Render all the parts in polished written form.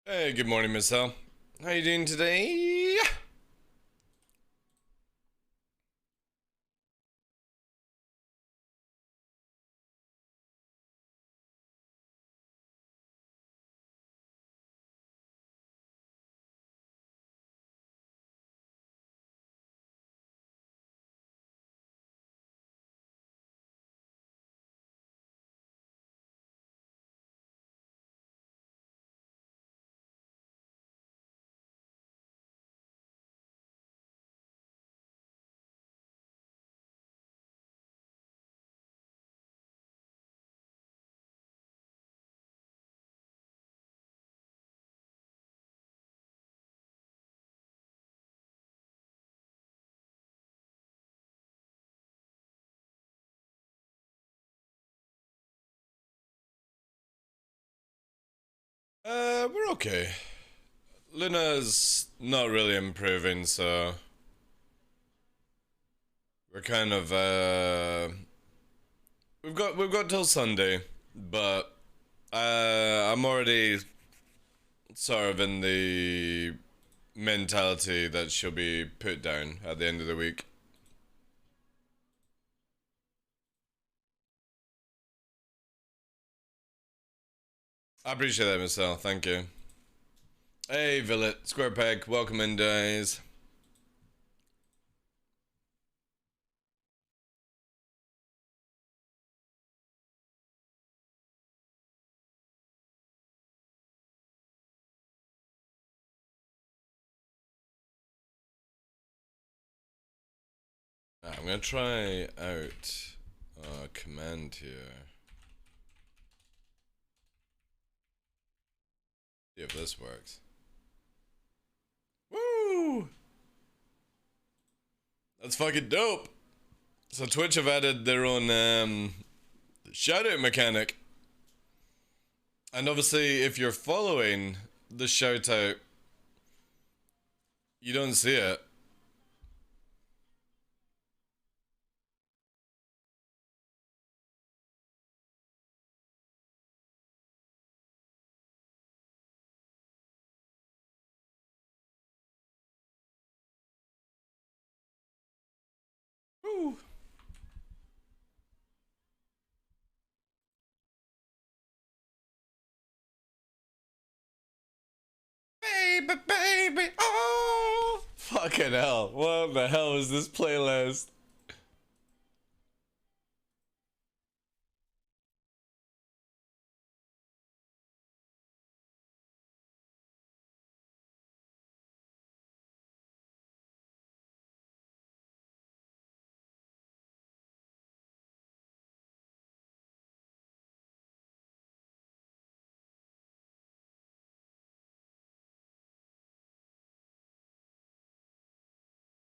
Hey, good morning, Miss Hell. How you doing today? We're okay. Luna's not really improving, so we're kind of we've got till Sunday, but I'm already sort of in the mentality that she'll be put down at the end of the week. I appreciate that, Miss Hell. Thank you. Hey, Villet, Square Peg, welcome in, guys. I'm gonna try out a command here. See if this works. Woo! That's fucking dope. So Twitch have added their own shoutout mechanic. And obviously if you're following the shoutout, you don't see it. Woo! Baby, baby, oh! Fucking hell. What the hell is this playlist?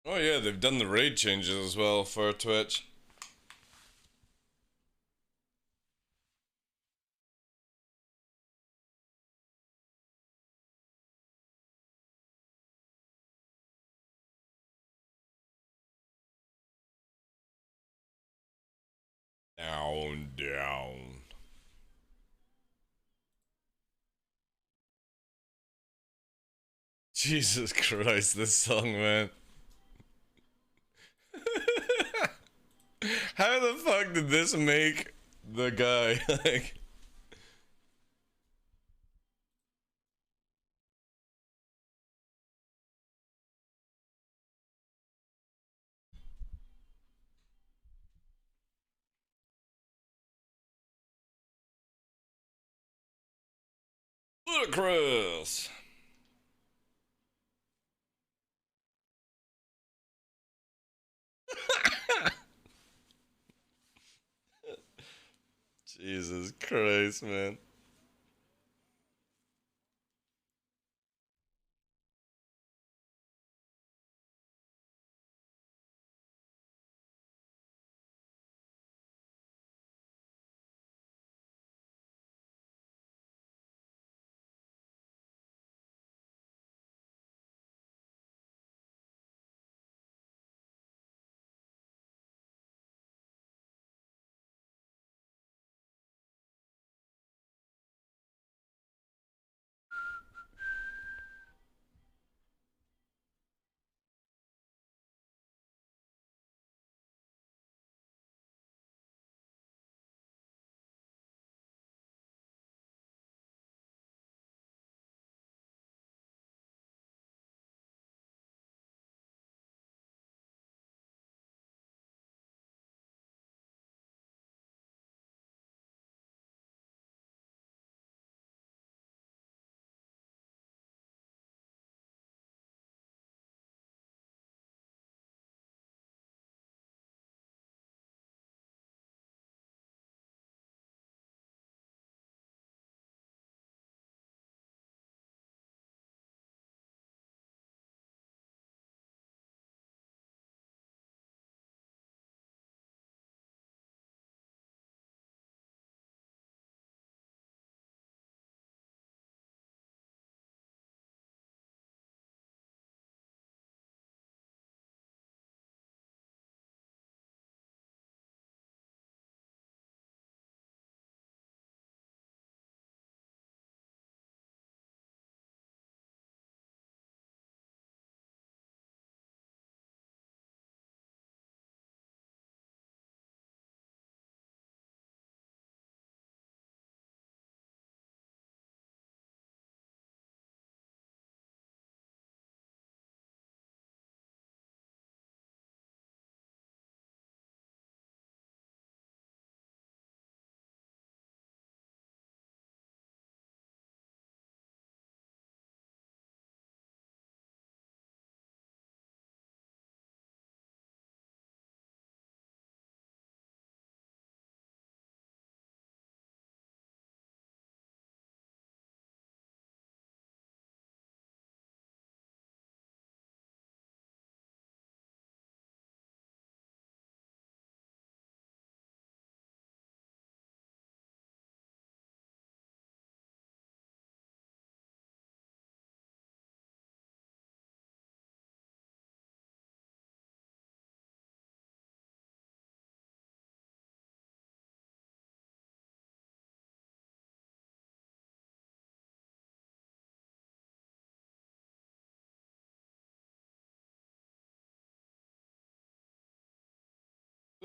Oh yeah, they've done the raid changes as well for Twitch. Down, down. Jesus Christ, this song, man. How the fuck did this make the guy like? Ludicrous. Jesus Christ, man.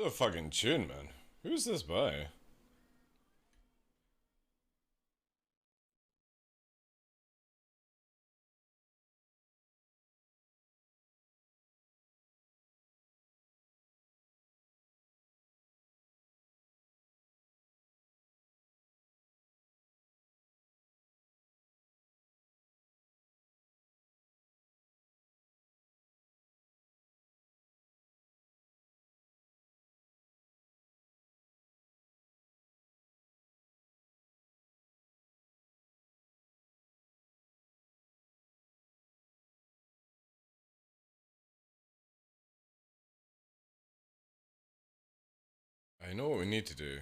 What a fucking tune, man. Who's this by? I know what we need to do.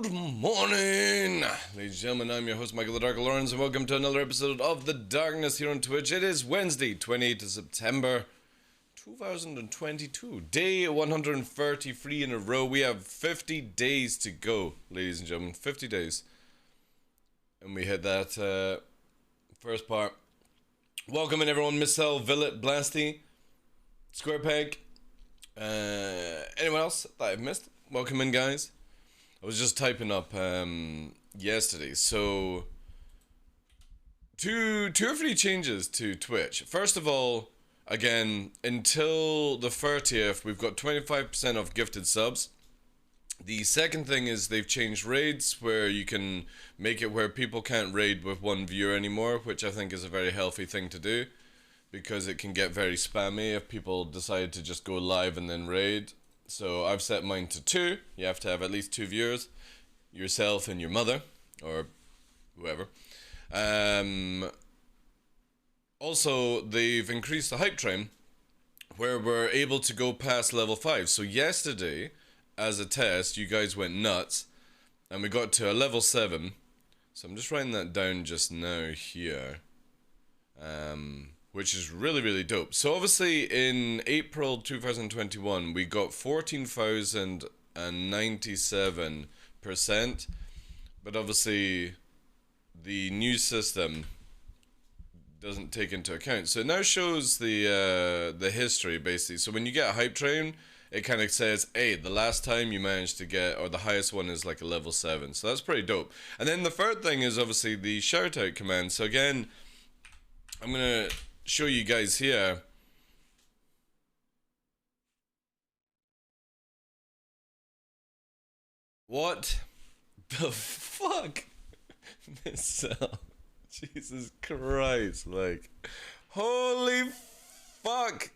Good morning, ladies and gentlemen. I'm your host, Michael the Dark Lawrence, and welcome to another episode of The Darkness here on Twitch. It is Wednesday, 28th of September, 2022. Day 133 in a row. We have 50 days to go, ladies and gentlemen. 50 days. And we hit that first part. Welcome in, everyone. Missile, Villet, Blasty, Square Peg. Anyone else that I've missed? Welcome in, guys. I was just typing up yesterday, so two or three changes to Twitch. First of all, again, until the 30th, we've got 25% off gifted subs. The second thing is they've changed raids, where you can make it where people can't raid with one viewer anymore, which I think is a very healthy thing to do, because it can get very spammy if people decide to just go live and then raid. So I've set mine to 2. You have to have at least 2 viewers, yourself and your mother, or whoever. Also, they've increased the hype train, where we're able to go past level 5. So yesterday, as a test, you guys went nuts, and we got to a level 7. So I'm just writing that down just now here. Which is really, really dope. So obviously in April 2021, we got 14,097%, but obviously the new system doesn't take into account. So it now shows the history, basically. So when you get a hype train, it kind of says, hey, the last time you managed to get, or the highest one is like a level 7. So that's pretty dope. And then the third thing is obviously the shout out command. So again, I'm going to show you guys here. What the fuck? Missile. Jesus Christ, like, holy fuck.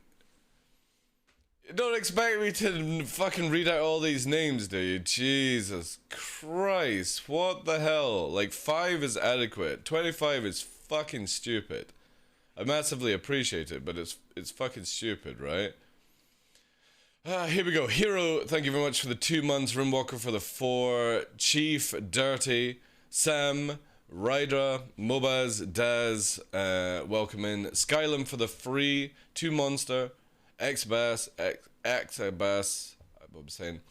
You don't expect me to fucking read out all these names, do you? Jesus Christ, what the hell? Like, 5 is adequate. 25 is fucking stupid. I massively appreciate it, but it's fucking stupid, right? Here we go. Hero, thank you very much for the 2 months. Rimwalker for the 4. Chief, Dirty, Sam, Rydra, Mobaz, Daz, welcome in. Skylum for the 3. 2 Monster, X-Bass, X-Bass, I'm saying.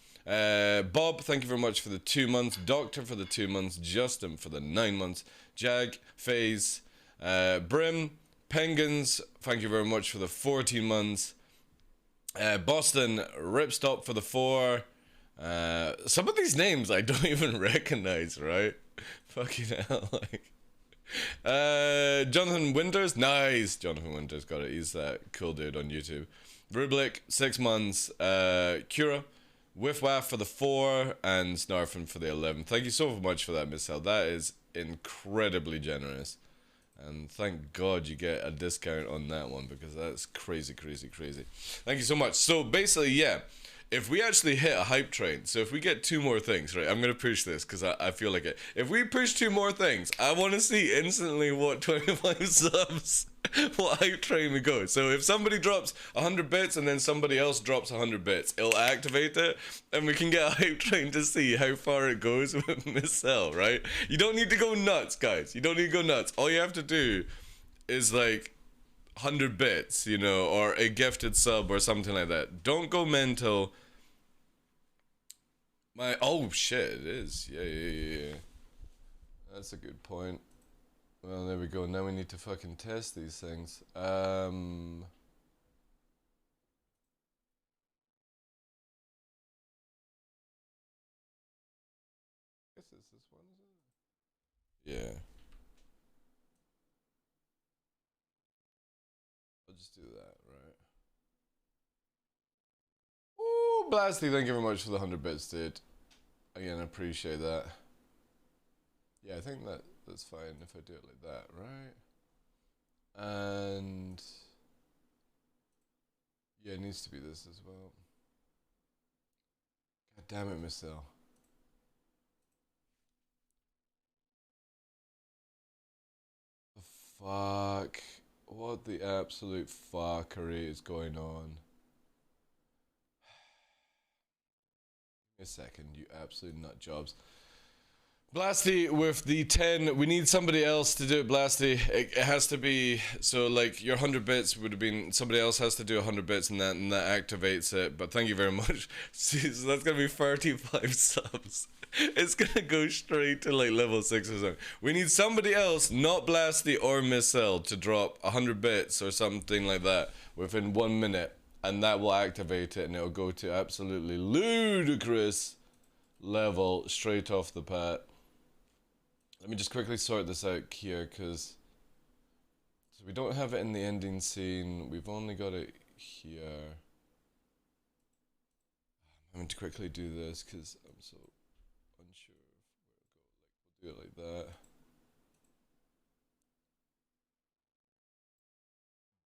Bob, thank you very much for the 2 months. Doctor for the 2 months. Justin for the 9 months. Jag, FaZe, Brim, Penguins, thank you very much for the 14 months. Boston, Ripstop for the 4. Some of these names I don't even recognize, right? Fucking hell, like. Jonathan Winters, nice. Jonathan Winters got it. He's that cool dude on YouTube. Rublik, 6 months. Kura, Whiff Waff for the 4, and Snarfin for the 11. Thank you so much for that, Miss Hell. That is incredibly generous. And thank God you get a discount on that one, because that's crazy, crazy, crazy. Thank you so much. So basically, yeah, if we actually hit a hype train, so if we get 2 more things, right, I'm going to push this because I feel like it. If we push 2 more things, I want to see instantly what 25 subs, what hype train we go. So if somebody drops 100 bits and then somebody else drops 100 bits, it'll activate it and we can get a hype train to see how far it goes with Miss Cell, right? You don't need to go nuts, guys. You don't need to go nuts. All you have to do is like 100 bits, you know, or a gifted sub or something like that. Don't go mental. Oh shit, it is. Yeah. That's a good point. Well, there we go. Now we need to fucking test these things. Guess it's this one, is it? Yeah. I'll just do that, right? Ooh, Blasty, thank you very much for the 100 bits, dude. Again, I appreciate that. Yeah, I think that's fine if I do it like that, right? And yeah, it needs to be this as well. God damn it, Miss Cell. The fuck? What the absolute fuckery is going on? A second, you absolute nut jobs. Blasty with the 10. We need somebody else to do it, Blasty. It has to be, so like your 100 bits would have been, somebody else has to do 100 bits and that activates it. But thank you very much. So that's gonna be 35 subs. It's gonna go straight to like level 6 or something. We need somebody else, not Blasty or Miss Cell, to drop 100 bits or something like that within 1 minute. And that will activate it and it'll go to absolutely ludicrous level straight off the bat. Let me just quickly sort this out here, because so we don't have it in the ending scene. We've only got it here. I'm having to quickly do this because I'm so unsure of where to go. Like, we'll do it like that.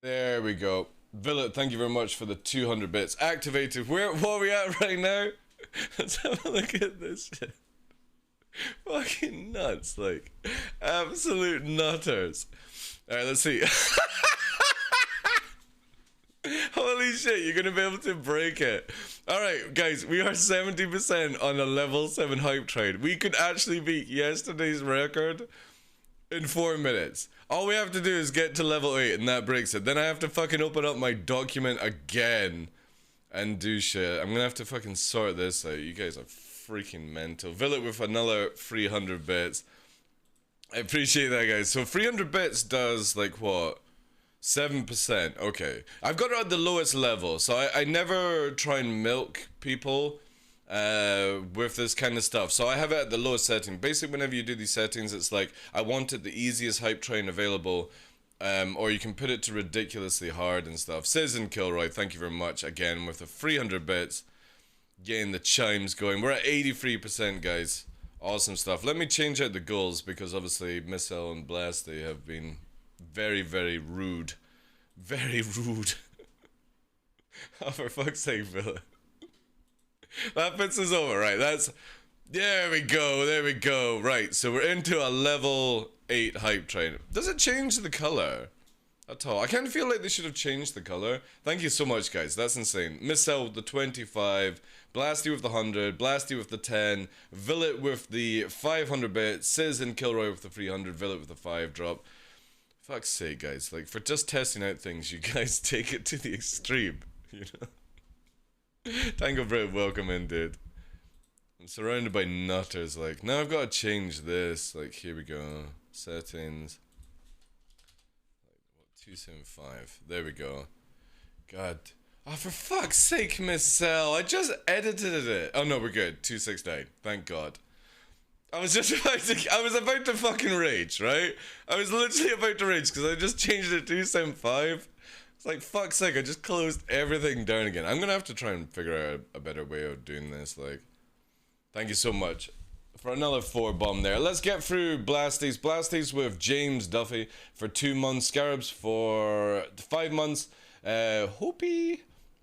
There we go. Villet, thank you very much for the 200 bits. Activated. What are we at right now? Let's have a look at this shit. Fucking nuts, like. Absolute nutters. Alright, let's see. Holy shit, you're gonna be able to break it. Alright, guys, we are 70% on a level 7 hype train. We could actually beat yesterday's record in 4 minutes. All we have to do is get to level 8 and that breaks it. Then I have to fucking open up my document again and do shit. I'm gonna have to fucking sort this out. You guys are freaking mental. Villet with another 300 bits. I appreciate that, guys. So 300 bits does like what? 7%. Okay. I've got it at the lowest level, so I never try and milk people with this kind of stuff. So I have it at the lowest setting. Basically, whenever you do these settings, it's like I want it the easiest hype train available, or you can put it to ridiculously hard and stuff. Citizen Kilroy, thank you very much again with the 300 bits, getting the chimes going. We're at 83%, guys. Awesome stuff. Let me change out the goals because obviously Missile and Blast, they have been very, very rude. Very rude. Oh, for fuck's sake, Villa. That puts us over, right? That's... There we go, there we go. Right, so we're into a level 8 hype train. Does it change the color at all? I kind of feel like they should have changed the color. Thank you so much, guys. That's insane. Missile with the 25, Blasty with the 100, Blasty with the 10, Villet with the 500 bit, Citizen Kilroy with the 300, Villet with the 5 drop. Fuck's sake, guys. Like, for just testing out things, you guys take it to the extreme, you know? Tango Brit, welcome in, dude. I'm surrounded by nutters, like, now I've got to change this. Like, here we go. Settings. Like, what, 275. There we go. God. Oh, for fuck's sake, Miss Cell. I just edited it. Oh, no, we're good. 269. Thank God. I was just I was about to fucking rage, right? I was literally about to rage because I just changed it to 275. It's like, fuck's sake, I just closed everything down again. I'm gonna have to try and figure out a better way of doing this, like. Thank you so much for another 4 bomb there. Let's get through Blasties. Blasties with James Duffy for 2 months. Scarabs for 5 months. Hopi.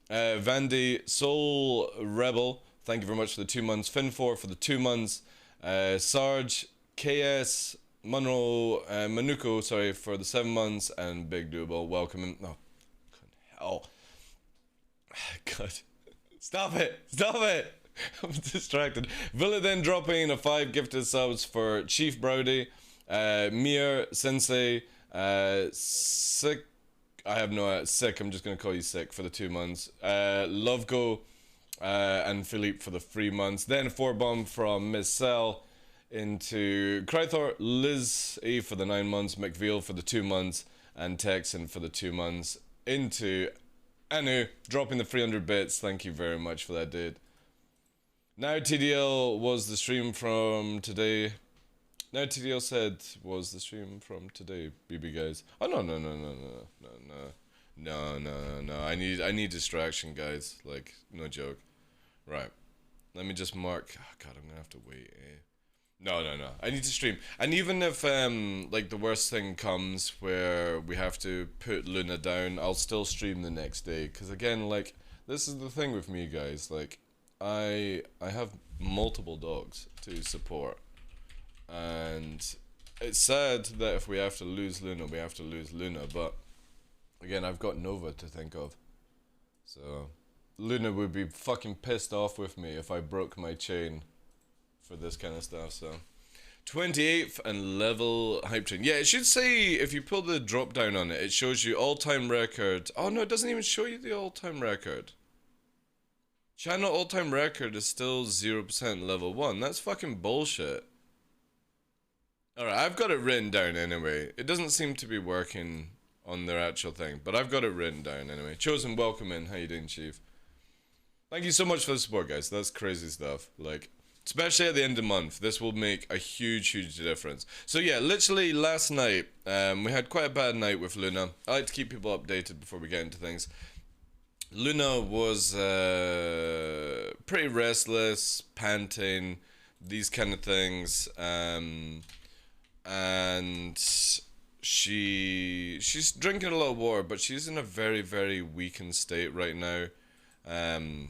Vandy. Soul Rebel. Thank you very much for the 2 months. Fin4 for the 2 months. Sarge. KS. Monroe. Manuko, sorry, for the 7 months. And Big Doable. Welcome in. Oh, hell. God. Stop it. Stop it. I'm distracted. Villa then dropping a 5 gifted subs for Chief Brody, Mir, Sensei, Sick. I have no Sick. I'm just gonna call you Sick for the 2 months. Lovego, and Philippe for the 3 months. Then 4 bomb from Miss Cell into Crythor, Liz E for the 9 months, McVeal for the 2 months, and Texan for the 2 months. Into Anu dropping the 300 bits. Thank you very much for that, dude. Now TDL was the stream from today. Now TDL said was the stream from today, BB guys. Oh no. I need distraction, guys. Like, no joke. Right. Let me just mark. Oh, God, I'm gonna have to wait. No. I need to stream. And even if like the worst thing comes where we have to put Luna down, I'll still stream the next day. Cause again, like, this is the thing with me, guys. Like, I have multiple dogs to support, and it's sad that if we have to lose Luna, we have to lose Luna, but again, I've got Nova to think of, so Luna would be fucking pissed off with me if I broke my chain for this kind of stuff. So 28th and level hype train. Yeah, it should say, if you pull the drop down on it, it shows you all-time record. Oh no, it doesn't even show you the all-time record. Channel all-time record is still 0% level 1. That's fucking bullshit. Alright, I've got it written down anyway. It doesn't seem to be working on their actual thing, but I've got it written down anyway. Chosen, welcome in. How you doing, Chief? Thank you so much for the support, guys. That's crazy stuff. Like, especially at the end of the month, this will make a huge difference. So yeah, literally last night, we had quite a bad night with Luna. I like to keep people updated before we get into things. Luna was pretty restless, panting, these kind of things, and she's drinking a lot of water, but she's in a very weakened state right now. And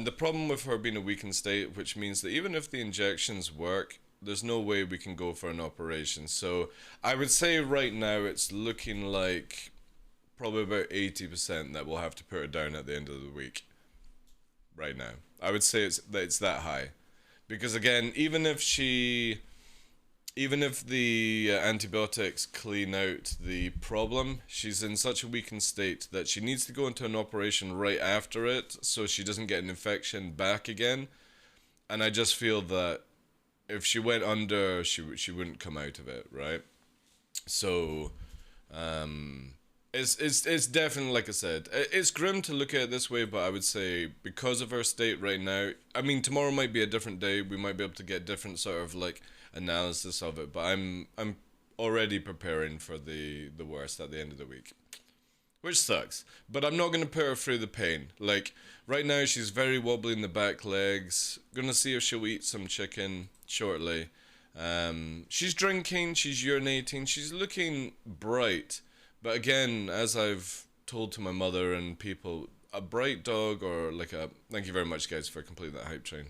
the problem with her being a weakened state, which means that even if the injections work, there's no way we can go for an operation. So I would say right now it's looking like probably about 80% that we'll have to put her down at the end of the week. Right now, I would say it's that high, because again, even if the antibiotics clean out the problem, she's in such a weakened state that she needs to go into an operation right after it, so she doesn't get an infection back again. And I just feel that if she went under, she wouldn't come out of it, right? So, It's definitely, like I said, it's grim to look at it this way, but I would say because of her state right now, I mean, tomorrow might be a different day, we might be able to get different sort of like analysis of it, but I'm already preparing for the worst at the end of the week, which sucks, but I'm not going to put her through the pain. Like, right now she's very wobbly in the back legs. Gonna see if she'll eat some chicken shortly. She's drinking, she's urinating, she's looking bright. But again, as I've told to my mother and people, a bright dog or like a... Thank you very much, guys, for completing that hype train.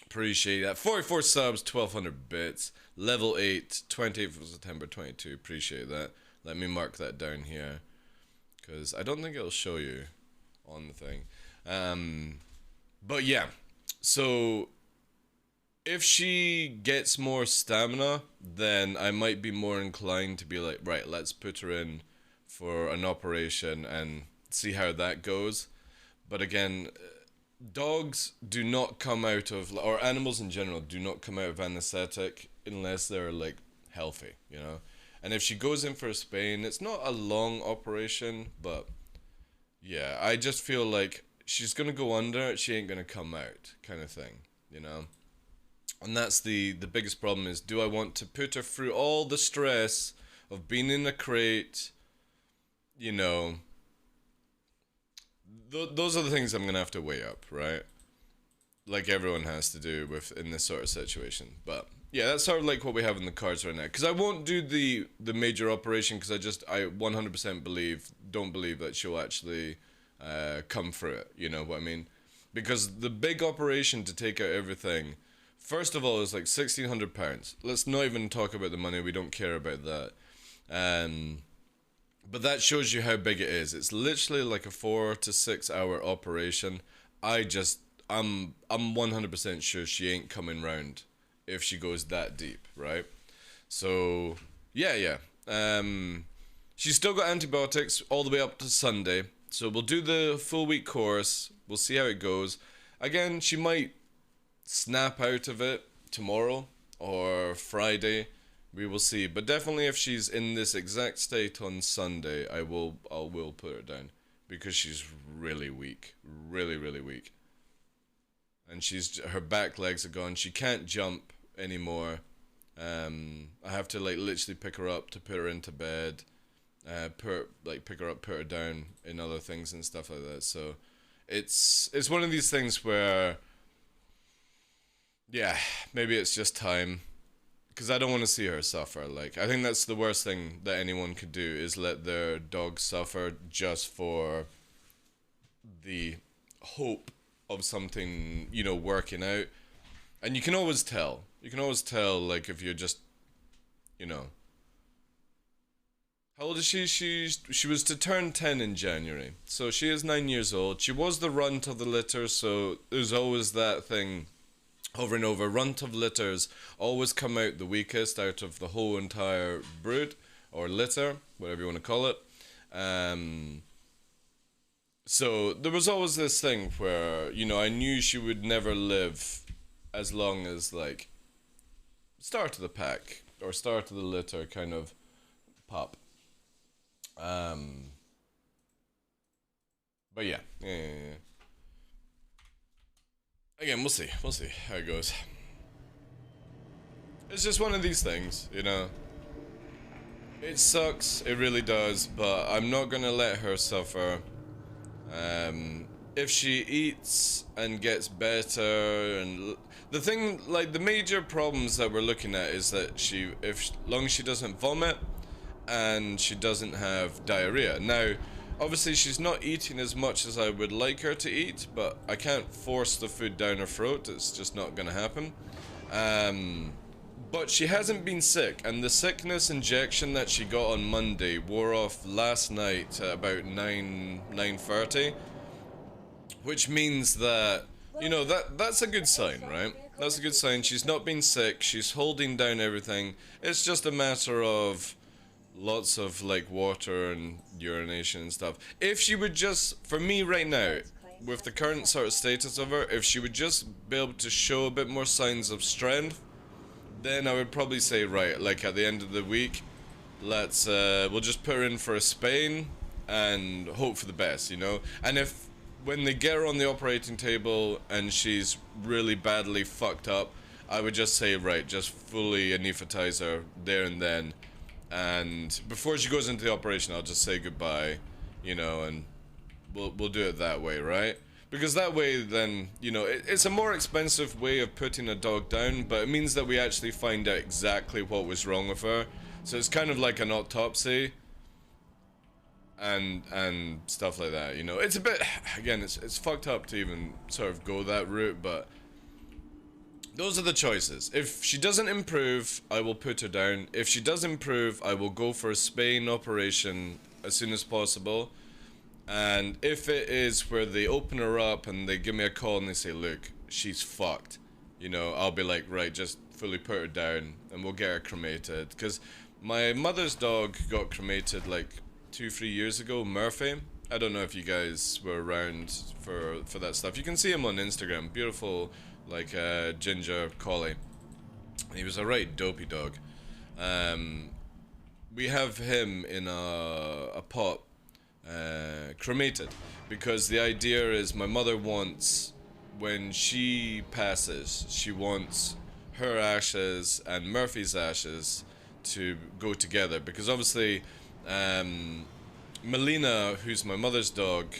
Appreciate that. 44 subs, 1200 bits. Level 8, 28th of September 22. Appreciate that. Let me mark that down here, because I don't think it'll show you on the thing. But yeah, so if she gets more stamina, then I might be more inclined to be like, right, let's put her in for an operation and see how that goes. But again, dogs do not come out of, or animals in general do not come out of anesthetic unless they're like healthy, you know. And if she goes in for a spane, it's not a long operation, but yeah, I just feel like she's gonna go under, she ain't gonna come out, kind of thing, you know. And that's the biggest problem is, do I want to put her through all the stress of being in a crate, you know, those are the things I'm gonna have to weigh up, right? Like everyone has to do with in this sort of situation. But yeah, that's sort of like what we have in the cards right now. Because I won't do the major operation because I 100% don't believe that she'll actually come through it. You know what I mean? Because the big operation to take out everything, first of all, is like £1,600. Let's not even talk about the money. We don't care about that. But that shows you how big it is. It's literally like a 4 to 6 hour operation. I'm 100% sure she ain't coming round if she goes that deep, right? So yeah. She's still got antibiotics all the way up to Sunday. So we'll do the full week course. We'll see how it goes. Again, she might snap out of it tomorrow or Friday. We will see. But definitely if she's in this exact state on Sunday, I will put her down. Because she's really weak. Really, really weak. And her back legs are gone. She can't jump anymore. I have to like literally pick her up to put her into bed. Pick her up, put her down in other things and stuff like that. So it's one of these things where, yeah, maybe it's just time. Because I don't want to see her suffer. Like, I think that's the worst thing that anyone could do is let their dog suffer just for the hope of something, you know, working out. And you can always tell. You can always tell, like, if you're just, you know. How old is she? She was to turn 10 in January. So she is 9 years old. She was the runt of the litter, so there's always that thing over and over. Runt of litters always come out the weakest out of the whole entire brood, or litter, whatever you want to call it. So there was always this thing where, you know, I knew she would never live as long as, like, start of the pack or start of the litter kind of pop. But yeah. Again, we'll see how it goes. It's just one of these things, you know. It sucks, it really does, but I'm not gonna let her suffer. If she eats and gets better, and the thing, like the major problems that we're looking at is that long as she doesn't vomit and she doesn't have diarrhea. Now, obviously she's not eating as much as I would like her to eat, but I can't force the food down her throat. It's just not gonna happen. But she hasn't been sick, and the sickness injection that she got on Monday wore off last night at about 9:30, which means that, you know, that's a good sign, right? That's a good sign. She's not been sick. She's holding down everything. It's just a matter of lots of like water and urination and stuff. If she would just, for me right now, with the current sort of status of her, if she would just be able to show a bit more signs of strength, then I would probably say, right, like at the end of the week, we'll just put her in for a Spain and hope for the best, you know? And if, when they get her on the operating table and she's really badly fucked up, I would just say, right, just fully anesthetize her there and then. And before she goes into the operation, I'll just say goodbye, you know, and we'll do it that way, right? Because that way, then, you know, it's a more expensive way of putting a dog down, but it means that we actually find out exactly what was wrong with her. So it's kind of like an autopsy and stuff like that, you know. It's a bit, again, it's fucked up to even sort of go that route, but those are the choices. If she doesn't improve, I will put her down. If she does improve, I will go for a Spain operation as soon as possible. And if it is where they open her up and they give me a call and they say, look, she's fucked, you know, I'll be like, right, just fully put her down and we'll get her cremated. Because my mother's dog got cremated like 2-3 years ago, Murphy. I don't know if you guys were around for that stuff. You can see him on Instagram. Beautiful, like, ginger collie. He was a right dopey dog. We have him in a pot, cremated, because the idea is my mother wants, when she passes, she wants her ashes and Murphy's ashes to go together, because obviously Melina, who's my mother's dog,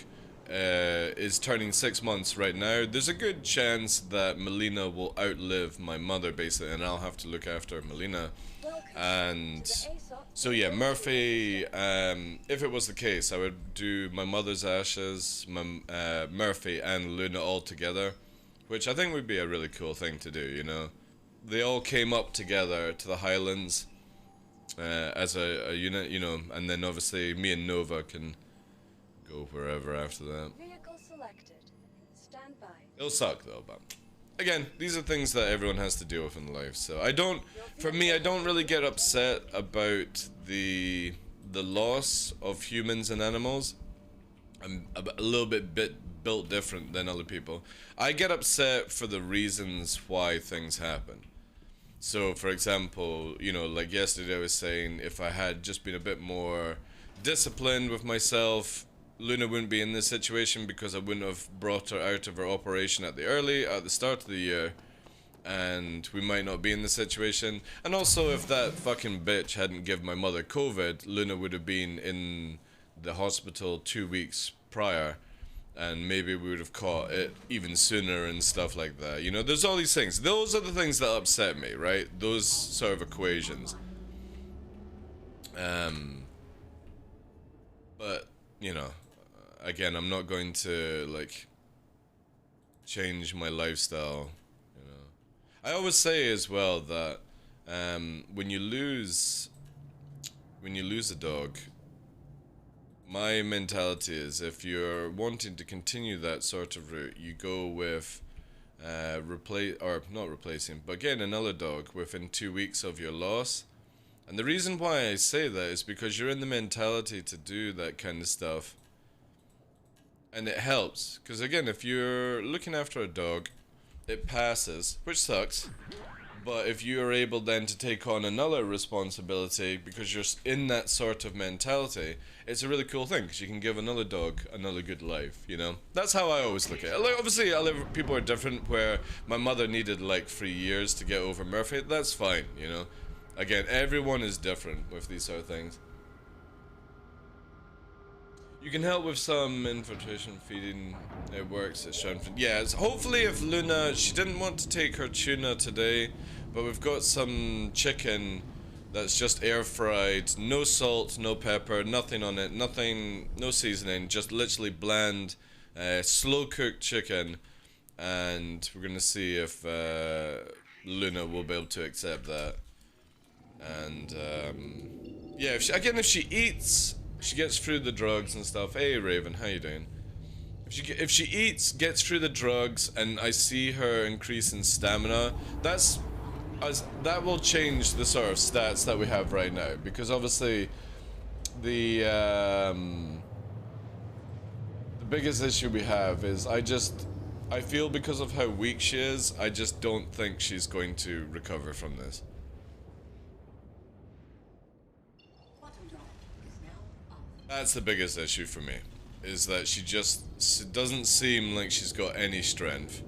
is turning 6 months right now. There's a good chance that Melina will outlive my mother, basically, and I'll have to look after Melina. And so yeah, Murphy, if it was the case, I would do my mother's ashes, Murphy and Luna all together, which I think would be a really cool thing to do, you know. They all came up together to the Highlands as a unit, you know, and then obviously me and Nova can go wherever after that. Vehicle selected. Stand by. It'll suck though, but again, these are things that everyone has to deal with in life. So I don't, for me, I don't really get upset about the loss of humans and animals. I'm a little bit built different than other people. I get upset for the reasons why things happen. So, for example, you know, like yesterday I was saying, if I had just been a bit more disciplined with myself, Luna wouldn't be in this situation, because I wouldn't have brought her out of her operation at the start of the year, and we might not be in this situation. And also, if that fucking bitch hadn't given my mother COVID, Luna would have been in the hospital 2 weeks prior, and maybe we would have caught it even sooner and stuff like that. You know, there's all these things. Those are the things that upset me, right? Those sort of equations. But, you know, again, I'm not going to, like, change my lifestyle, you know. I always say as well that when you lose a dog, my mentality is, if you're wanting to continue that sort of route, you go with not replacing, but getting another dog within 2 weeks of your loss. And the reason why I say that is because you're in the mentality to do that kind of stuff, and it helps. Because again, if you're looking after a dog, it passes, which sucks. But if you are able then to take on another responsibility because you're in that sort of mentality, it's a really cool thing, because you can give another dog another good life, you know? That's how I always look at it. Like, obviously, people are different, where my mother needed like 3 years to get over Murphy. That's fine, you know? Again, everyone is different with these sort of things. You can help with some infiltration feeding. It works. It's shown. Yeah, hopefully if Luna, she didn't want to take her tuna today, but we've got some chicken that's just air fried, no salt, no pepper, nothing on it, nothing, no seasoning, just literally bland, slow cooked chicken, and we're gonna see if Luna will be able to accept that. And yeah, if she eats. She gets through the drugs and stuff. Hey Raven, how you doing? If she eats, gets through the drugs, and I see her increase in stamina, that will change the sort of stats that we have right now. Because obviously, the biggest issue we have is I feel because of how weak she is, I just don't think she's going to recover from this. That's the biggest issue for me, is that she doesn't seem like she's got any strength.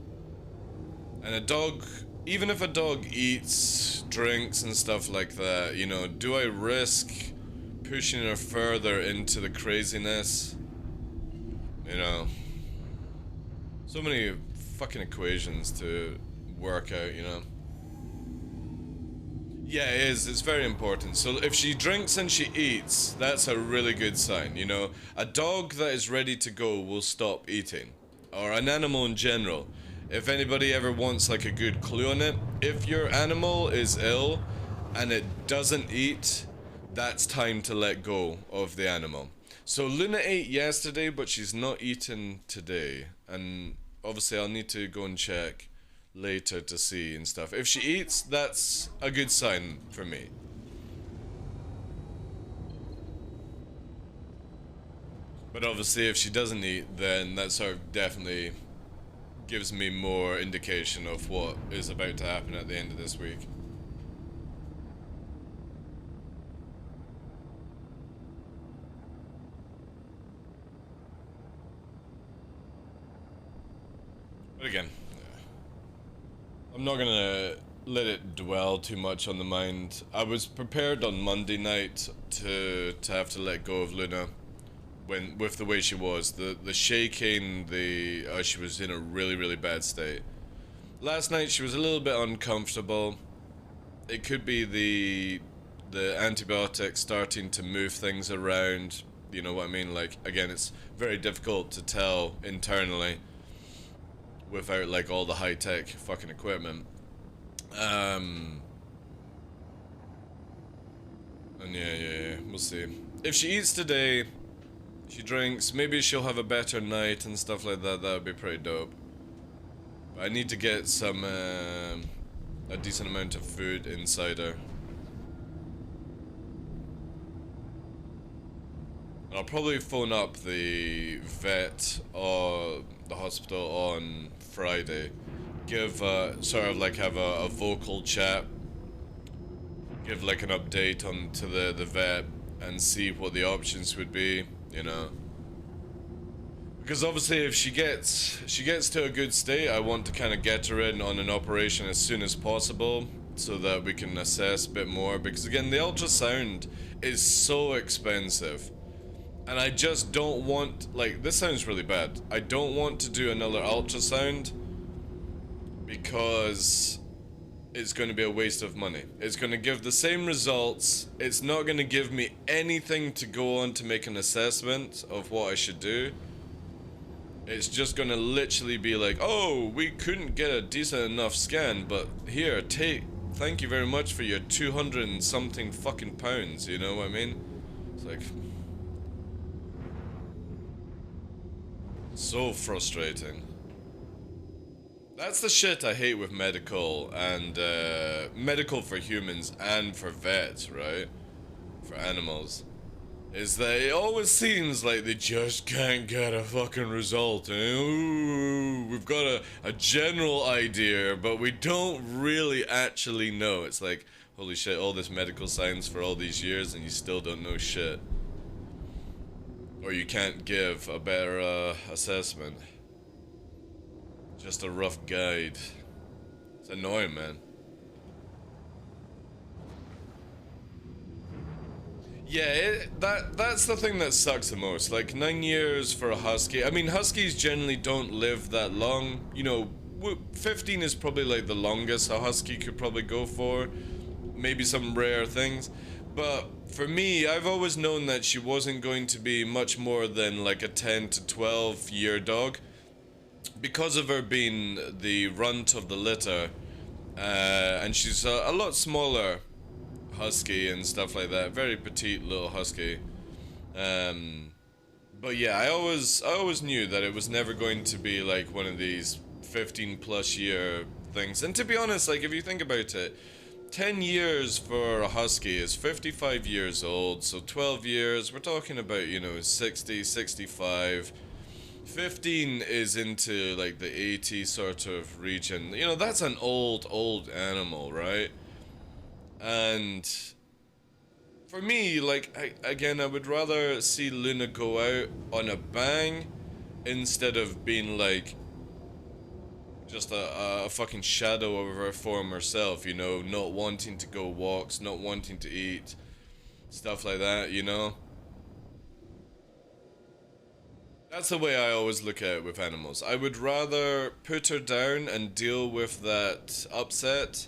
And a dog, even if a dog eats, drinks and stuff like that, you know, do I risk pushing her further into the craziness? You know, so many fucking equations to work out, you know. Yeah, it is. It's very important. So if she drinks and she eats, that's a really good sign, you know. A dog that is ready to go will stop eating. Or an animal in general. If anybody ever wants like a good clue on it, if your animal is ill and it doesn't eat, that's time to let go of the animal. So Luna ate yesterday, but she's not eaten today. And obviously I'll need to go and check later to see and stuff. If she eats, that's a good sign for me. But obviously if she doesn't eat, then that sort of definitely gives me more indication of what is about to happen at the end of this week. But again, I'm not gonna let it dwell too much on the mind. I was prepared on Monday night to have to let go of Luna when with the way she was, the shaking, she was in a really bad state. Last night she was a little bit uncomfortable. It could be the antibiotics starting to move things around. You know what I mean? Like, again, it's very difficult to tell internally without like all the high tech fucking equipment. And yeah, we'll see. If she eats today, she drinks, maybe she'll have a better night and stuff like that. That would be pretty dope. But I need to get some a decent amount of food inside her. And I'll probably phone up the vet or the hospital on Friday. Give sort of like have a vocal chat. Give like an update on to the vet and see what the options would be, you know. Because obviously if she gets to a good state, I want to kind of get her in on an operation as soon as possible so that we can assess a bit more, because again, the ultrasound is so expensive. And I just don't want, like, this sounds really bad. I don't want to do another ultrasound because it's going to be a waste of money. It's going to give the same results. It's not going to give me anything to go on to make an assessment of what I should do. It's just going to literally be like, oh, we couldn't get a decent enough scan, but here, thank you very much for your 200 and something fucking pounds, you know what I mean? It's like, so frustrating. That's the shit I hate with medical, and medical for humans and for vets, right? For animals. Is that it always seems like they just can't get a fucking result. Ooh, we've got a general idea, but we don't really actually know. It's like, holy shit, all this medical science for all these years and you still don't know shit. Or you can't give a better assessment. Just a rough guide. It's annoying, man. Yeah, that's the thing that sucks the most. Like, 9 years for a husky. I mean, huskies generally don't live that long. You know, 15 is probably like the longest a husky could probably go for. Maybe some rare things. But for me, I've always known that she wasn't going to be much more than like a 10 to 12 year dog. Because of her being the runt of the litter. And she's a lot smaller husky and stuff like that, very petite little husky. But yeah, I always knew that it was never going to be like one of these 15 plus year things. And to be honest, like if you think about it, 10 years for a husky is 55 years old, so 12 years, we're talking about, you know, 60, 65. 15 is into like the 80 sort of region. You know, that's an old animal, right? And for me, like, I would rather see Luna go out on a bang instead of being like just a fucking shadow of her former self, you know, not wanting to go walks, not wanting to eat, stuff like that, you know? That's the way I always look at it with animals. I would rather put her down and deal with that upset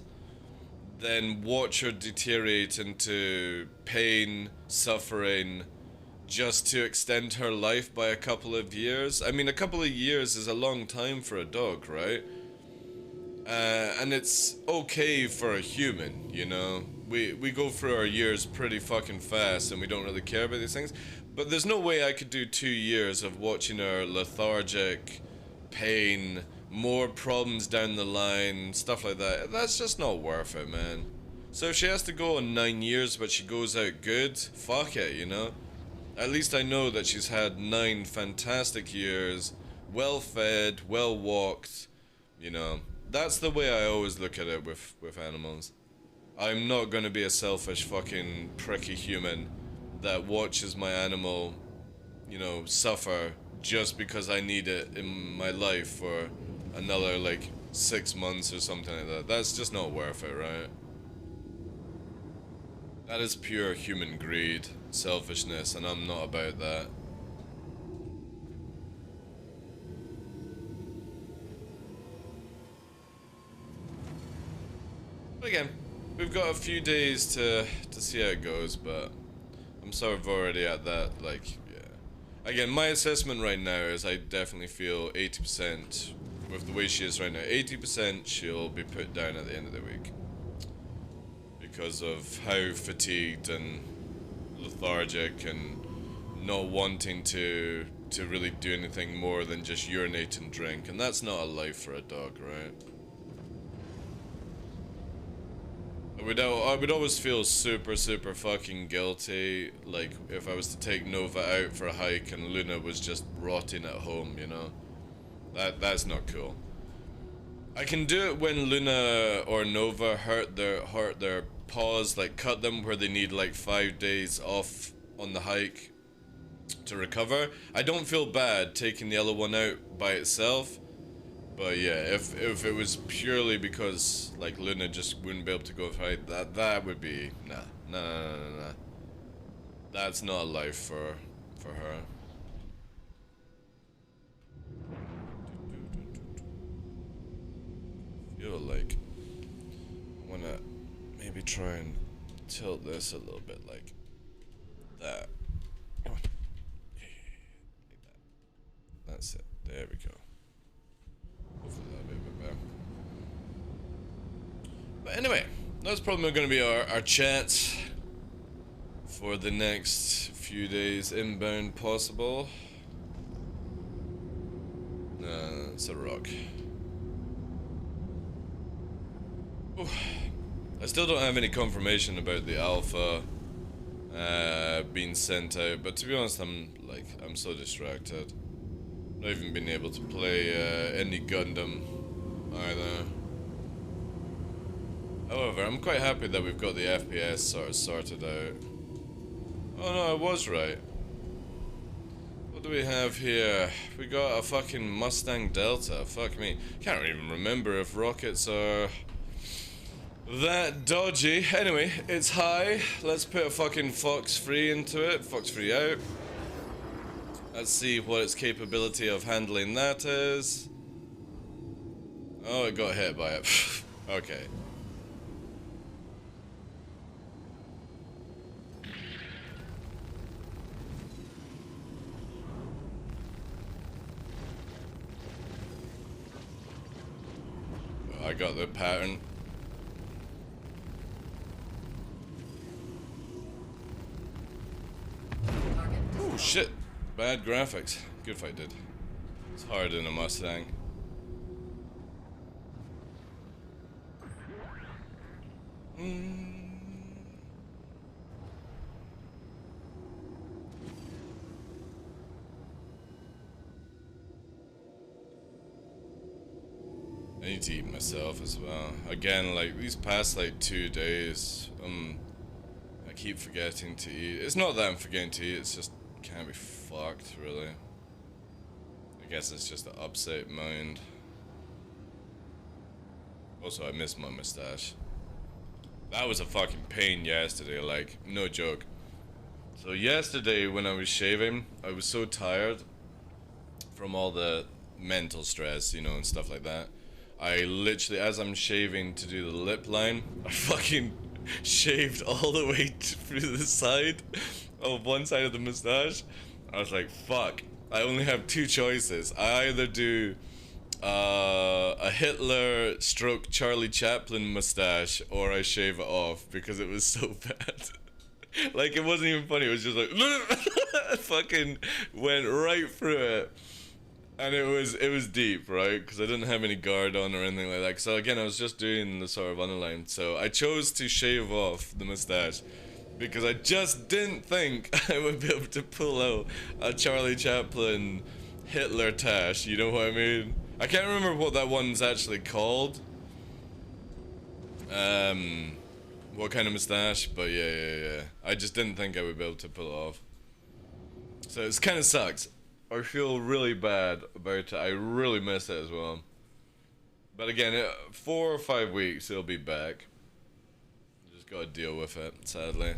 than watch her deteriorate into pain, suffering, just to extend her life by a couple of years. I mean, a couple of years is a long time for a dog, right? And it's okay for a human, you know? We go through our years pretty fucking fast and we don't really care about these things. But there's no way I could do 2 years of watching her lethargic, pain, more problems down the line, stuff like that. That's just not worth it, man. So if she has to go on 9 years but she goes out good, fuck it, you know? At least I know that she's had 9 fantastic years, well fed, well walked, you know. That's the way I always look at it with animals. I'm not gonna be a selfish fucking pricky human that watches my animal, you know, suffer just because I need it in my life for another, like, 6 months or something like that. That's just not worth it, right? That is pure human greed, selfishness, and I'm not about that. But again, we've got a few days to see how it goes, but I'm sort of already at that, like, yeah. Again, my assessment right now is I definitely feel 80%, with the way she is right now, 80% she'll be put down at the end of the week. Because of how fatigued and lethargic and not wanting to really do anything more than just urinate and drink, and that's not a life for a dog, right? I would always feel super fucking guilty, like, if I was to take Nova out for a hike and Luna was just rotting at home, you know? That's not cool. I can do it when Luna or Nova hurt their paws, like cut them where they need like 5 days off on the hike to recover. I don't feel bad taking the other one out by itself. But yeah, if it was purely because like Luna just wouldn't be able to go fight, that would be nah. That's not a life for her. Feel like I wanna maybe try and tilt this a little bit like that. Come on. Yeah, like that. That's it. There we go. Hopefully that'll be a bit better. But anyway, that's probably going to be our chat for the next few days inbound possible. It's a rock. Ooh. I still don't have any confirmation about the alpha being sent out, but to be honest, I'm so distracted. Not even been able to play any Gundam either. However, I'm quite happy that we've got the FPS sort of sorted out. Oh no, I was right. What do we have here? We got a fucking Mustang Delta. Fuck me. Can't even remember if rockets are that dodgy. Anyway, it's high. Let's put a fucking Fox 3 into it. Fox 3 out. Let's see what its capability of handling that is. Oh, it got hit by it. Okay. I got the pattern. Oh shit. Bad graphics. Good fight, dude. It's hard in a Mustang. I need to eat myself as well. Again, like these past like 2 days, I keep forgetting to eat. It's not that I'm forgetting to eat, it's just can't be fucked, really. I guess it's just an upset mind. Also, I miss my mustache. That was a fucking pain yesterday, like, no joke. So yesterday when I was shaving, I was so tired from all the mental stress, you know, and stuff like that. I literally, as I'm shaving to do the lip line, I fucking shaved all the way through the side of one side of the mustache. I was like, fuck, I only have 2 choices. I either do a Hitler stroke Charlie Chaplin mustache, or I shave it off, because it was so bad. Like, it wasn't even funny, it was just like, fucking went right through it. And it was deep, right? Because I didn't have any guard on or anything like that. So again, I was just doing the sort of underline. So I chose to shave off the mustache because I just didn't think I would be able to pull out a Charlie Chaplin Hitler tash. You know what I mean? I can't remember what that one's actually called. What kind of mustache? But yeah. I just didn't think I would be able to pull it off. So it's kind of sucks. I feel really bad about it. I really miss it as well. But again, 4 or 5 weeks, it'll be back. Just gotta deal with it, sadly.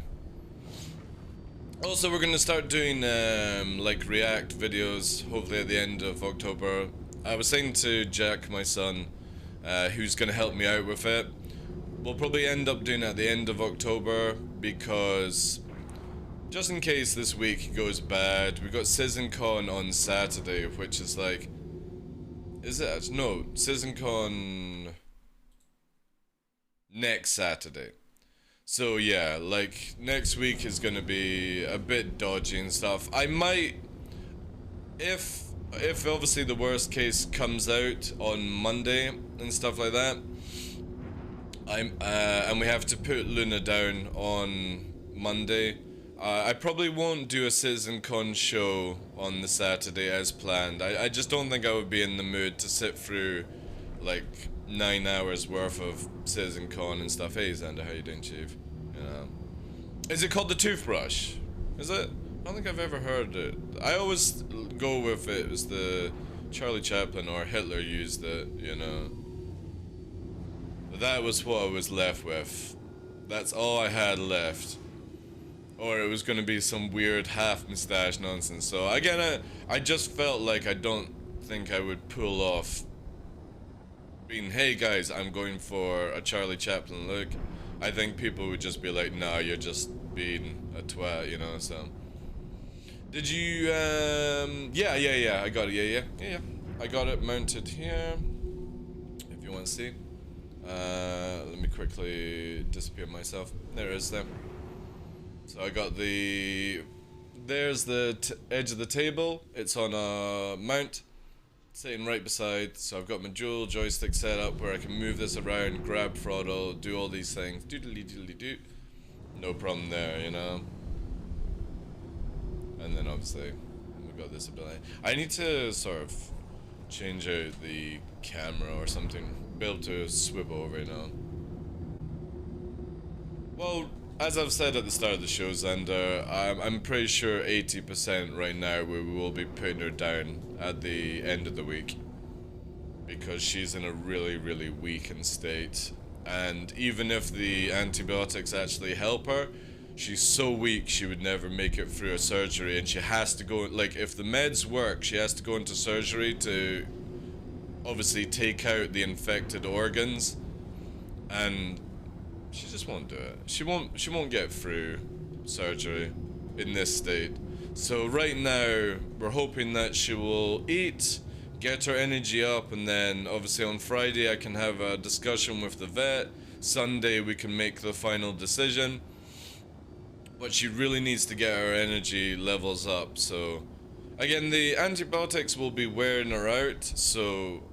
Also, we're gonna start doing like React videos, hopefully at the end of October. I was saying to Jack, my son, who's gonna help me out with it, we'll probably end up doing it at the end of October because just in case this week goes bad, we've got SizzonCon on Saturday, which is like, is it? No, SizzonCon next Saturday. So yeah, like next week is gonna be a bit dodgy and stuff. I might, if obviously the worst case comes out on Monday and stuff like that, and we have to put Luna down on Monday. I probably won't do a CitizenCon show on the Saturday as planned. I just don't think I would be in the mood to sit through like 9 hours worth of CitizenCon and stuff. Hey Xander, how you doing, Chief? Is it called the toothbrush? Is it? I don't think I've ever heard it. I always go with it as the Charlie Chaplin or Hitler used it, you know. But that was what I was left with. That's all I had left. Or it was gonna be some weird half mustache nonsense. So again, I just felt like I don't think I would pull off being, hey guys, I'm going for a Charlie Chaplin look. I think people would just be like, nah, you're just being a twat, you know, so. Did you, yeah, I got it, yeah. I got it mounted here, if you want to see. Let me quickly disappear myself. There it is there. So I got there's the edge of the table. It's on a mount, sitting right beside. So I've got my dual joystick set up where I can move this around, grab throttle, do all these things. Doodly-doodly-doo. No problem there, you know. And then obviously we've got this ability. I need to sort of change out the camera or something. Be able to swivel over, you know. Well, as I've said at the start of the show, Xander, I'm pretty sure 80% right now we will be putting her down at the end of the week. Because she's in a really, really weakened state. And even if the antibiotics actually help her, she's so weak she would never make it through a surgery. And she has to go, like, if the meds work, she has to go into surgery to obviously take out the infected organs. And she just won't do it. She won't get through surgery in this state. So right now, we're hoping that she will eat, get her energy up, and then obviously on Friday I can have a discussion with the vet. Sunday we can make the final decision. But she really needs to get her energy levels up, so again, the antibiotics will be wearing her out, so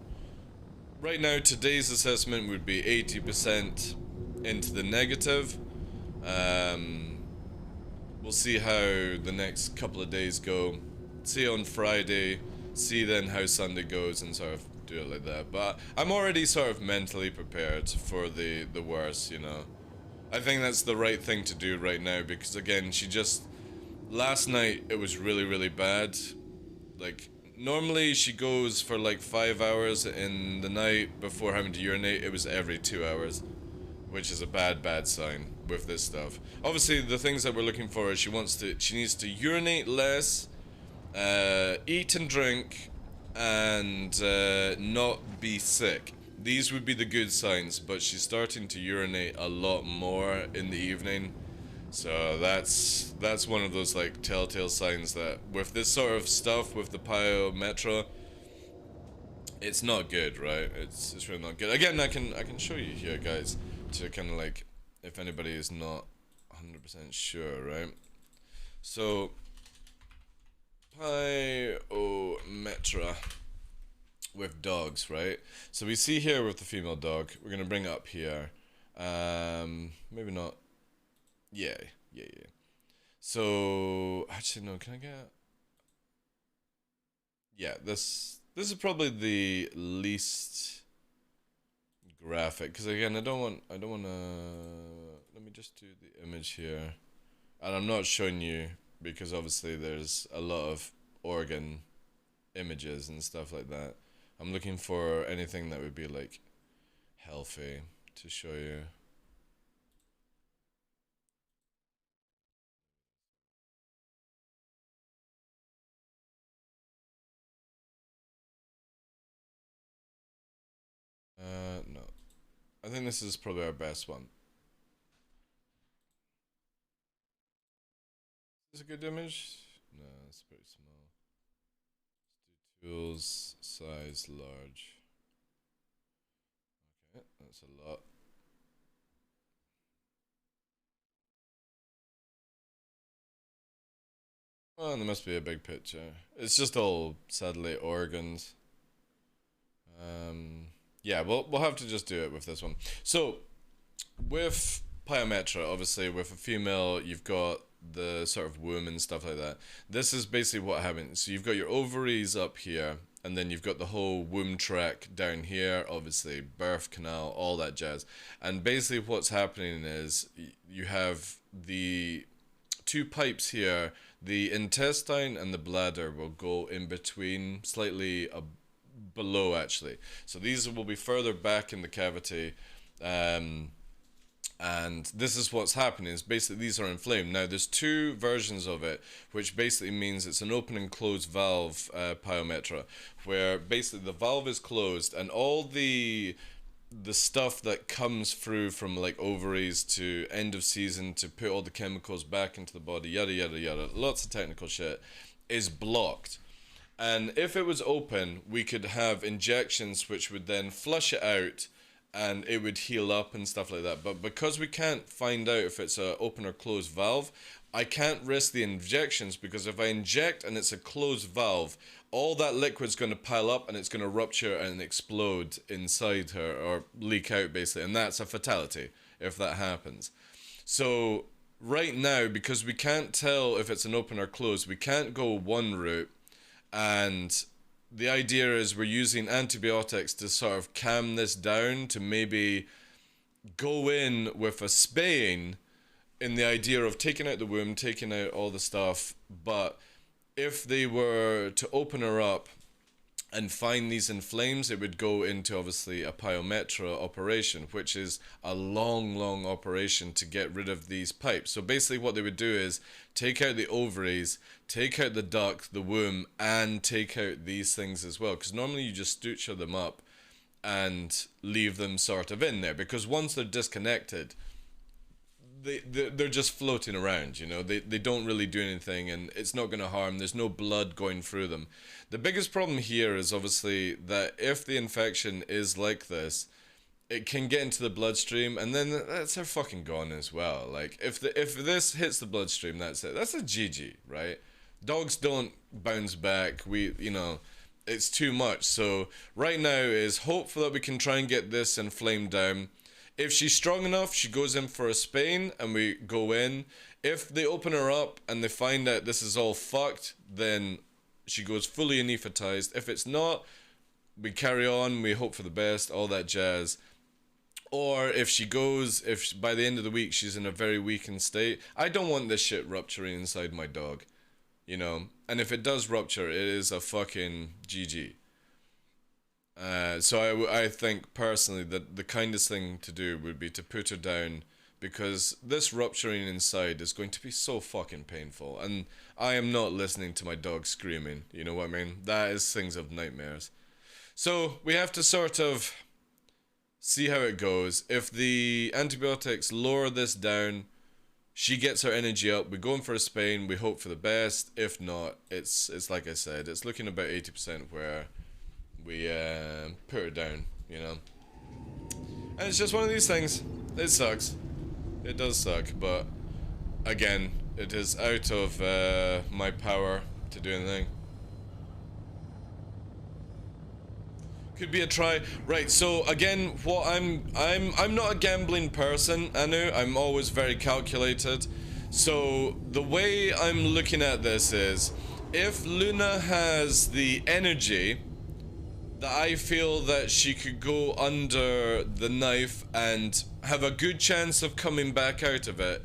right now today's assessment would be 80% into the negative. We'll see how the next couple of days go. See on Friday, see then how Sunday goes, and sort of do it like that. But I'm already sort of mentally prepared for the worst, you know. I think that's the right thing to do right now, because again, she just, last night it was really, really bad. Like, normally she goes for like 5 hours in the night before having to urinate. It was every 2 hours, which is a bad sign with this stuff. Obviously, the things that we're looking for is she needs to urinate less, eat and drink, and not be sick. These would be the good signs, but she's starting to urinate a lot more in the evening. So that's one of those like telltale signs that with this sort of stuff, with the Pyometra, it's not good, right? It's really not good. Again, I can show you here, guys, to kind of like, if anybody is not 100% sure, right? So Pyometra with dogs, right? So we see here with the female dog, we're gonna bring it up here. Maybe not. Yeah. So actually no, can I get? Yeah, this is probably the least graphic, because again, I don't want to. Let me just do the image here, and I'm not showing you because obviously there's a lot of organ images and stuff like that. I'm looking for anything that would be like healthy to show you. No. I think this is probably our best one. Is this a good image? No, it's pretty small. Let's do tools, size, large. Okay, that's a lot. Well, there must be a big picture. It's just all satellite organs. Yeah, we'll have to just do it with this one. So, with Pyometra, obviously, with a female, you've got the sort of womb and stuff like that. This is basically what happens. So you've got your ovaries up here, and then you've got the whole womb track down here, obviously, birth canal, all that jazz. And basically what's happening is you have the two pipes here. The intestine and the bladder will go in between, slightly below actually. So these will be further back in the cavity, and this is what's happening is basically these are inflamed. Now there's two versions of it, which basically means it's an open and closed valve Pyometra, where basically the valve is closed and all the stuff that comes through from like ovaries to end of season to put all the chemicals back into the body, yada yada yada, lots of technical shit, is blocked. And if it was open, we could have injections which would then flush it out and it would heal up and stuff like that. But because we can't find out if it's a open or closed valve, I can't risk the injections, because if I inject and it's a closed valve, all that liquid's going to pile up and it's going to rupture and explode inside her, or leak out basically, and that's a fatality if that happens. So right now, because we can't tell if it's an open or closed, we can't go one route, and the idea is we're using antibiotics to sort of calm this down, to maybe go in with a spaying in the idea of taking out the womb, taking out all the stuff. But if they were to open her up and find these inflames, it would go into obviously a Pyometra operation, which is a long operation to get rid of these pipes. So basically what they would do is take out the ovaries, take out the duct, the womb, and take out these things as well. Because normally you just suture them up and leave them sort of in there, because once they're disconnected, they're just floating around, you know. They don't really do anything, and it's not going to harm. There's no blood going through them. The biggest problem here is obviously that if the infection is like this, it can get into the bloodstream, and then they're fucking gone as well. Like if this hits the bloodstream, that's it. That's a GG, right? Dogs don't bounce back. It's too much. So right now is hopeful that we can try and get this inflamed down. If she's strong enough, she goes in for a spane and we go in. If they open her up and they find out this is all fucked, then she goes fully anesthetized. If it's not, we carry on, we hope for the best, all that jazz. Or if by the end of the week she's in a very weakened state, I don't want this shit rupturing inside my dog, you know. And if it does rupture, it is a fucking GG. So I think personally that the kindest thing to do would be to put her down, because this rupturing inside is going to be so fucking painful, and I am not listening to my dog screaming, you know what I mean? That is things of nightmares. So we have to sort of see how it goes. If the antibiotics lower this down, she gets her energy up, we go in for a spane, we hope for the best. If not, it's like I said, it's looking about 80% where we put her down, you know. And it's just one of these things. It sucks. It does suck, but again, it is out of my power to do anything. Could be a try. Right, so again, what I'm not a gambling person, Anu. I'm always very calculated. So the way I'm looking at this is, if Luna has the energy that I feel that she could go under the knife and have a good chance of coming back out of it,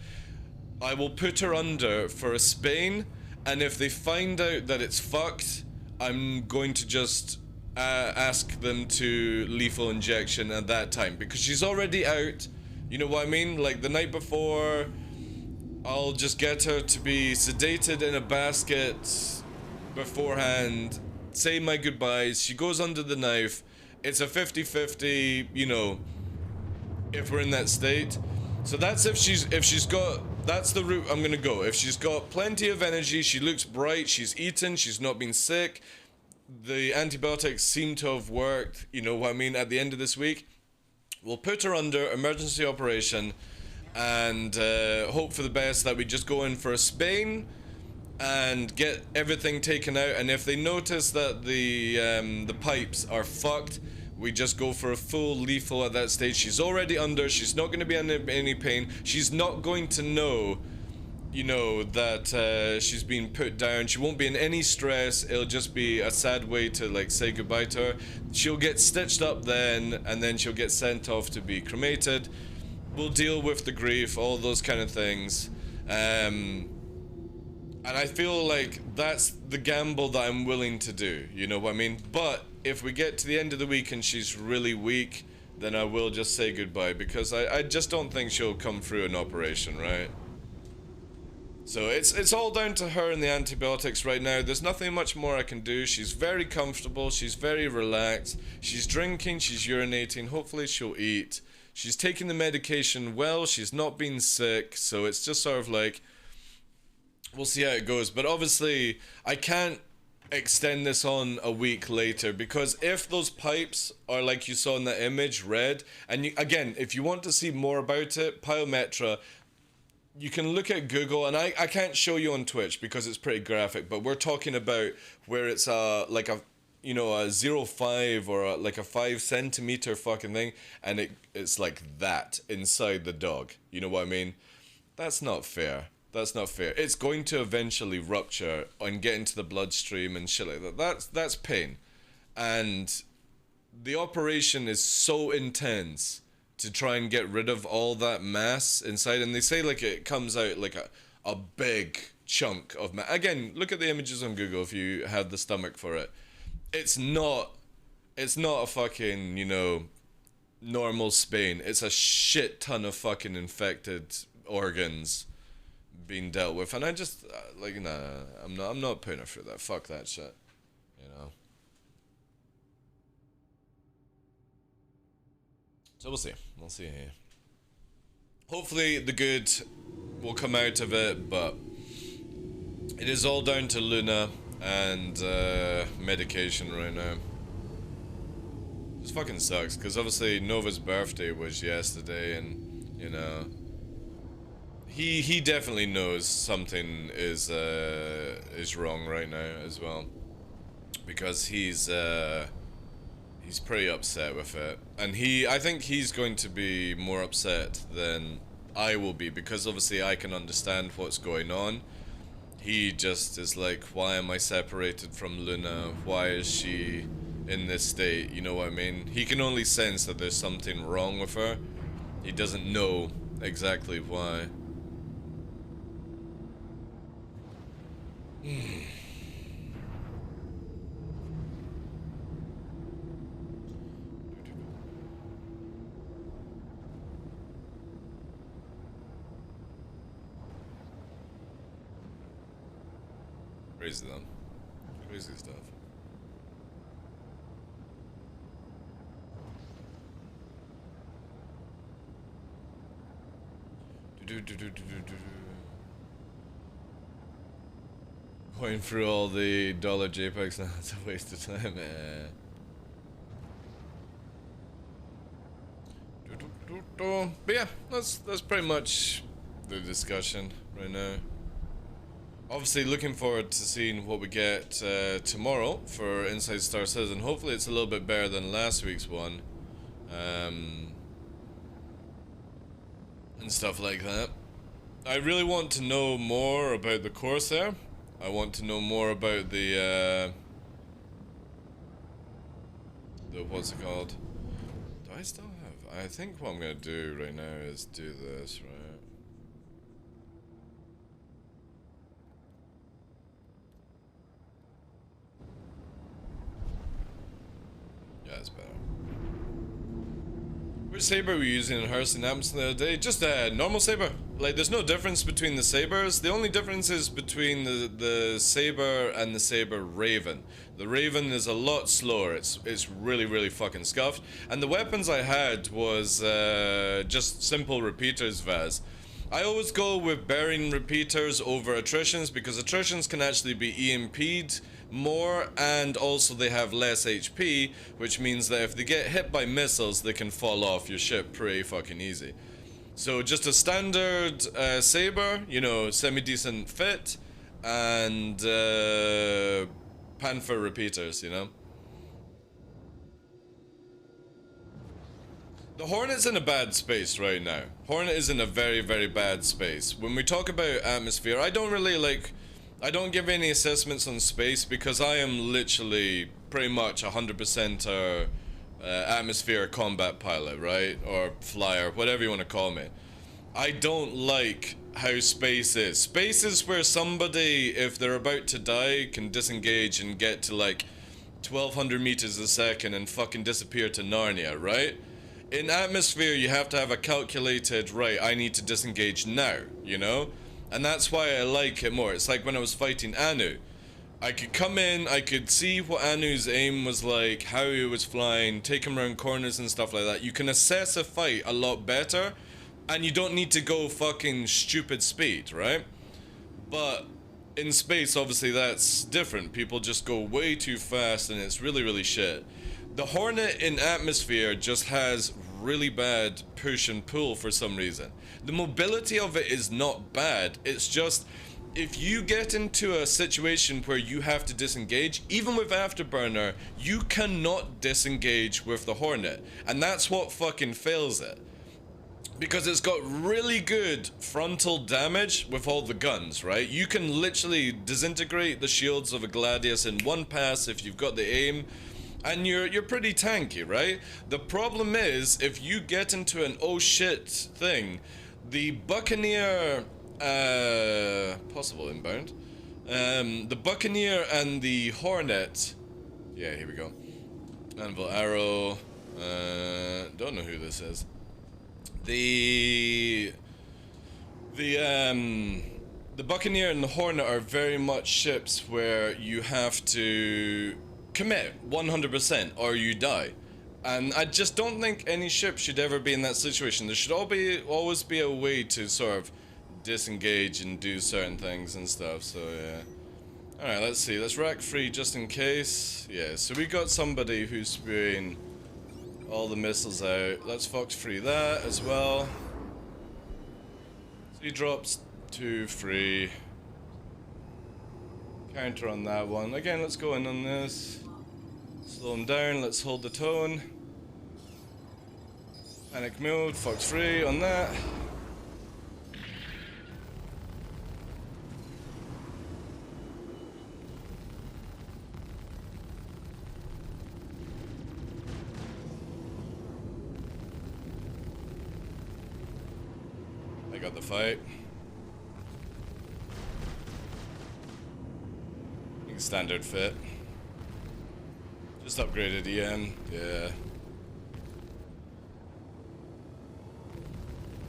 I will put her under for a spane, and if they find out that it's fucked, I'm going to just ask them to lethal injection at that time, because she's already out. You know what I mean? Like the night before, I'll just get her to be sedated in a basket beforehand, say my goodbyes, she goes under the knife. It's a 50-50, you know, if we're in that state. So that's if she's got, that's the route I'm gonna go. If she's got plenty of energy, she looks bright, she's eaten, she's not been sick, the antibiotics seem to have worked, you know what I mean, at the end of this week, we'll put her under emergency operation and hope for the best that we just go in for a Spain and get everything taken out. And if they notice that the pipes are fucked, we just go for a full lethal at that stage. She's already under, she's not going to be in any pain, she's not going to know, you know, that she's been put down, she won't be in any stress, it'll just be a sad way to like say goodbye to her. She'll get stitched up then, and then she'll get sent off to be cremated. We'll deal with the grief, all those kind of things. And I feel like that's the gamble that I'm willing to do, you know what I mean? But if we get to the end of the week and she's really weak, then I will just say goodbye, because I just don't think she'll come through an operation, right? So it's all down to her and the antibiotics right now. There's nothing much more I can do. She's very comfortable, she's very relaxed, she's drinking, she's urinating, hopefully she'll eat. She's taking the medication well, she's not been sick, so it's just sort of like, we'll see how it goes. But obviously, I can't extend this on a week later, because if those pipes are like you saw in that image, red, and you, again, if you want to see more about it, Pyometra, you can look at Google, and I can't show you on Twitch because it's pretty graphic, but we're talking about where it's like a, you know, a 0.5 or like a 5 centimeter fucking thing, and it's like that inside the dog. You know what I mean? That's not fair. That's not fair. It's going to eventually rupture and get into the bloodstream and shit like that. That's pain. And the operation is so intense to try and get rid of all that mass inside. And they say like it comes out like a big chunk of mass. Again, look at the images on Google if you have the stomach for it. It's not a fucking, you know, normal Spain. It's a shit ton of fucking infected organs being dealt with, and I just like, nah, I'm not putting her through that. Fuck that shit, you know. So we'll see here. Hopefully the good will come out of it, but it is all down to Luna and medication right now. This fucking sucks, because obviously Nova's birthday was yesterday, and you know, he definitely knows something is wrong right now as well, because he's pretty upset with it, and I think he's going to be more upset than I will be, because obviously I can understand what's going on. He just is like, why am I separated from Luna? Why is she in this state? You know what I mean? He can only sense that there's something wrong with her. He doesn't know exactly why. Crazy though. Crazy stuff. Going through all the dollar JPEGs now, it's a waste of time. But yeah, that's pretty much the discussion right now. Obviously looking forward to seeing what we get tomorrow for Inside Star Citizen. Hopefully it's a little bit better than last week's one. And stuff like that. I really want to know more about the Corsair. I want to know more about the what's it called? Do I still have? I think what I'm gonna do right now is do this, right? That's better. Which saber were you using in Hearthstone Amps the other day? Just a normal saber. Like, there's no difference between the sabers. The only difference is between the saber and the saber raven. The raven is a lot slower. It's really, really fucking scuffed. And the weapons I had was just simple repeaters, Vaz. I always go with bearing repeaters over attritions because attritions can actually be EMP'd more, and also they have less HP, which means that if they get hit by missiles, they can fall off your ship pretty fucking easy. So just a standard saber, you know, semi-decent fit, and Panther repeaters, you know. The Hornet's in a bad space right now. Hornet is in a very, very bad space. When we talk about atmosphere, I don't really like... I don't give any assessments on space because I am literally pretty much 100% atmosphere combat pilot, right? Or flyer, whatever you want to call me. I don't like how space is. Space is where somebody, if they're about to die, can disengage and get to like 1200 meters a second and fucking disappear to Narnia, right? In atmosphere, you have to have a calculated, right, I need to disengage now, you know? And that's why I like it more. It's like when I was fighting Anu. I could come in, I could see what Anu's aim was like, how he was flying, take him around corners and stuff like that. You can assess a fight a lot better, and you don't need to go fucking stupid speed, right? But in space, obviously, that's different. People just go way too fast, and it's really, really shit. The Hornet in atmosphere just has really bad push and pull for some reason. The mobility of it is not bad. It's just, if you get into a situation where you have to disengage, even with Afterburner, you cannot disengage with the Hornet. And that's what fucking fails it. Because it's got really good frontal damage with all the guns, right? You can literally disintegrate the shields of a Gladius in one pass if you've got the aim. And you're pretty tanky, right? The problem is, if you get into an oh shit thing, the Buccaneer, possible inbound, the Buccaneer and the Hornet, yeah, here we go, Anvil Arrow, don't know who this is, the Buccaneer and the Hornet are very much ships where you have to commit 100% or you die. And I just don't think any ship should ever be in that situation. There should always be a way to sort of disengage and do certain things and stuff, so yeah. Alright, let's see, let's rack free just in case. Yeah, so we got somebody who's spewing all the missiles out. Let's fox free that as well. 3 drops, 2 free. Counter on that one. Again, let's go in on this. Slow him down, let's hold the tone. Panic mode, fox free on that. I got the fight. Standard fit. Just upgraded EM, yeah.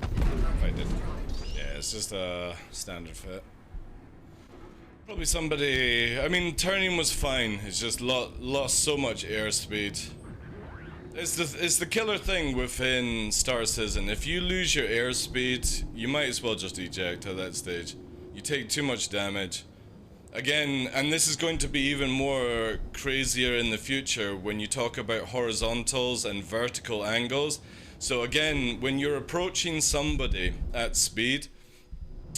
If I did. Yeah, it's just a standard fit. Probably somebody, I mean, turning was fine, it's just lost so much airspeed. It's the killer thing within Star Citizen. If you lose your airspeed, you might as well just eject at that stage. You take too much damage. Again, and this is going to be even more crazier in the future when you talk about horizontals and vertical angles. So again, when you're approaching somebody at speed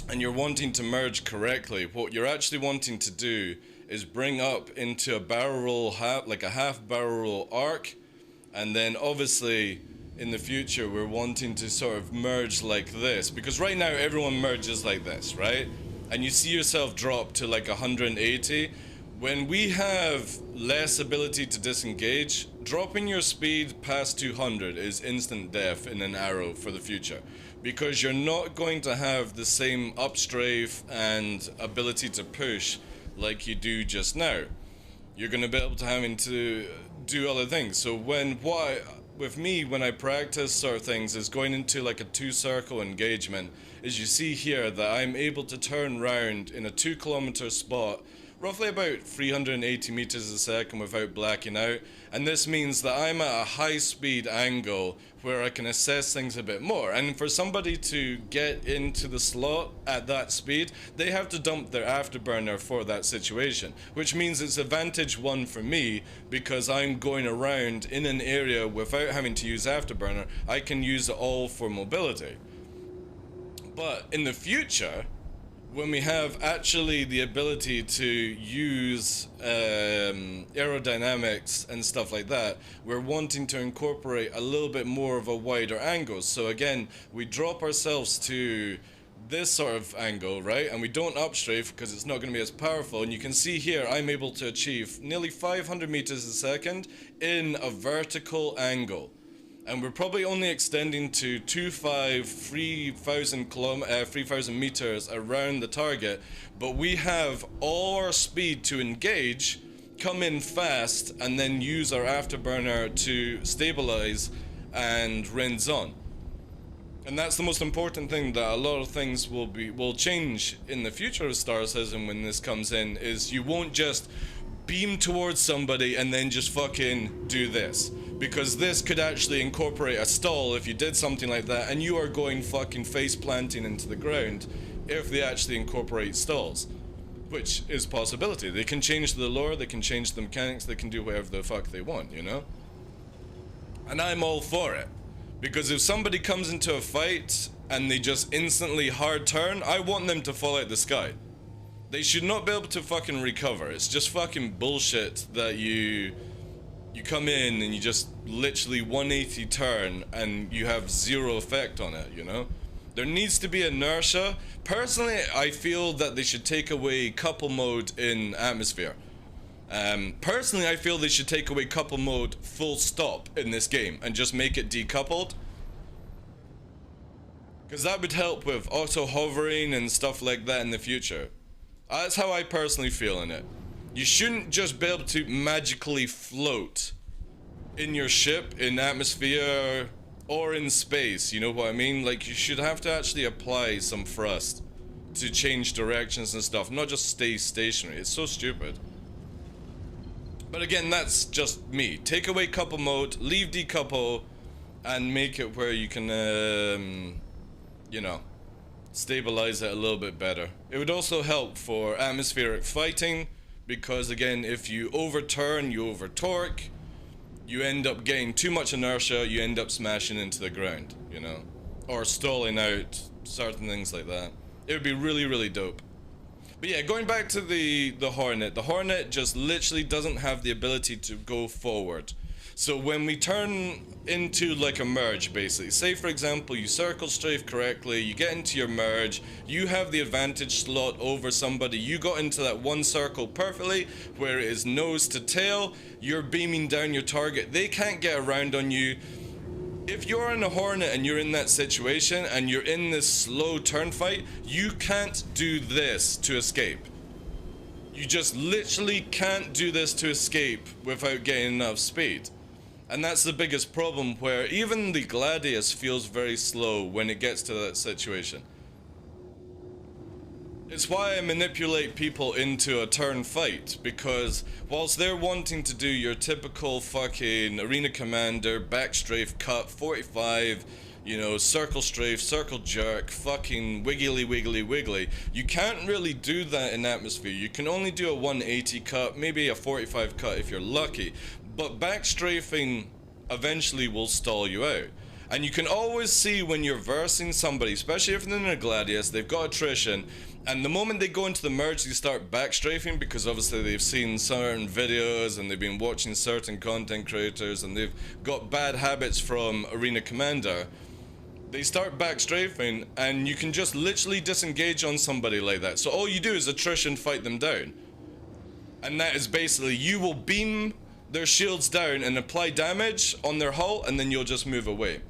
and you're wanting to merge correctly, what you're actually wanting to do is bring up into a barrel roll, like a half barrel roll arc, and then obviously in the future we're wanting to sort of merge like this, because right now everyone merges like this, right? And you see yourself drop to like 180. When we have less ability to disengage, dropping your speed past 200 is instant death in an arrow for the future, because you're not going to have the same upstrafe and ability to push like you do just now. You're going to be able to do other things. So with me, when I practice sort of things, is going into like a 2-circle engagement, is you see here that I'm able to turn round in a 2-kilometer spot roughly about 380 meters a second without blacking out, and this means that I'm at a high speed angle where I can assess things a bit more. And for somebody to get into the slot at that speed, they have to dump their afterburner for that situation, which means it's advantage 1 for me because I'm going around in an area without having to use afterburner. I can use it all for mobility. But in the future, when we have actually the ability to use aerodynamics and stuff like that, we're wanting to incorporate a little bit more of a wider angle. So again, we drop ourselves to this sort of angle, right? And we don't upstrafe because it's not going to be as powerful. And you can see here, I'm able to achieve nearly 500 meters a second in a vertical angle. And we're probably only extending to 3,000 meters around the target, but we have all our speed to engage, come in fast, and then use our afterburner to stabilize and rinse on. And that's the most important thing, that a lot of things will change in the future of Star Citizen when this comes in, is you won't just beam towards somebody and then just fucking do this. Because this could actually incorporate a stall if you did something like that, and you are going fucking face planting into the ground if they actually incorporate stalls. Which is a possibility. They can change the lore, they can change the mechanics, they can do whatever the fuck they want, you know? And I'm all for it. Because if somebody comes into a fight and they just instantly hard turn, I want them to fall out the sky. They should not be able to fucking recover. It's just fucking bullshit that you come in and you just literally 180 turn and you have zero effect on it, you know? There needs to be inertia. Personally, I feel that they should take away couple mode in Atmosphere. Personally, I feel they should take away couple mode full stop in this game and just make it decoupled. Because that would help with auto hovering and stuff like that in the future. That's how I personally feel in it. You shouldn't just be able to magically float in your ship, in Atmosphere, or in space, you know what I mean? Like, you should have to actually apply some thrust to change directions and stuff, not just stay stationary. It's so stupid. But again, that's just me. Take away couple mode, leave decouple, and make it where you can, you know, stabilize it a little bit better. It would also help for atmospheric fighting, because again, if you overturn, you over torque, you end up getting too much inertia, you end up smashing into the ground, you know, or stalling out, certain things like that. It would be really, really dope. But yeah, going back to the Hornet just literally doesn't have the ability to go forward. So when we turn into like a merge, basically, say for example you circle strafe correctly, you get into your merge, you have the advantage slot over somebody, you got into that one circle perfectly where it is nose to tail, you're beaming down your target, they can't get around on you. If you're in a Hornet and you're in that situation and you're in this slow turn fight, you can't do this to escape. You just literally can't do this to escape without getting enough speed. And that's the biggest problem, where even the Gladius feels very slow when it gets to that situation. It's why I manipulate people into a turn fight, because whilst they're wanting to do your typical fucking arena commander, backstrafe cut, 45, you know, circle strafe, circle jerk, fucking wiggly wiggly wiggly, you can't really do that in Atmosphere. You can only do a 180 cut, maybe a 45 cut if you're lucky. But backstrafing eventually will stall you out. And you can always see when you're versing somebody, especially if they're in a Gladius, they've got attrition, and the moment they go into the merge, they start backstrafing because obviously they've seen certain videos and they've been watching certain content creators and they've got bad habits from Arena Commander. They start backstrafing and you can just literally disengage on somebody like that. So all you do is attrition fight them down. And that is basically, you will beam their shields down and apply damage on their hull, and then you'll just move away.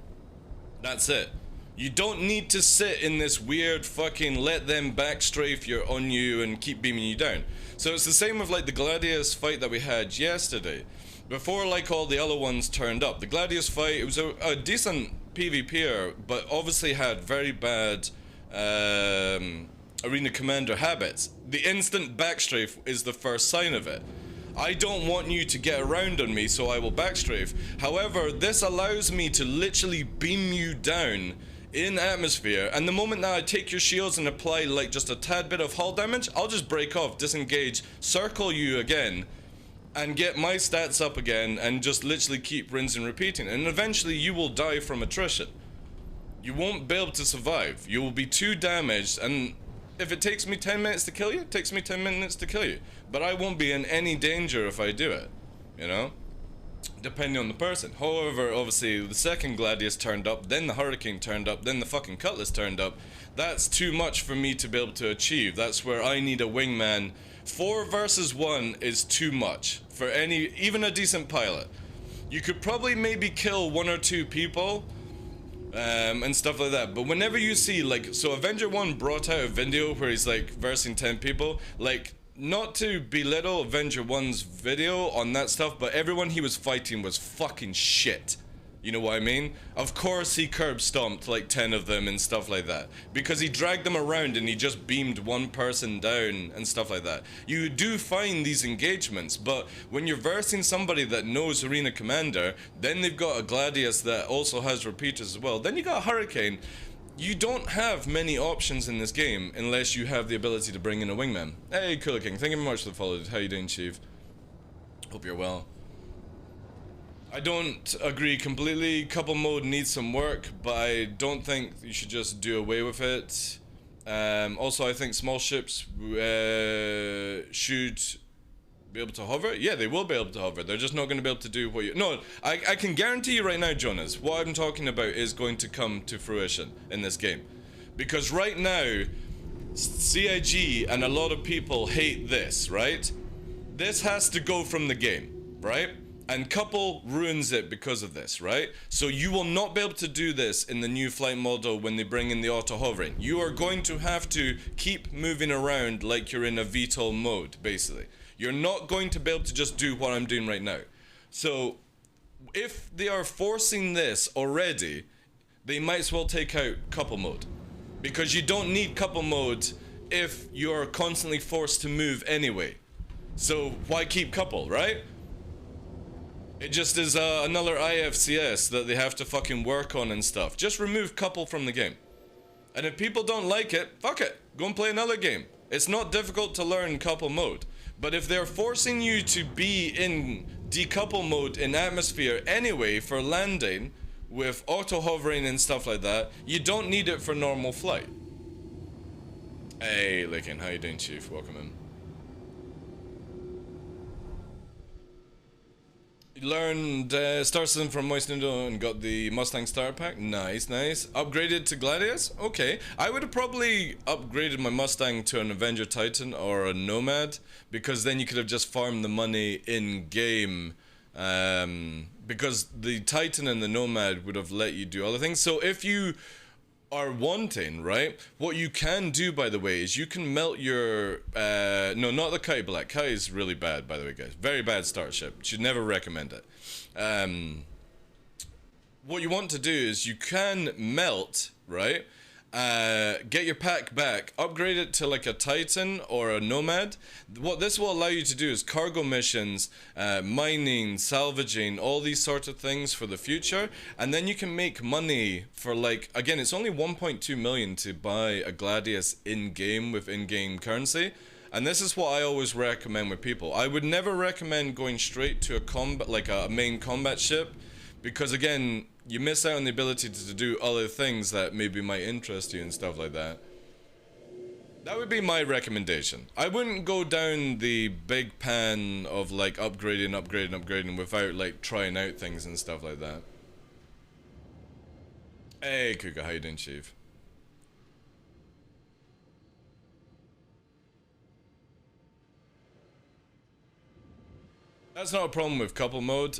That's it. You don't need to sit in this weird fucking let them backstrafe on you and keep beaming you down. So it's the same with like the Gladius fight that we had yesterday. Before, like, all the other ones turned up. The Gladius fight, it was a decent PvPer, but obviously had very bad Arena Commander habits. The instant backstrafe is the first sign of it. I don't want you to get around on me, so I will backstrafe. However, this allows me to literally beam you down in atmosphere, and the moment that I take your shields and apply like just a tad bit of hull damage, I'll just break off, disengage, circle you again, and get my stats up again, and just literally keep rinsing and repeating. And eventually you will die from attrition. You won't be able to survive. You will be too damaged, and if it takes me 10 minutes to kill you, it takes me 10 minutes to kill you. But I won't be in any danger if I do it, you know? Depending on the person. However, obviously, the second Gladius turned up, then the Hurricane turned up, then the fucking Cutlass turned up. That's too much for me to be able to achieve. That's where I need a wingman. 4 versus 1 is too much for any, even a decent pilot. You could probably maybe kill 1 or 2 people, and stuff like that. But whenever you see, like, so Avenger 1 brought out a video where he's like versing 10 people, like, not to belittle Avenger 1's video on that stuff, but everyone he was fighting was fucking shit. You know what I mean? Of course he curb stomped like 10 of them and stuff like that, because he dragged them around and he just beamed one person down and stuff like that. You do find these engagements, but when you're versing somebody that knows Arena Commander, then they've got a Gladius that also has repeaters as well, then you got a Hurricane. You don't have many options in this game unless you have the ability to bring in a wingman. Hey, Cooler King, thank you very much for the follow. How you doing, Chief? Hope you're well. I don't agree completely. Couple mode needs some work, but I don't think you should just do away with it. Also, I think small ships should be able to hover. Yeah, they will be able to hover. They're just not going to be able to do what you... No, I can guarantee you right now, Jonas, what I'm talking about is going to come to fruition in this game. Because right now, CIG and a lot of people hate this, right? This has to go from the game, right? And Couple ruins it because of this, right? So you will not be able to do this in the new flight model when they bring in the auto hovering. You are going to have to keep moving around like you're in a VTOL mode, basically. You're not going to be able to just do what I'm doing right now. So if they are forcing this already, they might as well take out couple mode, because you don't need couple mode if you're constantly forced to move anyway. So why keep couple, right? It just is another IFCS that they have to fucking work on and stuff. Just remove couple from the game. And if people don't like it, fuck it. Go and play another game. It's not difficult to learn couple mode. But if they're forcing you to be in decouple mode in atmosphere anyway for landing, with auto hovering and stuff like that, you don't need it for normal flight. Hey, Lickin, how you doing, Chief? Welcome in. Learned Star System from Moist Noodle and got the Mustang Starter Pack. Nice, nice. Upgraded to Gladius? Okay. I would have probably upgraded my Mustang to an Avenger Titan or a Nomad, because then you could have just farmed the money in-game. Because the Titan and the Nomad would have let you do other things. So if you are wanting, right, what you can do, by the way, is you can melt your no, not the Kai Black. Kai is really bad, by the way, guys. Very bad starship. Should never recommend it. What you want to do is you can melt, right, get your pack back, upgrade it to like a Titan or a Nomad. What this will allow you to do is cargo missions, mining, salvaging, all these sorts of things for the future, and then you can make money for, like, again, it's only 1.2 million to buy a Gladius in-game with in-game currency. And this is what I always recommend with people. I would never recommend going straight to a combat, like a main combat ship, because again, you miss out on the ability to do other things that maybe might interest you and stuff like that. That would be my recommendation. I wouldn't go down the big pan of like upgrading without like trying out things and stuff like that. Hey Kuka, how you doing, Chief? That's not a problem with couple mode.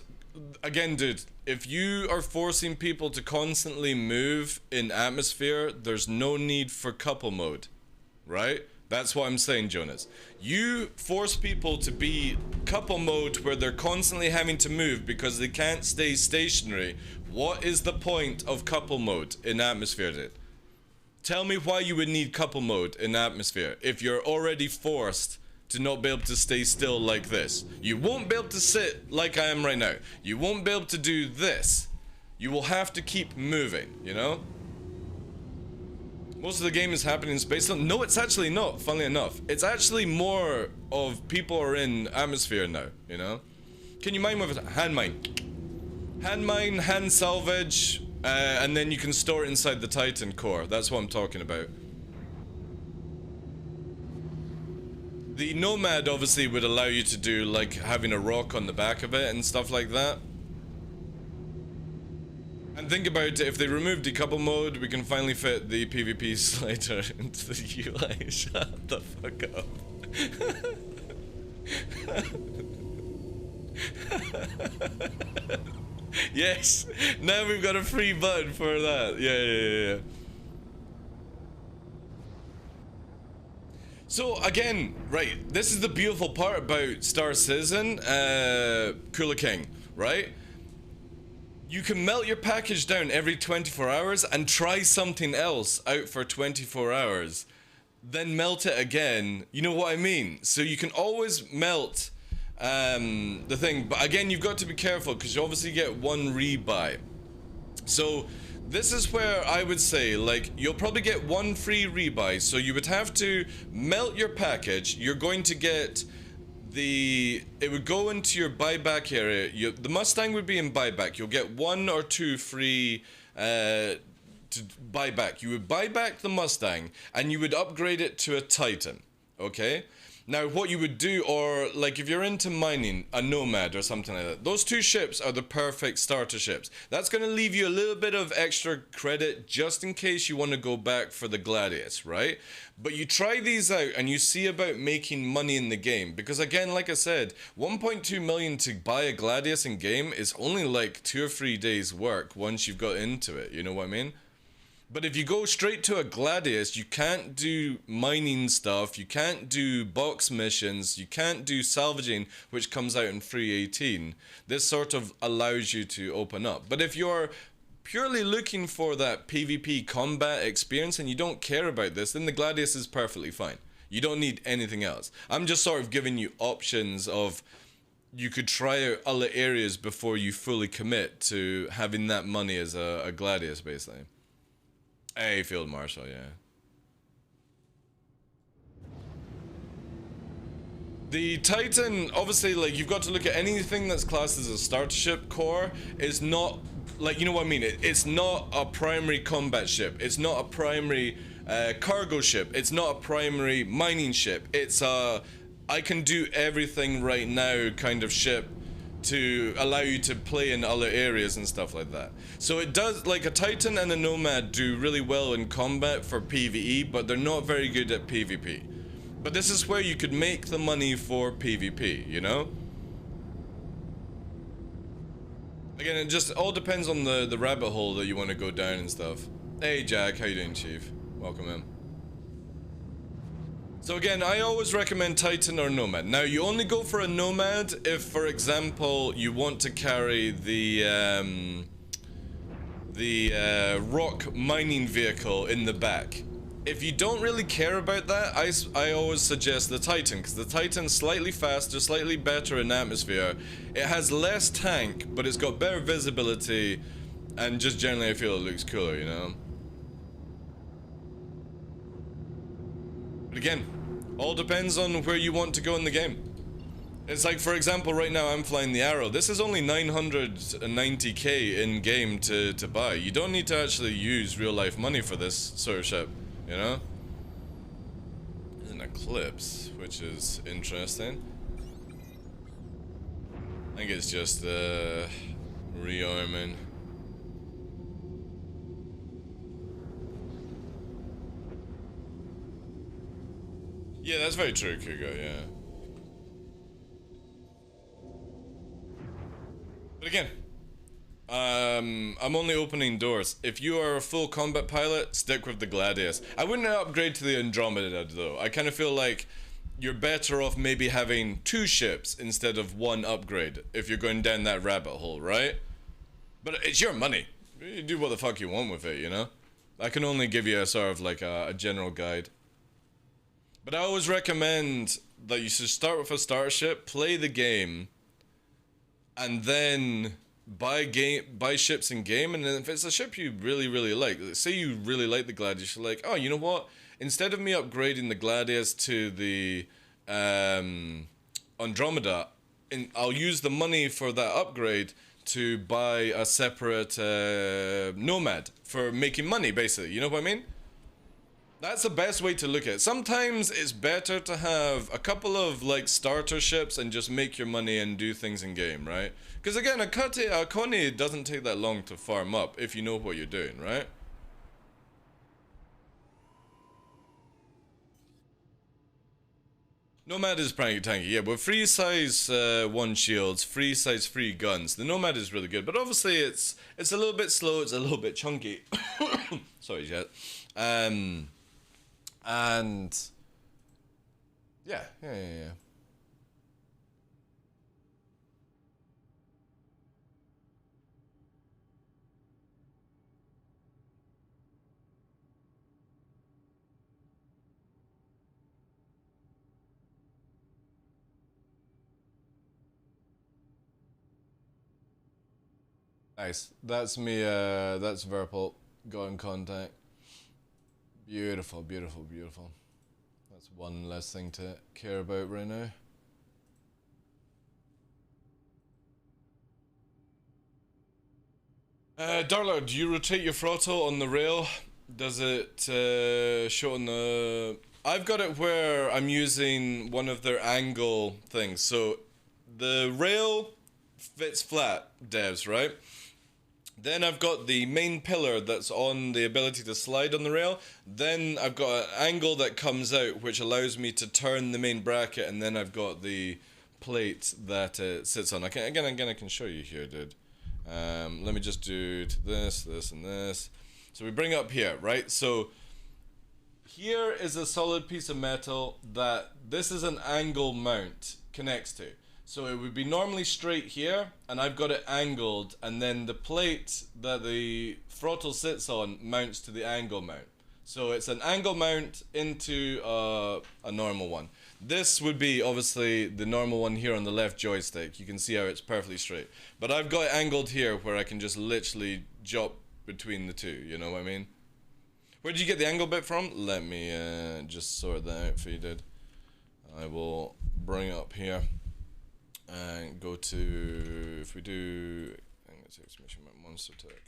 Again, dude, if you are forcing people to constantly move in atmosphere, there's no need for couple mode, right? That's what I'm saying, Jonas. You force people to be couple mode where they're constantly having to move because they can't stay stationary. What is the point of couple mode in Atmosphere, dude? Tell me why you would need couple mode in Atmosphere if you're already forced to not be able to stay still like this. You won't be able to sit like I am right now. You won't be able to do this. You will have to keep moving, you know? Most of the game is happening in space. No, it's actually not, funnily enough. It's actually more of people are in Atmosphere now, you know? Can you mine with a hand mine? Hand mine, hand salvage, and then you can store it inside the Titan core. That's what I'm talking about. The Nomad obviously would allow you to do like having a rock on the back of it and stuff like that. And think about it, if they remove decouple mode, we can finally fit the PvP slider into the UI. Shut the fuck up. Yes, now we've got a free button for that. Yeah. So again, right, this is the beautiful part about Star Citizen, Cooler King, right? You can melt your package down every 24 hours and try something else out for 24 hours. Then melt it again. You know what I mean? So you can always melt the thing. But again, you've got to be careful because you obviously get one rebuy. So this is where I would say, like, you'll probably get one free rebuy. So you would have to melt your package. You're going to get... it would go into your buyback area. The Mustang would be in buyback. You'll get 1 or 2 free to buy back. You would buy back the Mustang and you would upgrade it to a Titan. Okay? Now what you would do, or like if you're into mining, a Nomad or something like that, those 2 ships are the perfect starter ships. That's going to leave you a little bit of extra credit just in case you want to go back for the Gladius, right? But you try these out and you see about making money in the game. Because again, like I said, 1.2 million to buy a Gladius in game is only like 2 or 3 days work once you've got into it, you know what I mean? But if you go straight to a Gladius, you can't do mining stuff, you can't do box missions, you can't do salvaging, which comes out in 3.18. This sort of allows you to open up. But if you're purely looking for that PvP combat experience and you don't care about this, then the Gladius is perfectly fine. You don't need anything else. I'm just sort of giving you options of you could try out other areas before you fully commit to having that money as a Gladius, basically. Hey, Field Marshal, yeah. The Titan, obviously, like, you've got to look at anything that's classed as a starter ship core is not, like, you know what I mean? It's not a primary combat ship. It's not a primary cargo ship. It's not a primary mining ship. It's a, I can do everything right now kind of ship to allow you to play in other areas and stuff like that. So it does, like a Titan and a Nomad do really well in combat for PvE, but they're not very good at PvP. But this is where you could make the money for PvP, you know? Again, it just all depends on the rabbit hole that you want to go down and stuff. Hey Jack, how you doing, Chief? Welcome in. So again, I always recommend Titan or Nomad. Now, you only go for a Nomad if, for example, you want to carry the rock mining vehicle in the back. If you don't really care about that, I always suggest the Titan, because the Titan's slightly faster, slightly better in atmosphere. It has less tank, but it's got better visibility, and just generally I feel it looks cooler, you know? But again, all depends on where you want to go in the game. It's like, for example, right now I'm flying the Arrow. This is only 990k in game to buy. You don't need to actually use real life money for this sort of ship, you know? There's an eclipse, which is interesting. I think it's just rearming. Yeah, that's very true, Kugo, yeah. But again, I'm only opening doors. If you are a full combat pilot, stick with the Gladius. I wouldn't upgrade to the Andromeda though. I kind of feel like you're better off maybe having 2 ships instead of 1 upgrade if you're going down that rabbit hole, right? But it's your money. You do what the fuck you want with it, you know? I can only give you a sort of like a general guide. But I always recommend that you should start with a starter ship, play the game, and then buy ships in game. And then if it's a ship you really like, say you really like the Gladius, you're like, oh, you know what? Instead of me upgrading the Gladius to the Andromeda, I'll use the money for that upgrade to buy a separate Nomad for making money, basically. You know what I mean? That's the best way to look at it. Sometimes it's better to have a couple of like starter ships and just make your money and do things in game, right? Because again, a Connie doesn't take that long to farm up if you know what you're doing, right? Nomad is pretty tanky, yeah, but free size 1 shields, free size 3 guns. The Nomad is really good, but obviously it's a little bit slow, it's a little bit chunky. Sorry, Jet. And yeah. Nice. That's me, that's Verpal. Got in contact. Beautiful. That's one less thing to care about right now. Darla, do you rotate your throttle on the rail? Does it show on the... I've got it where I'm using one of their angle things. So the rail fits flat, devs, right? Then I've got the main pillar that's on the ability to slide on the rail. Then I've got an angle that comes out which allows me to turn the main bracket, and then I've got the plate that it sits on. I can show you here, dude. Let me just do this, and this. So we bring up here, right? So here is a solid piece of metal that this is an angle mount connects to. So it would be normally straight here, and I've got it angled, and then the plate that the throttle sits on mounts to the angle mount. So it's an angle mount into a normal one. This would be obviously the normal one here on the left joystick. You can see how it's perfectly straight. But I've got it angled here where I can just literally jump between the two, you know what I mean? Where did you get the angle bit from? Let me just sort that out for you, dude. I will bring it up here. And go to, if we do, I'm going to take some mission monster tech.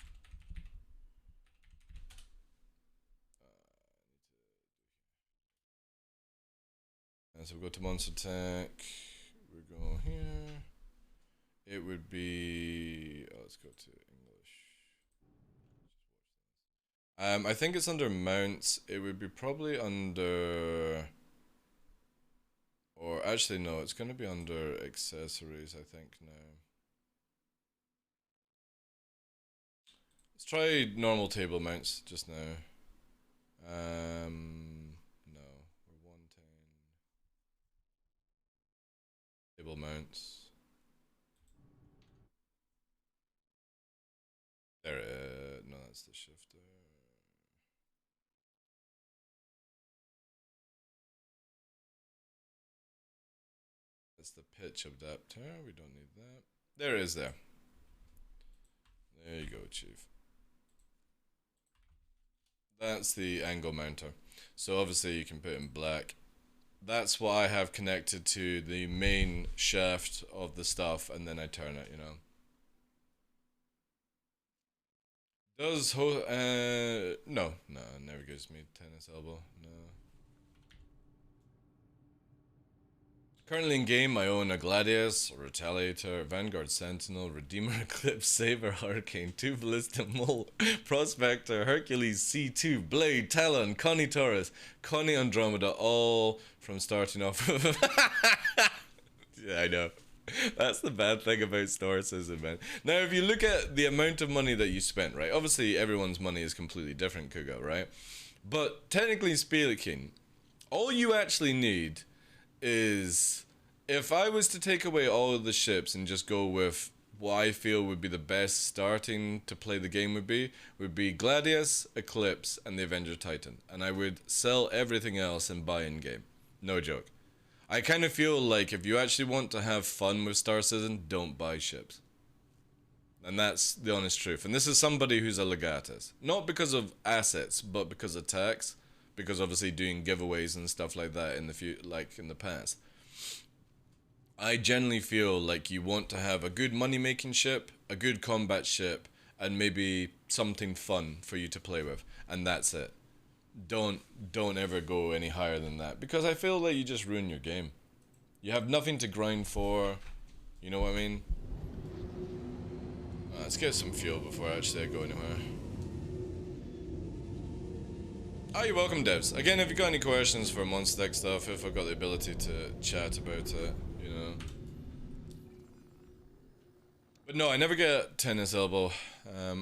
And so we go to monster tech, we go here. It would be, oh, let's go to English. I think it's under mounts. It would be probably under... Or actually, no, it's going to be under accessories, I think, now. Let's try normal table mounts just now. No, we're wanting table mounts. There, no, that's the shifter. That's the pitch adapter. We don't need that. There it is there. There you go, Chief. That's the angle mounter. So obviously you can put it in black. That's what I have connected to the main shaft of the stuff, and then I turn it, you know. Does no, never gives me tennis elbow. No. Currently in game, I own a Gladius, a Retaliator, Vanguard Sentinel, Redeemer, Eclipse, Saber, Hurricane, 2 Ballista, Mole, Prospector, Hercules, C2, Blade, Talon, Connie Taurus, Connie Andromeda, all from starting off. Yeah, I know. That's the bad thing about Star Citizen, man. Now, if you look at the amount of money that you spent, right? Obviously, everyone's money is completely different, Kugo, right? But technically speaking, all you actually need is, if I was to take away all of the ships and just go with what I feel would be the best starting to play the game would be Gladius, Eclipse, and the Avenger Titan. And I would sell everything else and buy in-game. No joke. I kind of feel like if you actually want to have fun with Star Citizen, don't buy ships. And that's the honest truth. And this is somebody who's a legatus. Not because of assets, but because of tax. Because obviously doing giveaways and stuff like that in the past. I generally feel like you want to have a good money-making ship, a good combat ship, and maybe something fun for you to play with. And that's it. Don't ever go any higher than that, because I feel like you just ruin your game. You have nothing to grind for, you know what I mean? Let's get some fuel before actually I go anywhere. Oh, you're welcome, devs. Again, if you got any questions for Monster Deck stuff, if I've got the ability to chat about it, you know. But no, I never get tennis elbow.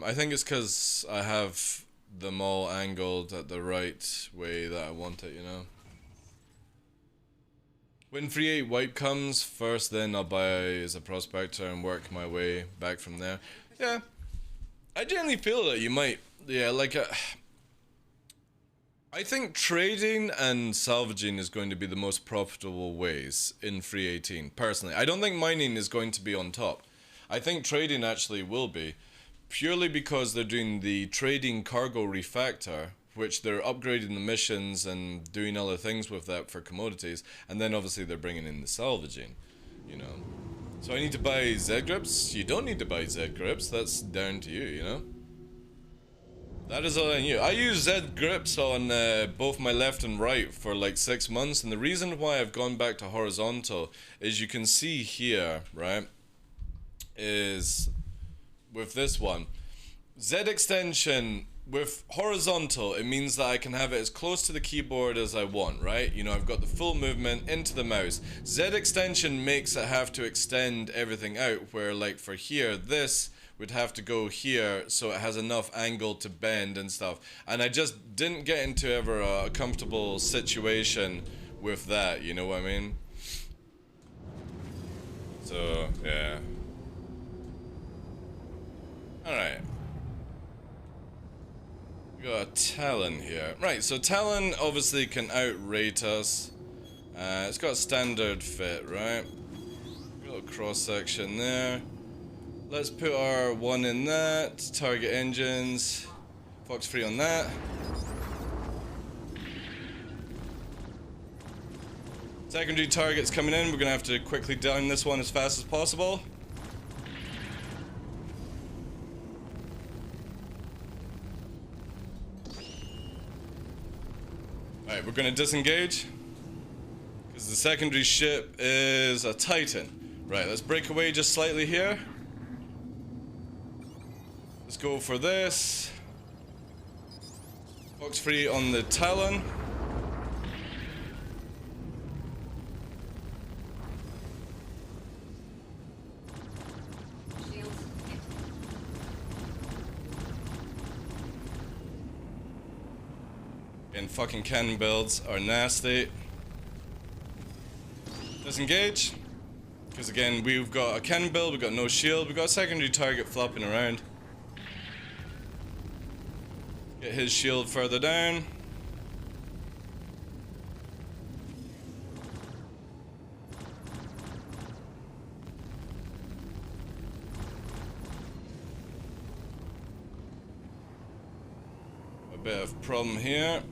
I think it's because I have them all angled at the right way that I want it, you know. When free 8 wipe comes first, then I'll buy as a prospector and work my way back from there. Yeah, I generally feel that you might, yeah, like, I think trading and salvaging is going to be the most profitable ways in free 18, personally. I don't think mining is going to be on top. I think trading actually will be, purely because they're doing the trading cargo refactor, which they're upgrading the missions and doing other things with that for commodities, and then obviously they're bringing in the salvaging, you know. So I need to buy Z grips? You don't need to buy Z grips, that's down to you, you know. That is all I knew. I use Z grips on both my left and right for like 6 months, and the reason why I've gone back to horizontal is you can see here, right, is with this one. Z extension with horizontal, it means that I can have it as close to the keyboard as I want, right? You know, I've got the full movement into the mouse. Z extension makes it have to extend everything out, where like for here, this would have to go here so it has enough angle to bend and stuff. And I just didn't get into ever a comfortable situation with that, you know what I mean? So, yeah. Alright. We got a Talon here. Right, so Talon obviously can outrate us. It's got a standard fit, right? Got a little cross section there. Let's put our one in that. Target engines. Fox free on that. Secondary targets coming in. We're gonna have to quickly down this one as fast as possible. Alright, we're gonna disengage. Because the secondary ship is a Titan. Right, let's break away just slightly here. Let's go for this. Fox free on the Talon. And fucking cannon builds are nasty. Disengage. Because again, we've got a cannon build, we've got no shield, we've got a secondary target flopping around. Get his shield further down. A bit of problem here.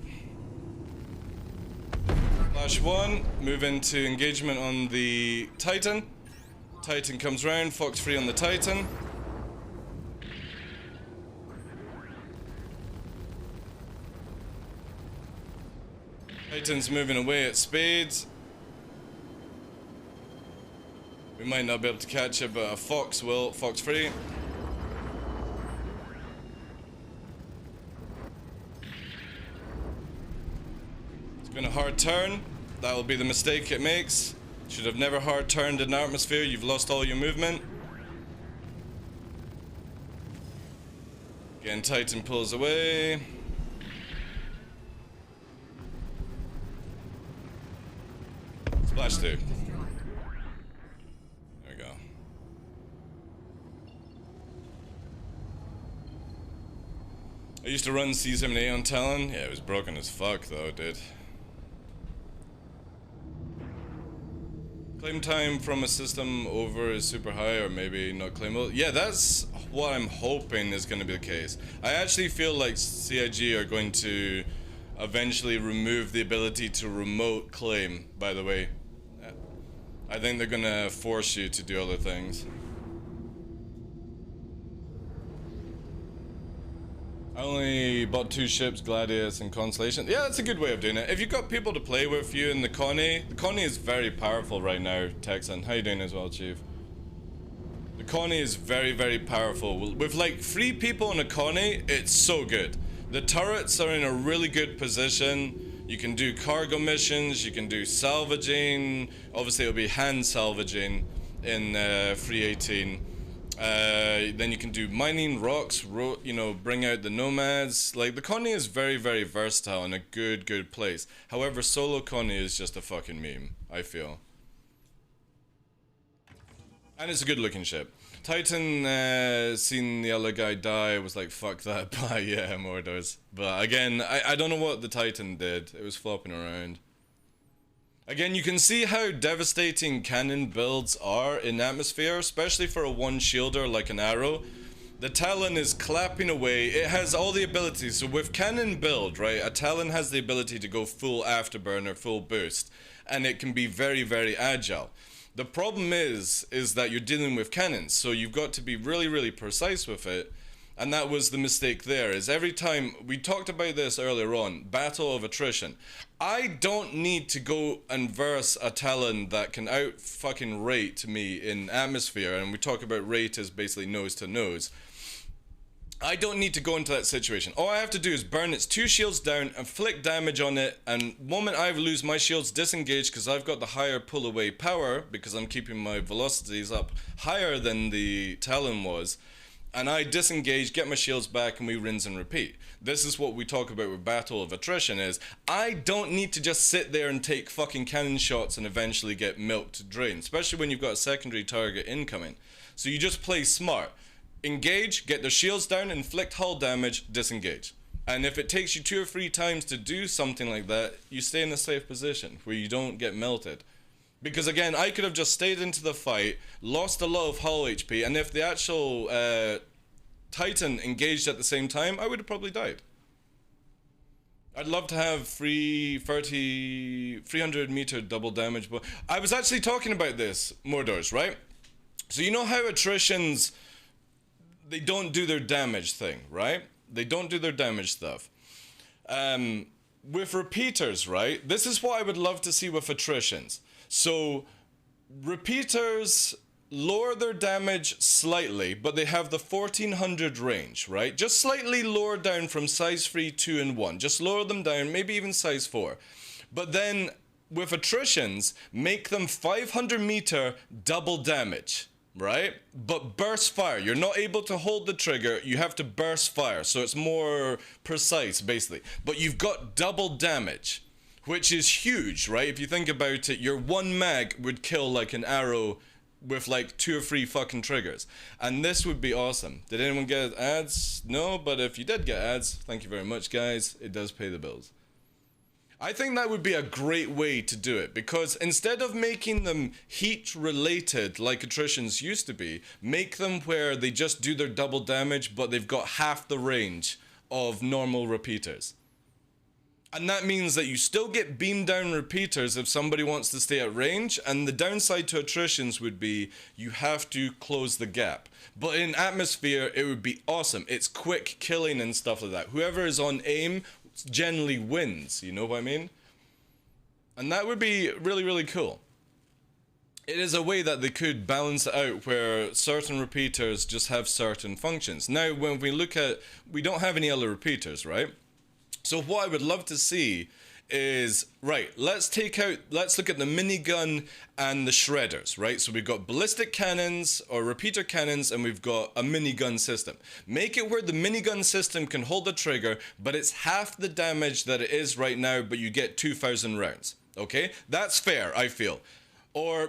Flash one, move into engagement on the Titan. Titan comes round, Fox free on the Titan. Titan's moving away at spades. We might not be able to catch it, but a Fox will. Fox free. It's been a hard turn. That will be the mistake it makes. Should have never hard turned in atmosphere. You've lost all your movement. Again, Titan pulls away. Splash 2. There we go. I used to run C78 on Talon. Yeah, it was broken as fuck though, dude. Claim time from a system over is super high, or maybe not claimable. Yeah, that's what I'm hoping is going to be the case. I actually feel like CIG are going to eventually remove the ability to remote claim, by the way. I think they're going to force you to do other things. I only bought 2 ships, Gladius and Constellation. Yeah, that's a good way of doing it. If you've got people to play with you in the Connie is very powerful right now, Texan. How you doing as well, Chief? The Connie is very, very powerful. With like 3 people in a Connie, it's so good. The turrets are in a really good position. You can do cargo missions, you can do salvaging. Obviously it'll be hand salvaging in 318. Then you can do mining, rocks, you know, bring out the nomads. Like, the Connie is very, very versatile in a good place. However, solo Connie is just a fucking meme, I feel. And it's a good looking ship. Titan, seen the other guy die, was like, fuck that, bye, yeah, Mordors. But again, I don't know what the Titan did. It was flopping around. Again, you can see how devastating cannon builds are in atmosphere, especially for a one shielder like an arrow. The Talon is clapping away. It has all the abilities. So with cannon build, right, a Talon has the ability to go full afterburner, full boost, and it can be very, very agile. The problem is that you're dealing with cannons, so you've got to be really, really precise with it. And that was the mistake there, is every time, we talked about this earlier on, battle of attrition. I don't need to go and verse a Talon that can out fucking rate me in atmosphere, and we talk about rate as basically nose to nose. I don't need to go into that situation. All I have to do is burn its 2 shields down and flick damage on it, and the moment I lose my shields disengage because I've got the higher pull away power, because I'm keeping my velocities up higher than the Talon was, and I disengage, get my shields back, and we rinse and repeat. This is what we talk about with battle of attrition, is I don't need to just sit there and take fucking cannon shots and eventually get milked to drain, especially when you've got a secondary target incoming. So you just play smart. Engage, get their shields down, inflict hull damage, disengage. And if it takes you 2 or 3 times to do something like that, you stay in a safe position where you don't get melted. Because again, I could have just stayed into the fight, lost a lot of hull HP, and if the actual Titan engaged at the same time, I would have probably died. I'd love to have 300 meter double damage, but I was actually talking about this, Mordors, right? So you know how attritions, they don't do their damage thing, right? They don't do their damage stuff. With repeaters, right? This is what I would love to see with attritions. So, repeaters lower their damage slightly, but they have the 1400 range, right? Just slightly lower down from size 3, 2, and 1. Just lower them down, maybe even size 4. But then, with attritions, make them 500 meter double damage, right? But burst fire. You're not able to hold the trigger, you have to burst fire, so it's more precise, basically. But you've got double damage, which is huge, right? If you think about it, your 1 mag would kill like an arrow with like 2 or 3 fucking triggers. And this would be awesome. Did anyone get ads? No, but if you did get ads, thank you very much, guys. It does pay the bills. I think that would be a great way to do it, because instead of making them heat related like attritions used to be, make them where they just do their double damage, but they've got half the range of normal repeaters. And that means that you still get beam down repeaters if somebody wants to stay at range, and the downside to attritions would be you have to close the gap. But in atmosphere, it would be awesome. It's quick killing and stuff like that. Whoever is on aim generally wins, you know what I mean? And that would be really, really cool. It is a way that they could balance it out where certain repeaters just have certain functions. Now, when we look at, we don't have any other repeaters, right? So what I would love to see is, right, let's look at the minigun and the shredders, right? So we've got ballistic cannons or repeater cannons, and we've got a minigun system. Make it where the minigun system can hold the trigger, but it's half the damage that it is right now, but you get 2,000 rounds, okay? That's fair, I feel. Or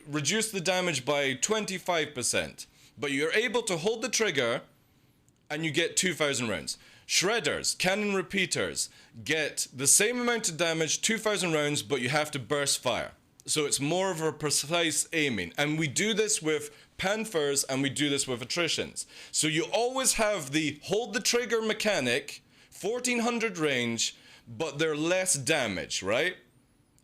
reduce the damage by 25%, but you're able to hold the trigger and you get 2,000 rounds. Shredders, cannon repeaters, get the same amount of damage, 2,000 rounds, but you have to burst fire. So it's more of a precise aiming. And we do this with Panthers and we do this with attritions. So you always have the hold the trigger mechanic, 1,400 range, but they're less damage, right?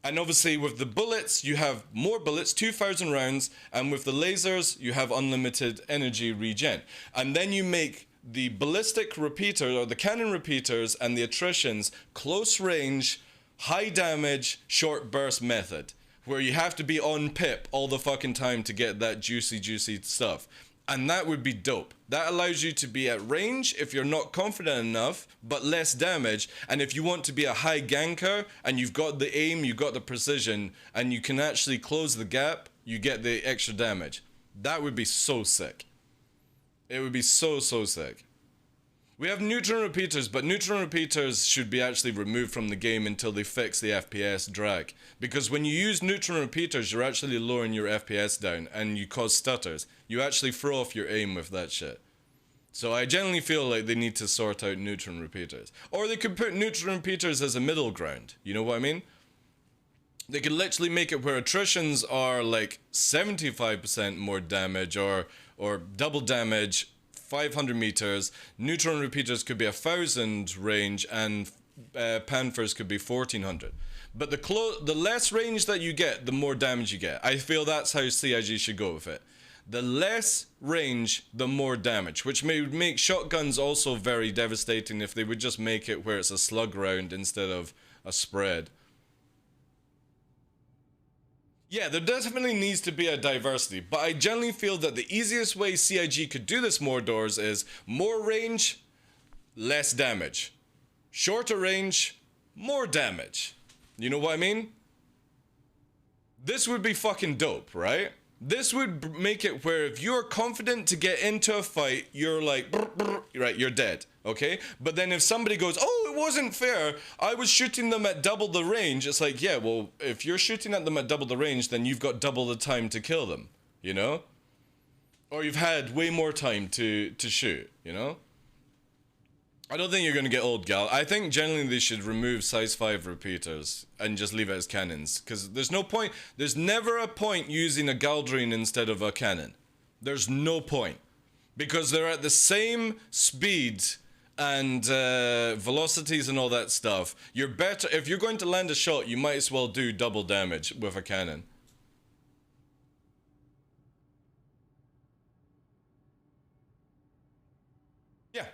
And obviously with the bullets, you have more bullets, 2,000 rounds, and with the lasers, you have unlimited energy regen. And then you make the ballistic repeater or the cannon repeaters and the attritions close range, high damage, short burst method, where you have to be on pip all the fucking time to get that juicy stuff. And that would be dope. That allows you to be at range if you're not confident enough, but less damage. And if you want to be a high ganker and you've got the aim, you've got the precision, and you can actually close the gap, you get the extra damage. That would be so sick. It would be so sick. We have neutron repeaters, but neutron repeaters should be actually removed from the game until they fix the FPS drag. Because when you use neutron repeaters, you're actually lowering your FPS down and you cause stutters. You actually throw off your aim with that shit. So I generally feel like they need to sort out neutron repeaters. Or they could put neutron repeaters as a middle ground. You know what I mean? They could literally make it where attritions are like 75% more damage or double damage, 500 meters. Neutron repeaters could be 1,000 range, and Panthers could be 1,400. But the less range that you get, the more damage you get. I feel that's how CIG should go with it. The less range, the more damage, which may make shotguns also very devastating if they would just make it where it's a slug round instead of a spread. Yeah, there definitely needs to be a diversity, but I generally feel that the easiest way CIG could do this more doors is more range, less damage. Shorter range, more damage. You know what I mean? This would be fucking dope, right? This would make it where if you're confident to get into a fight, you're like, brr, brr, right, you're dead, okay? But then if somebody goes, oh, it wasn't fair, I was shooting them at double the range, it's like, yeah, well, if you're shooting at them at double the range, then you've got double the time to kill them, you know? Or you've had way more time to shoot, you know? I don't think you're going to get old, gal. I think generally they should remove size 5 repeaters and just leave it as cannons. Because there's no point, there's never a point using a Galdrine instead of a cannon. There's no point. Because they're at the same speed and velocities and all that stuff. You're better, if you're going to land a shot, you might as well do double damage with a cannon. Yeah.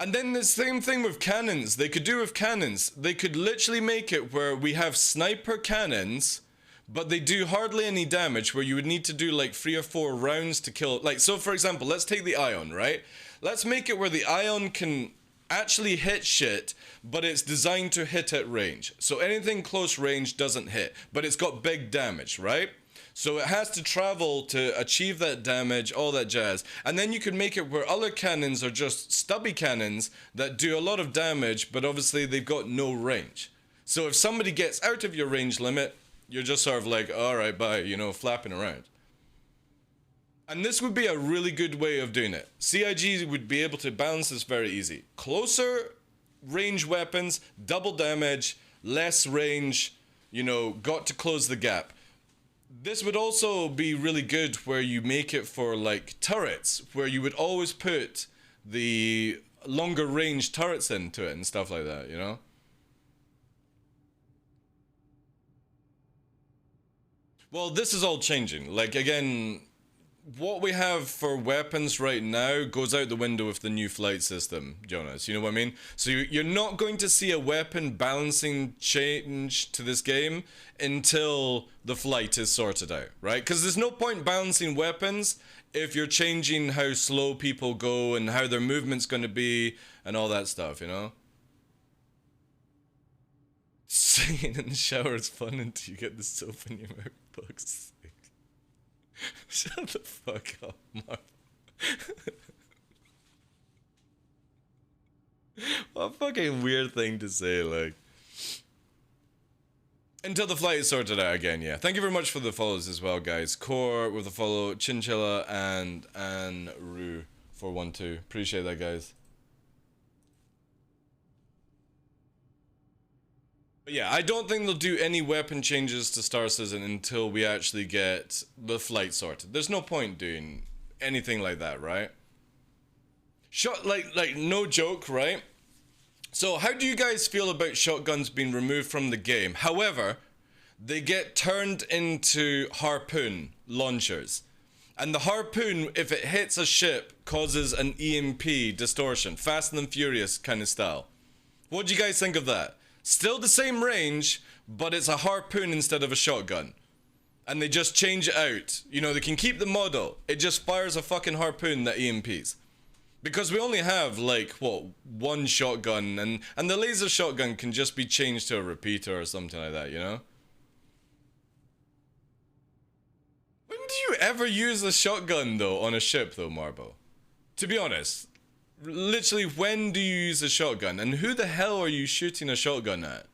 And then the same thing with cannons. They could do with cannons. They could literally make it where we have sniper cannons, but they do hardly any damage, where you would need to do like 3 or 4 rounds to kill. Like, so for example, let's take the Ion, right? Let's make it where the Ion can actually hit shit, but it's designed to hit at range. So anything close range doesn't hit, but it's got big damage, right? So it has to travel to achieve that damage, all that jazz. And then you can make it where other cannons are just stubby cannons that do a lot of damage, but obviously they've got no range. So if somebody gets out of your range limit, you're just sort of like, alright, bye, you know, flapping around. And this would be a really good way of doing it. CIG would be able to balance this very easy. Closer range weapons, double damage, less range, you know, got to close the gap. This would also be really good where you make it for like turrets, where you would always put the longer range turrets into it and stuff like that, you know? Well, this is all changing. Like, again, what we have for weapons right now goes out the window with the new flight system, Jonas. You know what I mean? So you're not going to see a weapon balancing change to this game until the flight is sorted out, right? Because there's no point balancing weapons if you're changing how slow people go and how their movement's going to be and all that stuff, you know? Singing in the shower is fun until you get the soap in your mouth. Fuck's sake. Shut the fuck up, Marv. What a fucking weird thing to say, like. Until the flight is sorted out again, yeah. Thank you very much for the follows as well, guys. Core with a follow, Chinchilla, and Rue for 1-2. Appreciate that, guys. But yeah, I don't think they'll do any weapon changes to Star Citizen until we actually get the flight sorted. There's no point doing anything like that, right? Like no joke, right? So how do you guys feel about shotguns being removed from the game? However, they get turned into harpoon launchers. And the harpoon, if it hits a ship, causes an EMP distortion. Fast and Furious kind of style. What do you guys think of that? Still the same range, but it's a harpoon instead of a shotgun. And they just change it out. You know, they can keep the model. It just fires a fucking harpoon that EMPs. Because we only have, like, what, one shotgun, and the laser shotgun can just be changed to a repeater or something like that, you know? When do you ever use a shotgun, though, on a ship, though, Marbo? To be honest, literally, when do you use a shotgun? And who the hell are you shooting a shotgun at?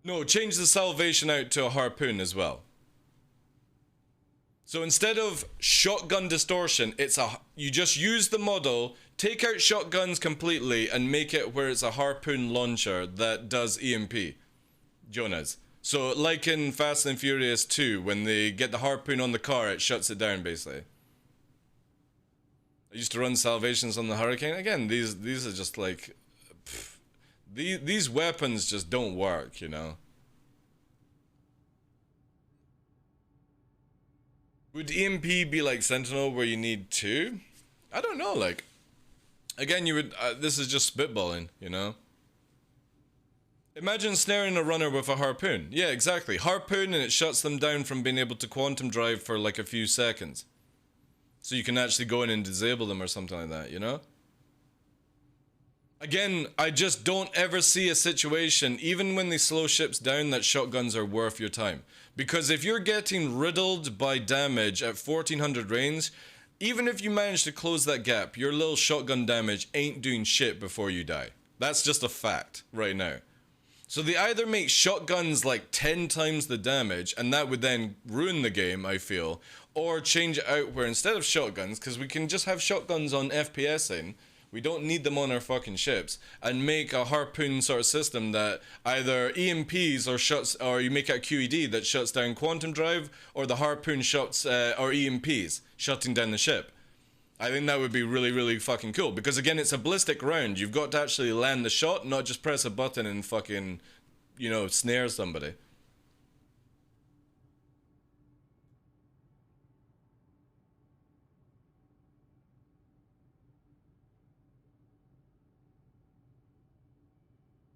No, change the salvation out to a harpoon as well. So instead of shotgun distortion, you just use the model, take out shotguns completely, and make it where it's a harpoon launcher that does EMP. Jonas. So like in Fast and Furious 2, when they get the harpoon on the car, it shuts it down basically. I used to run salvations on the Hurricane. Again, these are just like... These weapons just don't work, you know? Would EMP be like Sentinel where you need two? I don't know, like... Again, you would... this is just spitballing, you know? Imagine snaring a runner with a harpoon. Yeah, exactly. Harpoon and it shuts them down from being able to quantum drive for like a few seconds. So you can actually go in and disable them or something like that, you know? Again, I just don't ever see a situation, even when they slow ships down, that shotguns are worth your time. Because if you're getting riddled by damage at 1400 range, even if you manage to close that gap, your little shotgun damage ain't doing shit before you die. That's just a fact right now. So they either make shotguns like 10 times the damage, and that would then ruin the game, I feel, or change it out where instead of shotguns, because we can just have shotguns on FPSing, we don't need them on our fucking ships, and make a harpoon sort of system that either EMPs or shuts, or you make a QED that shuts down quantum drive, or the harpoon shuts, or EMPs, shutting down the ship. I think that would be really, really fucking cool, because again, it's a ballistic round. You've got to actually land the shot, not just press a button and fucking, you know, snare somebody.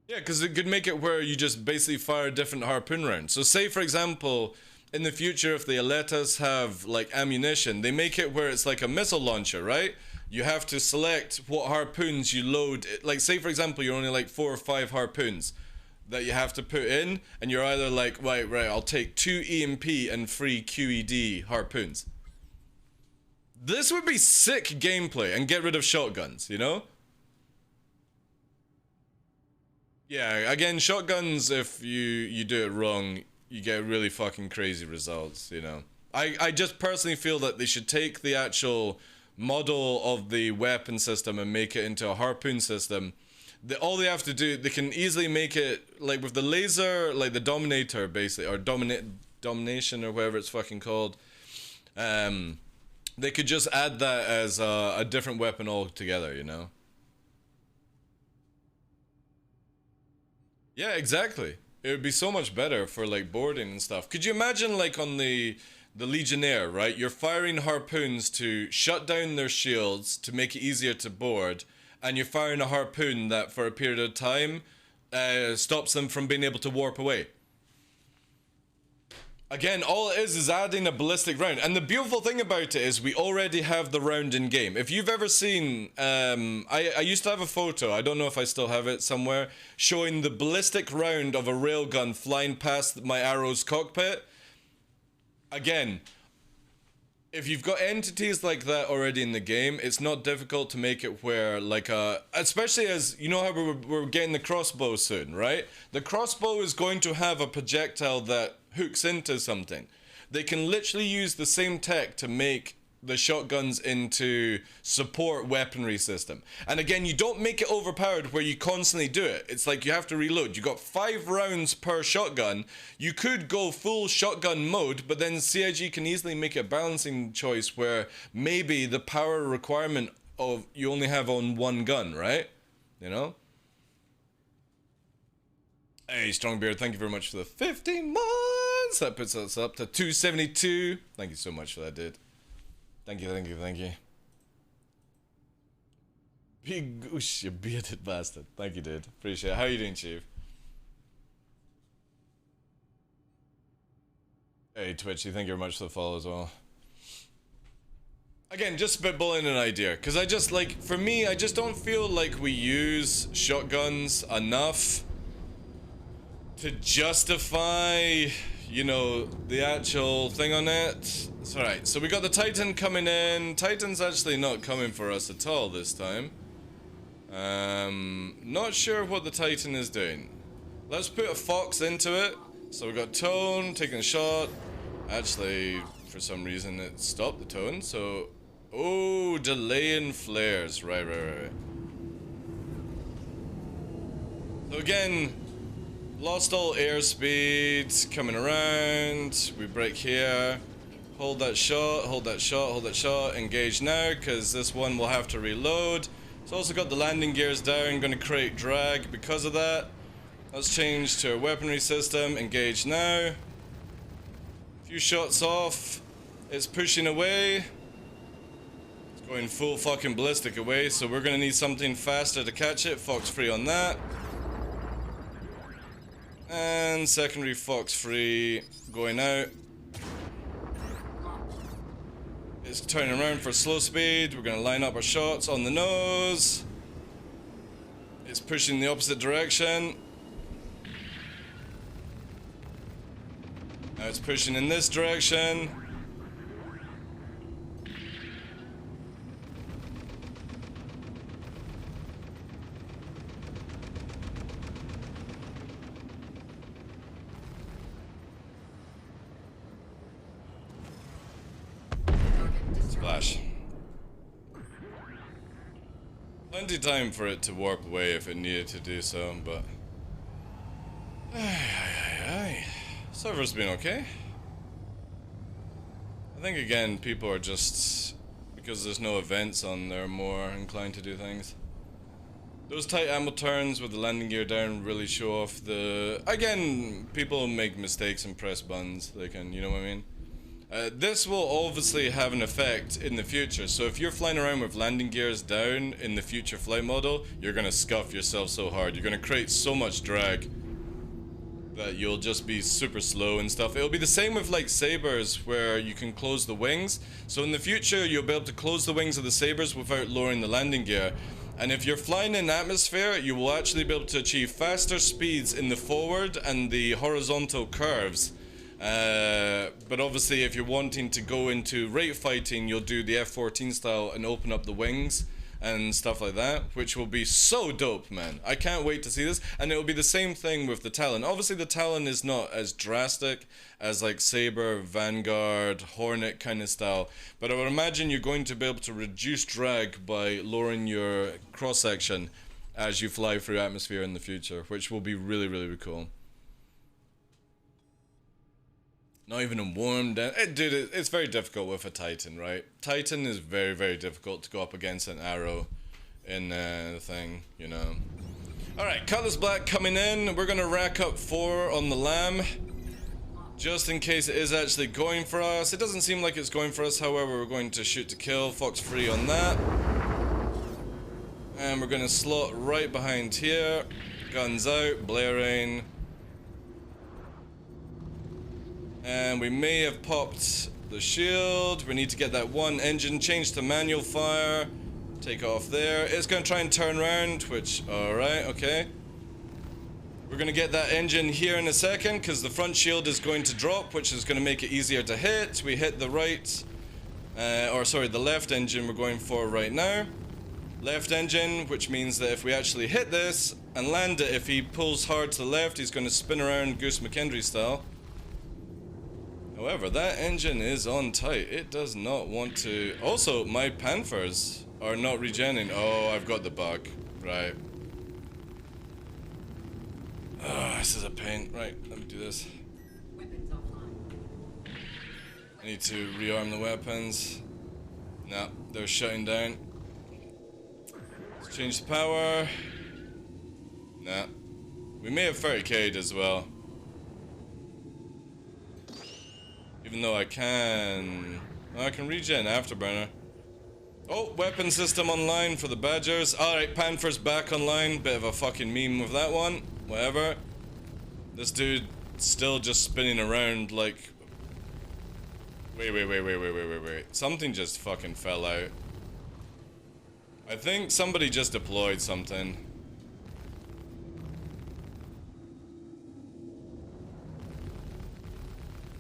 Yeah, because it could make it where you just basically fire different harpoon rounds. So say, for example, in the future, if the Aletas have, like, ammunition, they make it where it's like a missile launcher, right? You have to select what harpoons you load. Like, say, for example, you're only, like, 4 or 5 harpoons that you have to put in, and you're either like, right, I'll take 2 EMP and 3 QED harpoons. This would be sick gameplay, and get rid of shotguns, you know? Yeah, again, shotguns, if you do it wrong, you get really fucking crazy results, you know. I just personally feel that they should take the actual model of the weapon system and make it into a harpoon system. All they have to do, they can easily make it, like with the laser, like the Dominator, basically, or Domination, or whatever it's fucking called. They could just add that as a different weapon altogether, you know. Yeah, exactly. It would be so much better for like boarding and stuff. Could you imagine like on the Legionnaire, right? You're firing harpoons to shut down their shields to make it easier to board, and you're firing a harpoon that for a period of time stops them from being able to warp away. Again, all it is adding a ballistic round. And the beautiful thing about it is we already have the round in game. If you've ever seen, I used to have a photo, I don't know if I still have it somewhere, showing the ballistic round of a railgun flying past my Arrow's cockpit. Again, if you've got entities like that already in the game, it's not difficult to make it where, like, especially as, you know how we're getting the crossbow soon, right? The crossbow is going to have a projectile that hooks into something. They can literally use the same tech to make the shotguns into support weaponry system. And again, you don't make it overpowered where you constantly do it. It's like you have to reload. You got 5 rounds per shotgun. You could go full shotgun mode, but then CIG can easily make a balancing choice where maybe the power requirement of you only have on one gun, right? You know? Hey, Strongbeard, thank you very much for the 15 months. That puts us up to 272. Thank you so much for that, dude. Thank you, thank you, thank you. Big goose, you bearded bastard. Thank you, dude. Appreciate it. How you doing, Chief? Hey, Twitchy, thank you very much for the follow as well. Again, just spitballing an idea. Because I just, like, for me, I just don't feel like we use shotguns enough to justify, you know, the actual thing on it. It's alright, so we got the Titan coming in. Titan's actually not coming for us at all this time. Not sure what the Titan is doing. Let's put a Fox into it. So we got Tone taking a shot. Actually, for some reason it stopped the Tone, so... Oh, delaying flares. Right. So again, lost all airspeed, coming around. We break here. Hold that shot, hold that shot, hold that shot. Engage now, because this one will have to reload. It's also got the landing gears down, going to create drag because of that. Let's change to our weaponry system. Engage now. Few shots off. It's pushing away. It's going full fucking ballistic away, so we're going to need something faster to catch it. Fox free on that. And secondary Fox free going out. It's turning around for slow speed. We're going to line up our shots on the nose. It's pushing the opposite direction. Now it's pushing in this direction. Splash. Plenty of time for it to warp away if it needed to do so, but... Server's been okay. I think again, people are just... because there's no events on, they're more inclined to do things. Those tight ammo turns with the landing gear down really show off the... Again, people make mistakes and press buttons. They can, you know what I mean? This will obviously have an effect in the future, so if you're flying around with landing gears down in the future flight model, you're gonna scuff yourself so hard. You're gonna create so much drag that you'll just be super slow and stuff. It'll be the same with like sabers where you can close the wings. So in the future, you'll be able to close the wings of the sabers without lowering the landing gear. And if you're flying in atmosphere, you will actually be able to achieve faster speeds in the forward and the horizontal curves. But obviously if you're wanting to go into rate fighting, you'll do the F-14 style and open up the wings and stuff like that, which will be so dope, man. I can't wait to see this. And it'll be the same thing with the Talon. Obviously the Talon is not as drastic as like Saber, Vanguard, Hornet kind of style, but I would imagine you're going to be able to reduce drag by lowering your cross-section as you fly through atmosphere in the future, which will be really, really cool. Not even a warm down. Dude, it's very difficult with a Titan, right? Titan is very, very difficult to go up against an Arrow in the thing, you know. Alright, Cutlass Black coming in. We're gonna rack up 4 on the Lamb, just in case it is actually going for us. It doesn't seem like it's going for us, however, we're going to shoot to kill. Fox free on that. And we're gonna slot right behind here. Guns out, blaring. And we may have popped the shield. We need to get that one engine changed to manual fire. Take off there. It's gonna try and turn around, which, alright, okay. We're gonna get that engine here in a second, because the front shield is going to drop, which is gonna make it easier to hit. We hit the right, the left engine we're going for right now. Left engine, which means that if we actually hit this and land it, if he pulls hard to the left, he's gonna spin around Goose McKendry style. However, that engine is on tight. It does not want to... Also, my Panthers are not regenerating. Oh, I've got the bug. Right. Oh, this is a pain. Right, let me do this. I need to rearm the weapons. No, they're shutting down. Let's change the power. Nah. We may have 30k'd as well. Even though I can regen Afterburner. Oh, weapon system online for the Badgers. Alright, Panther's back online. Bit of a fucking meme with that one. Whatever. This dude still just spinning around like... Wait. Something just fucking fell out. I think somebody just deployed something.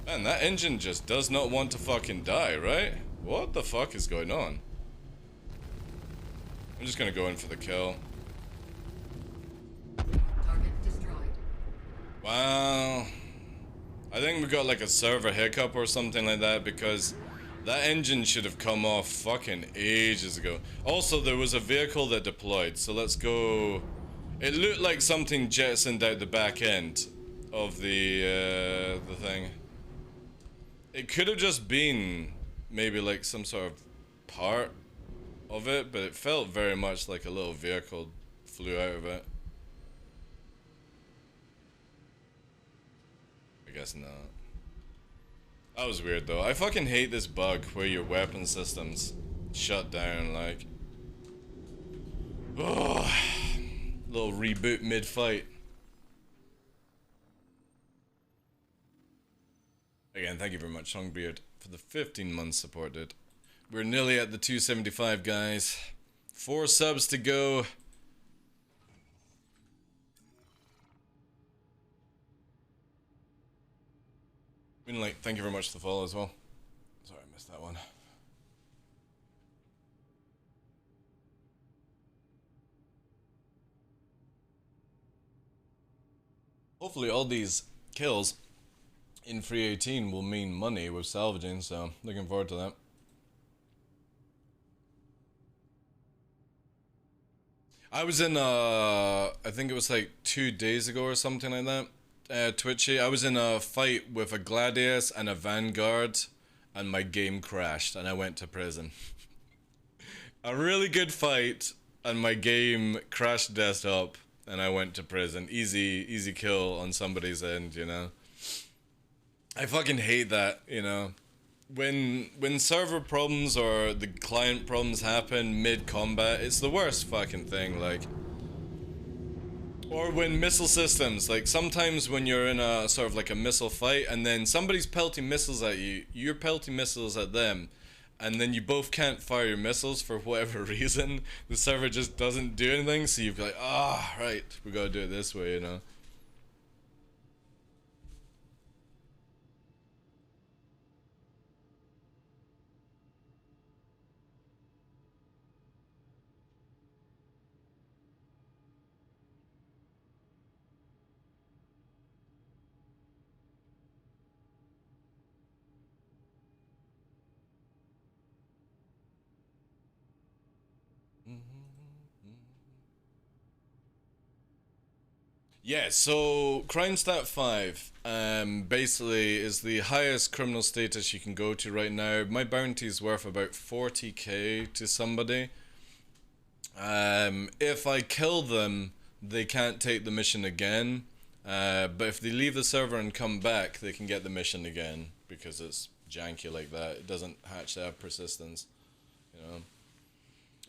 Man, that engine just does not want to fucking die, right? What the fuck is going on? I'm just gonna go in for the kill. Target destroyed. Wow. I think we got like a server hiccup or something like that, because that engine should have come off fucking ages ago. Also, there was a vehicle that deployed, so let's go... It looked like something jettisoned out the back end of the thing. It could have just been maybe like some sort of part of it, but it felt very much like a little vehicle flew out of it. I guess not. That was weird though. I fucking hate this bug where your weapon systems shut down, like... Oh, little reboot mid-fight. Again, thank you very much, Songbeard, for the 15 months support, dude. We're nearly at the 275, guys. 4 subs to go. Moonlight, thank you very much for the follow as well. Sorry, I missed that one. Hopefully all these kills in free 18 will mean money with salvaging, so looking forward to that. I was in I think it was like 2 days ago or something like that, Twitchy. I was in a fight with a Gladius and a Vanguard, and my game crashed and I went to prison. A really good fight, and my game crashed desktop and I went to prison. Easy kill on somebody's end, you know. I fucking hate that, you know. When server problems or the client problems happen mid-combat, it's the worst fucking thing, like... Or when missile systems, like sometimes when you're in a sort of like a missile fight and then somebody's pelting missiles at you, you're pelting missiles at them, and then you both can't fire your missiles for whatever reason, the server just doesn't do anything, so you've got like, right, we gotta do it this way, you know. Yeah, so Crime Stat 5 basically is the highest criminal status you can go to right now. My bounty is worth about 40k to somebody. If I kill them, they can't take the mission again. But if they leave the server and come back, they can get the mission again, because it's janky like that. It doesn't actually have persistence, you know.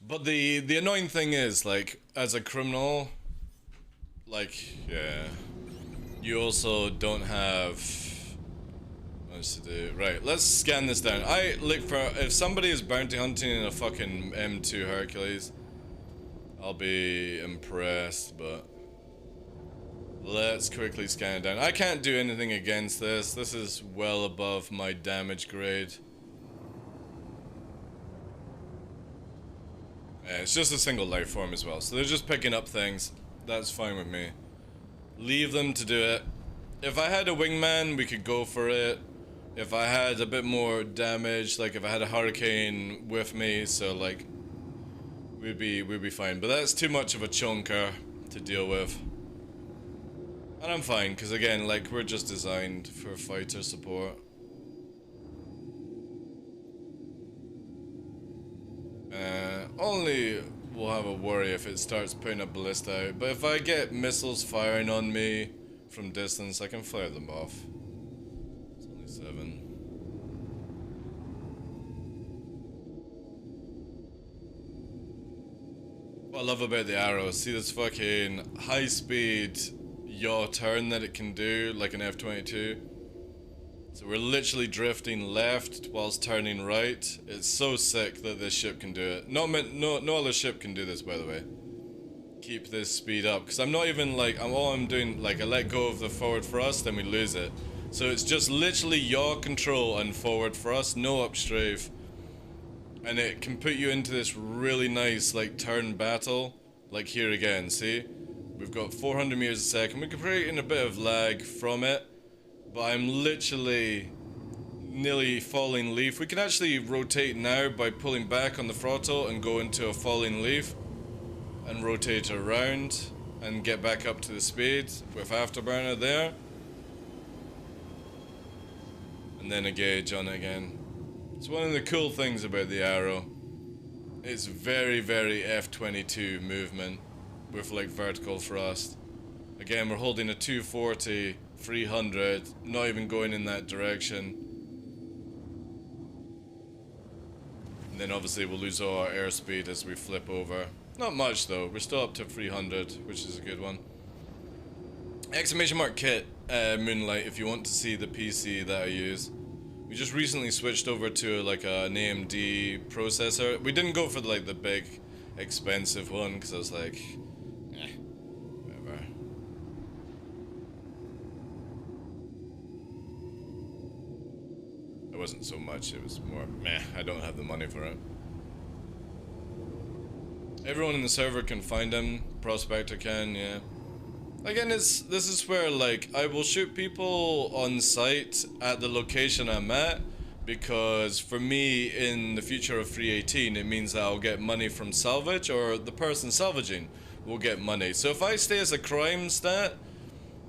But the annoying thing is, like, as a criminal, like, yeah, you also don't have... much to do. Right, let's scan this down. I look for, if somebody is bounty hunting in a fucking M2 Hercules, I'll be impressed, but let's quickly scan it down. I can't do anything against this. This is well above my damage grade. Yeah, it's just a single life form as well, so they're just picking up things. That's fine with me. Leave them to do it. If I had a wingman, we could go for it. If I had a bit more damage, like if I had a hurricane with me, so like we'd be fine. But that's too much of a chunker to deal with. And I'm fine, because again, like, we're just designed for fighter support. Only we'll have a worry if it starts putting a ballista out. But if I get missiles firing on me from distance, I can fire them off. It's only 7. What I love about the arrow, see this fucking high speed yaw turn that it can do, like an F-22. So we're literally drifting left whilst turning right. It's so sick that this ship can do it. No other ship can do this, by the way. Keep this speed up, because I'm not even like, all I'm doing, like, I let go of the forward thrust, then we lose it. So it's just literally yaw control and forward thrust, no upstrafe. And it can put you into this really nice, like, turn battle. Like here again, see? We've got 400 meters a second. We could create in a bit of lag from it. But I'm literally nearly falling leaf. We can actually rotate now by pulling back on the throttle and go into a falling leaf. And rotate around and get back up to the speed with afterburner there. And then a gauge on it again. It's one of the cool things about the arrow. It's very, very F-22 movement with like vertical thrust. Again, we're holding a 240, 300, not even going in that direction. And then obviously we'll lose all our airspeed as we flip over. Not much though, we're still up to 300, which is a good one. Exclamation mark kit, Moonlight, if you want to see the PC that I use. We just recently switched over to like an AMD processor. We didn't go for like the big expensive one because I was like, whatever. It wasn't so much, it was more, meh, I don't have the money for it. Everyone in the server can find him, Prospector can, yeah. Again, this is where, like, I will shoot people on site at the location I'm at, because for me, in the future of 318, it means that I'll get money from salvage, or the person salvaging will get money. So if I stay as a crime stat,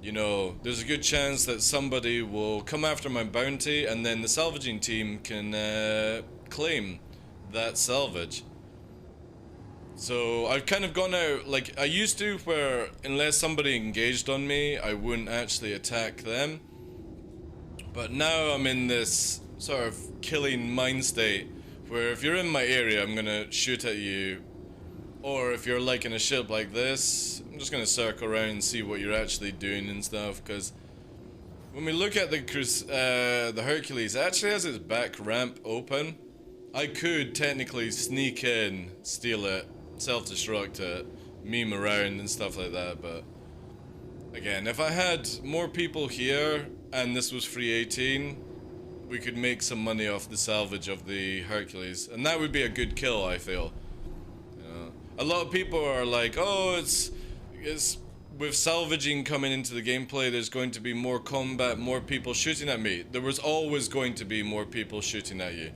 you know, there's a good chance that somebody will come after my bounty, and then the salvaging team can claim that salvage. So I've kind of gone out, like I used to, where unless somebody engaged on me, I wouldn't actually attack them. But now I'm in this sort of killing mind state, where if you're in my area, I'm gonna shoot at you. Or if you're like in a ship like this, I'm just gonna circle around and see what you're actually doing and stuff, because when we look at the Hercules, it actually has its back ramp open. I could technically sneak in, steal it, self-destruct it, meme around and stuff like that, but again, if I had more people here and this was 318, we could make some money off the salvage of the Hercules, and that would be a good kill, I feel. You know, a lot of people are like, oh, it's with salvaging coming into the gameplay, there's going to be more combat, more people shooting at me. There was always going to be more people shooting at you.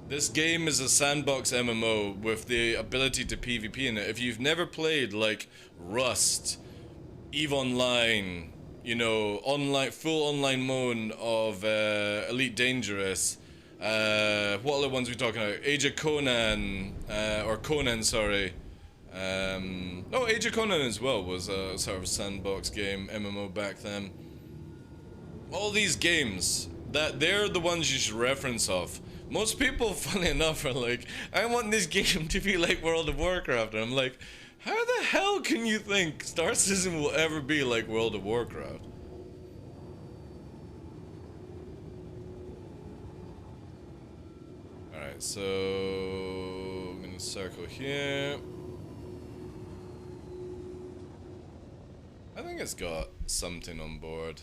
This game is a sandbox MMO with the ability to PvP in it. If you've never played like Rust, EVE Online, you know, online, full online mode of Elite Dangerous, what other ones are we talking about? Age of Conan, or Conan, sorry. Oh, Age of Conan as well was a sort of a sandbox game, MMO back then. All these games, they're the ones you should reference off. Most people, funny enough, are like, I want this game to be like World of Warcraft, and I'm like, how the hell can you think Star Citizen will ever be like World of Warcraft? Alright, so I'm gonna circle here. I think it's got something on board.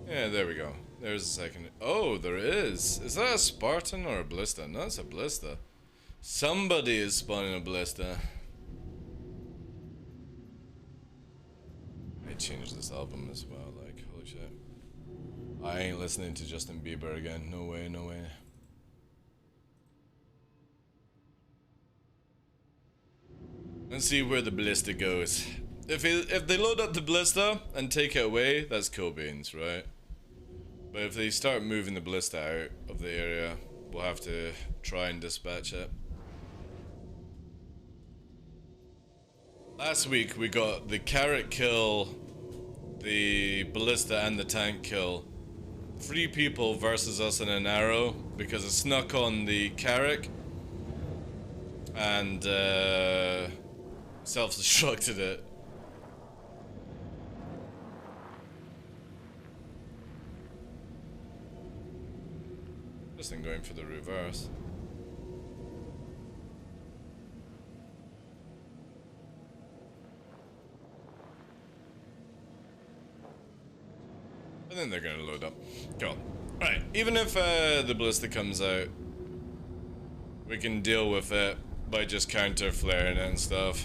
Yeah, there we go. There's a second. Oh, there is. Is that a Spartan or a Ballista? No, it's a Ballista. Somebody is spawning a Ballista. I changed this album as well, like, holy shit. I ain't listening to Justin Bieber again. No way, no way. Let's see where the Ballista goes. If they load up the Ballista and take it away, that's Cobain's, right? But if they start moving the Ballista out of the area, we'll have to try and dispatch it. Last week we got the Carrot kill, the Ballista and the Tank kill. 3 people versus us in an arrow because it snuck on the Carrot and self-destructed it. This thing going for the reverse. I think they're gonna load up. Cool. Alright, even if the Ballista comes out, we can deal with it by just counter flaring it and stuff.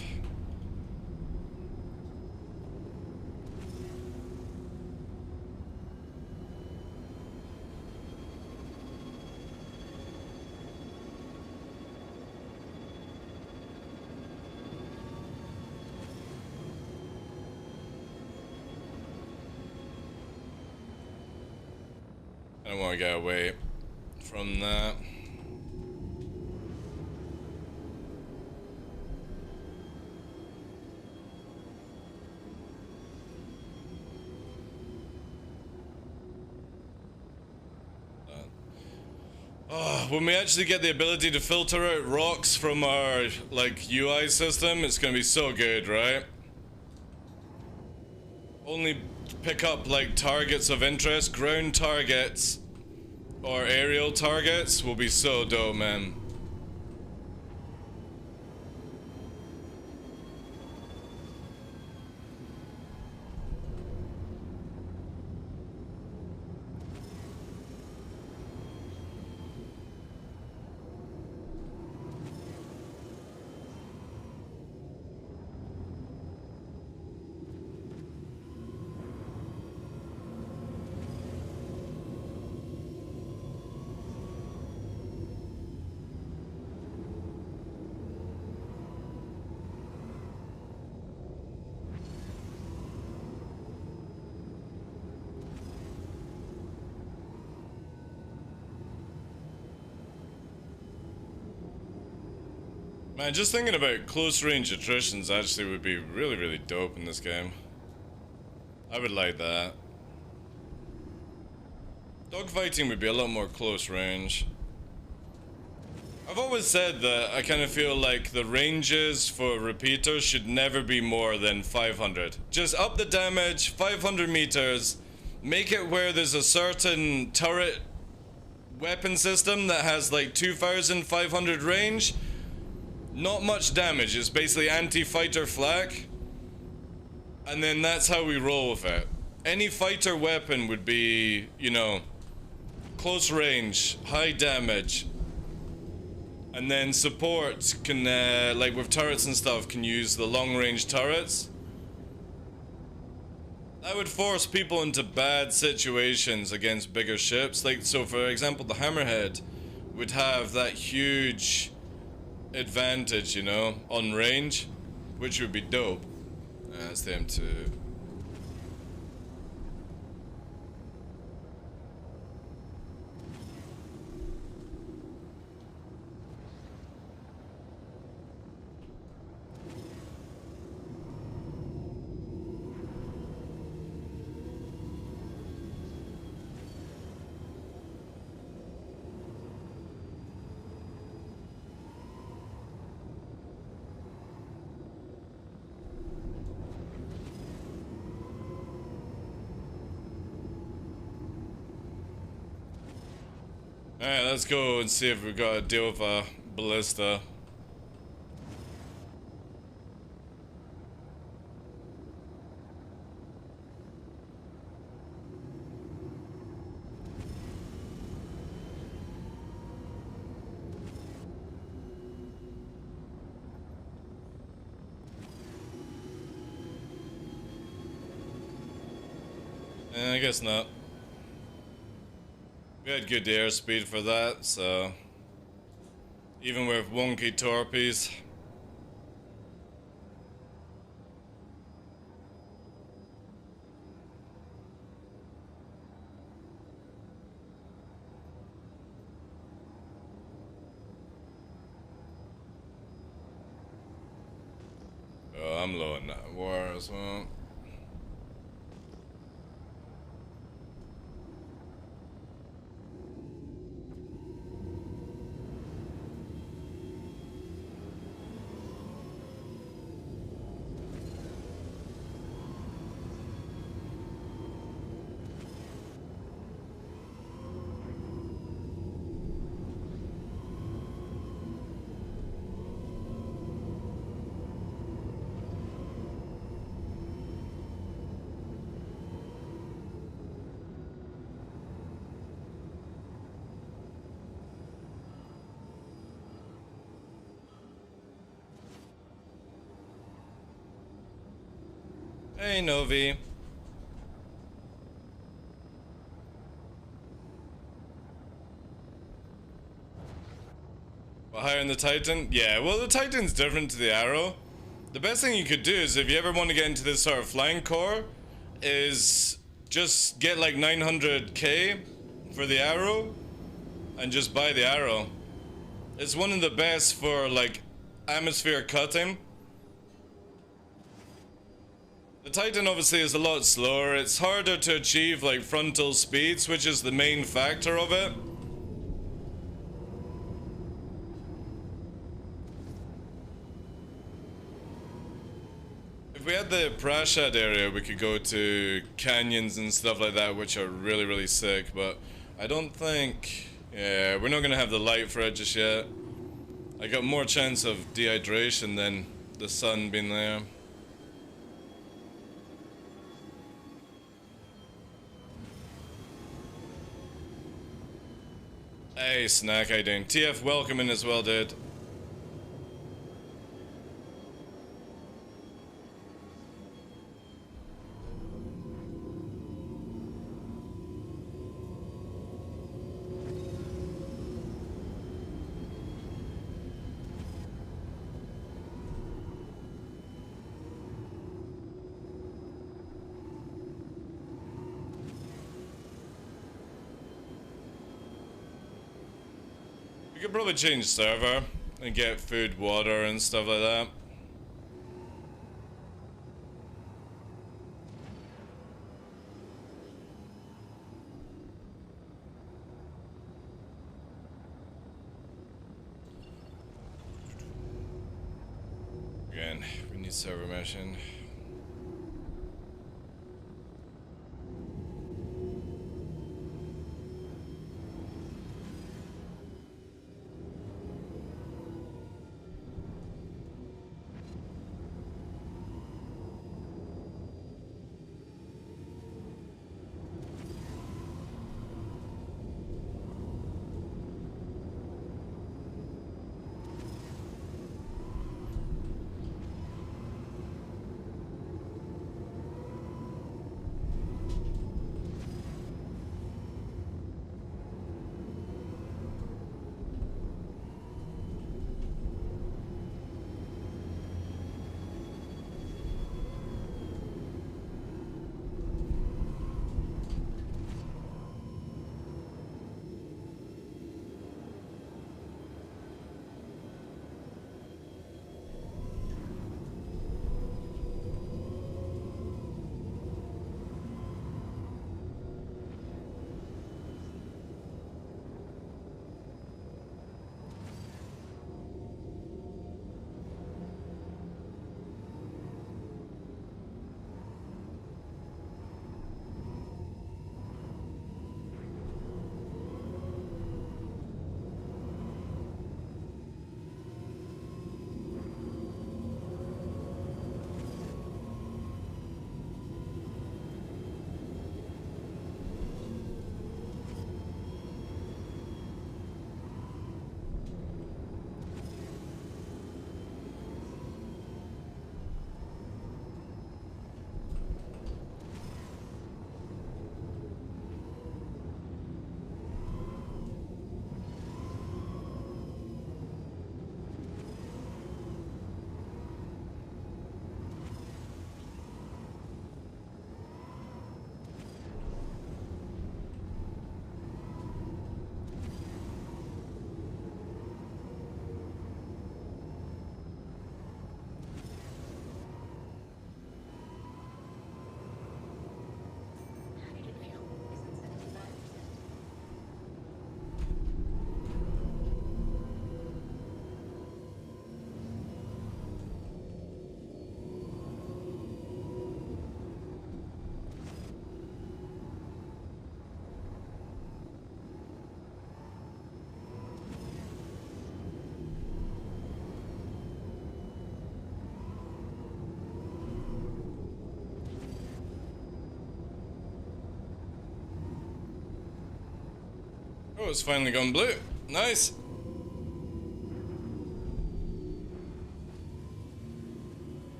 I don't want to get away from that. When we actually get the ability to filter out rocks from our, like, UI system, it's gonna be so good, right? Only pick up, like, targets of interest. Ground targets or aerial targets will be so dope, man. Man, just thinking about close range attritions actually would be really, really dope in this game. I would like that. Dogfighting would be a lot more close range. I've always said that I kind of feel like the ranges for repeaters should never be more than 500. Just up the damage, 500 meters, make it where there's a certain turret weapon system that has like 2,500 range. Not much damage, it's basically anti-fighter flak. And then that's how we roll with it. Any fighter weapon would be, you know, close range, high damage. And then support can, like with turrets and stuff, can use the long range turrets. That would force people into bad situations against bigger ships. Like, so for example, the Hammerhead would have that huge advantage, you know, on range, which would be dope. That's the M2. Alright, let's go and see if we've got to deal with a ballista. I guess not. We had good airspeed for that, so even with wonky torpedoes. Oh, I'm low in that war as well. Hey, Novi. Well, higher in the Titan? Yeah, well, the Titan's different to the Arrow. The best thing you could do is, if you ever want to get into this sort of flying core, is just get like 900k for the Arrow and just buy the Arrow. It's one of the best for like atmosphere cutting. The Titan obviously is a lot slower. It's harder to achieve like frontal speeds, which is the main factor of it. If we had the Prashad area, we could go to canyons and stuff like that, which are really, really sick, but I don't think... Yeah, we're not gonna have the light for it just yet. I got more chance of dehydration than the sun being there. Hey, Snack, how you doing? TF, welcome in as well, dude. We could probably change server and get food, water, and stuff like that. Again, we need server mission. Oh, it's finally gone blue. Nice.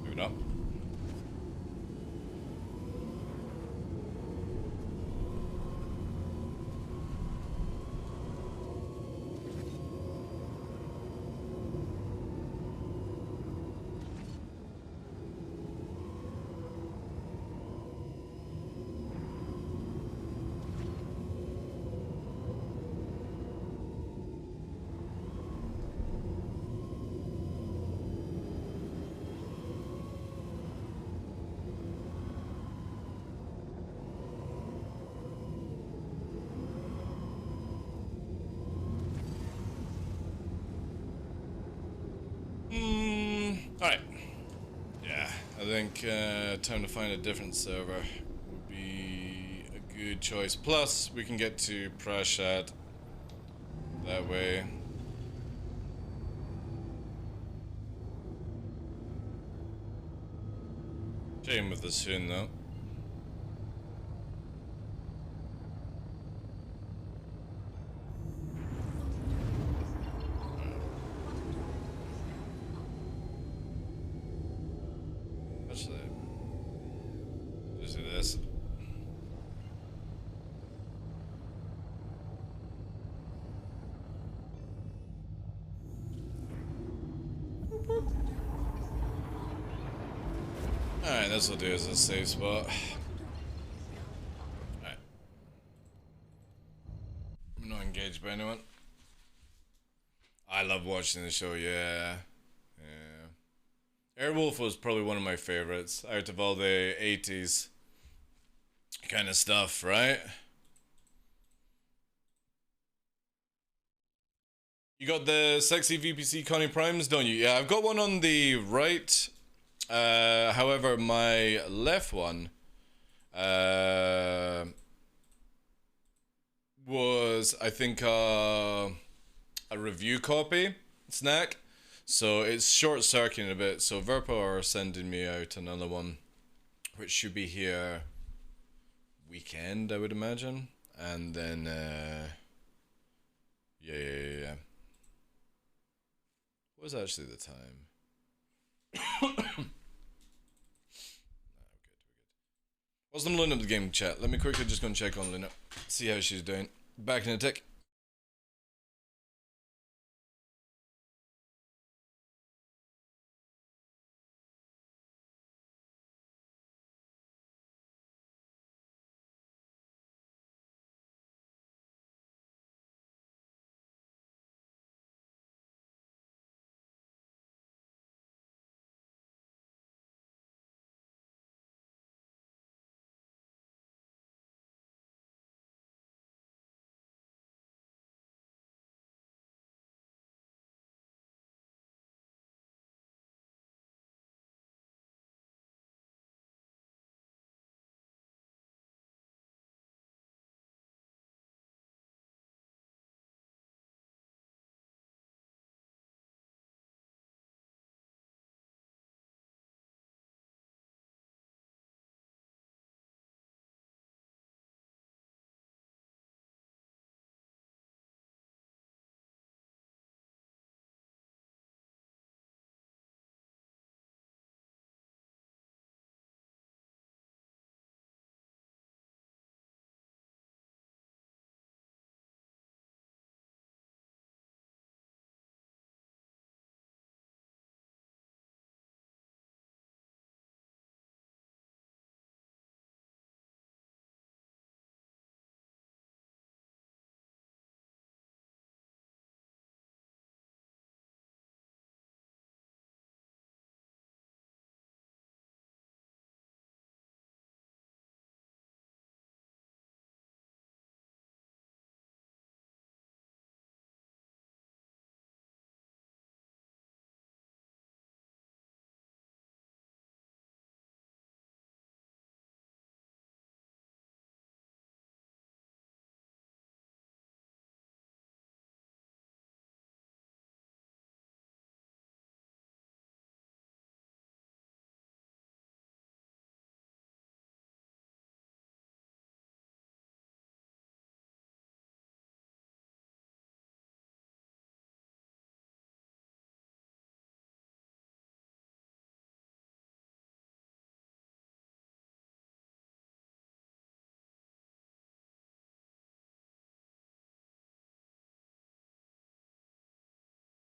Maybe not. Alright. Yeah, I think time to find a different server would be a good choice. Plus, we can get to Prashat that way. Shame with the soon though. Actually, just do this. Alright, this will do as a safe spot. Alright. I'm not engaged by anyone. I love watching the show, yeah. Yeah. Airwolf was probably one of my favorites out of all the 80s kind of stuff, right? You got the sexy VPC Connie Primes, don't you? Yeah, I've got one on the right. However, my left one was, I think, a review copy snack. So it's short-circuiting a bit. So Verpo are sending me out another one, which should be here weekend, I would imagine. And then, yeah. What was actually the time? Nah, we're good. What's the Luna of the game chat? Let me quickly just go and check on Luna. See how she's doing. Back in a tick.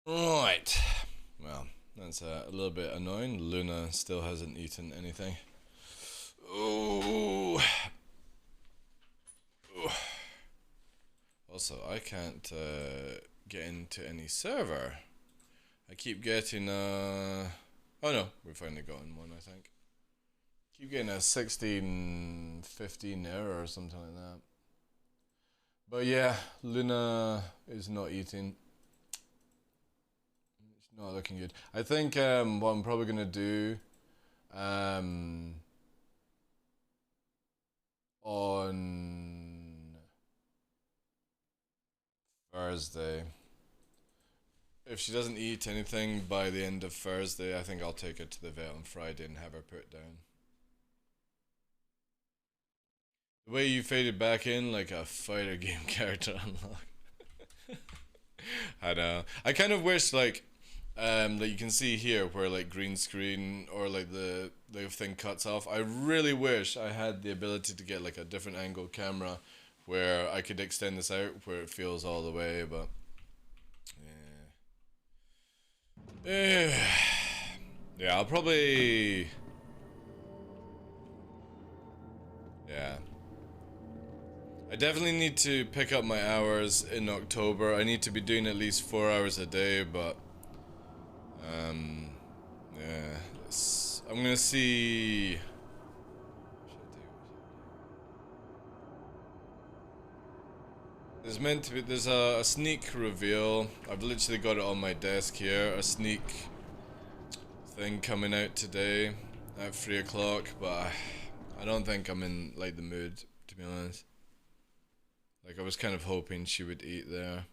Right. Well, that's a little bit annoying. Luna still hasn't eaten anything. Ooh. Also, I can't get into any server. I keep getting oh no, we've finally gotten one, I think. Keep getting a 16:15 error or something like that. But yeah, Luna is not eating. It's not looking good. I think what I'm probably gonna do on Thursday, if she doesn't eat anything by the end of Thursday, I think I'll take her to the vet on Friday and have her put down. The way you faded back in like a fighter game character unlock. I know. I kind of wish like that you can see here where like green screen or like the thing cuts off. I really wish I had the ability to get like a different angle camera where I could extend this out where it feels all the way, but yeah. Yeah, I'll probably yeah. I definitely need to pick up my hours in October. I need to be doing at least 4 hours a day, but yeah, I'm gonna see. There's meant to be, there's a sneak reveal. I've literally got it on my desk here. A sneak thing coming out today at 3 o'clock, but I don't think I'm in like the mood, to be honest. Like I was kind of hoping she would eat there.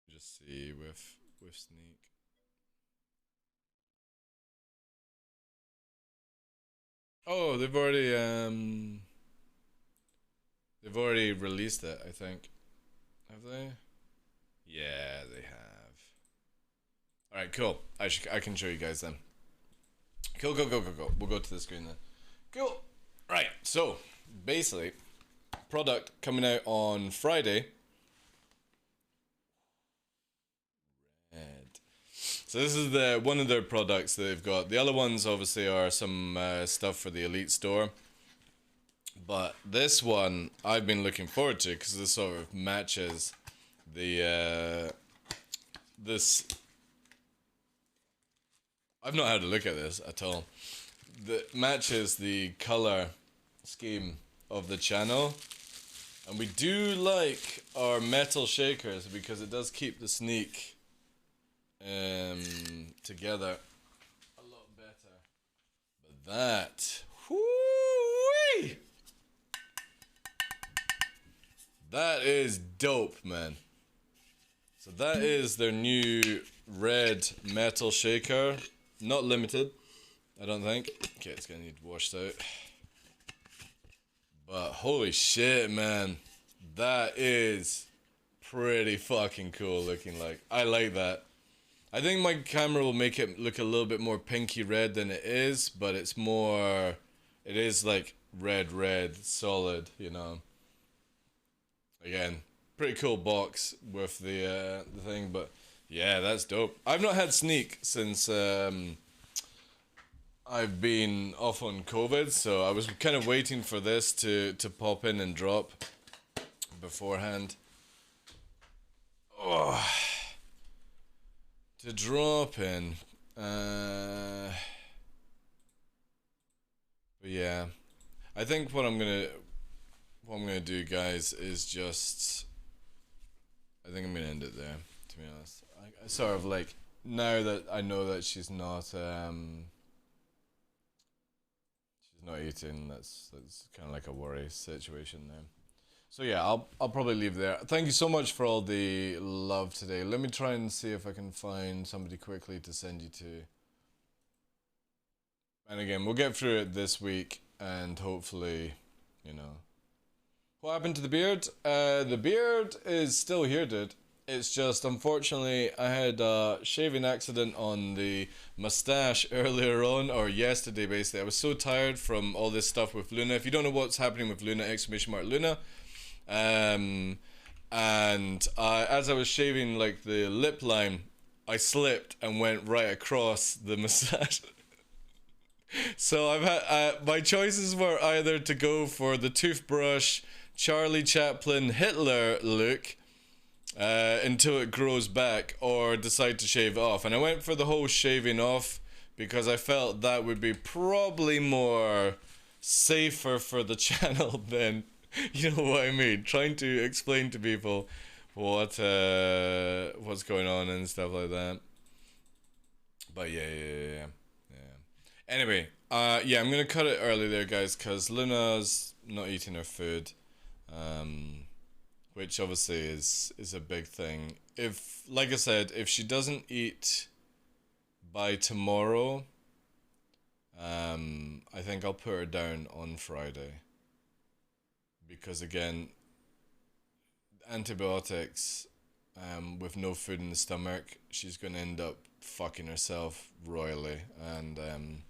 Just see with sneak. Oh, they've already released it, I think. Have they? Yeah, they have. All right, cool. I can show you guys then. Cool, go, go, go, go. We'll go to the screen then. Cool. Right. So basically, product coming out on Friday. Red. So this is the one of their products that they've got. The other ones obviously are some stuff for the Elite store. But this one I've been looking forward to because this sort of matches the this. I've not had a look at this at all. That matches the color scheme of the channel, and we do like our metal shakers because it does keep the sneak together a lot better. But that, whoo-wee, that is dope, man. So that is their new red metal shaker, not limited, I don't think. Okay, it's gonna need washed out. But holy shit, man, that is pretty fucking cool looking. Like, I like that. I think my camera will make it look a little bit more pinky red than it is, but it's more, it is like red, solid, you know. Again, pretty cool box with the thing, but yeah, that's dope. I've not had sneak since I've been off on COVID, so I was kind of waiting for this to pop in and drop beforehand. Oh, to drop in. But yeah, I think what I'm gonna do, guys, is just. I think I'm gonna end it there. To be honest, I sort of like now that I know that she's not eating. That's kind of like a worry situation there. So yeah, I'll probably leave there. Thank you so much for all the love today. Let me try and see if I can find somebody quickly to send you to. And again, we'll get through it this week, and hopefully, you know. What happened to the beard? The beard is still here, dude. It's just, unfortunately, I had a shaving accident on the mustache earlier on, or yesterday, basically. I was so tired from all this stuff with Luna. If you don't know what's happening with Luna, !Luna. And as I was shaving, like, the lip line, I slipped and went right across the mustache. So I've had my choices were either to go for the toothbrush Charlie Chaplin Hitler look until it grows back, or decide to shave it off. And I went for the whole shaving off because I felt that would be probably more safer for the channel than, you know what I mean, trying to explain to people what's going on and stuff like that. But yeah. Anyway, yeah, I'm gonna cut it early there, guys, because Luna's not eating her food, which obviously is a big thing. If, like I said, if she doesn't eat by tomorrow, I think I'll put her down on Friday. Because again, antibiotics, with no food in the stomach, she's gonna end up fucking herself royally, and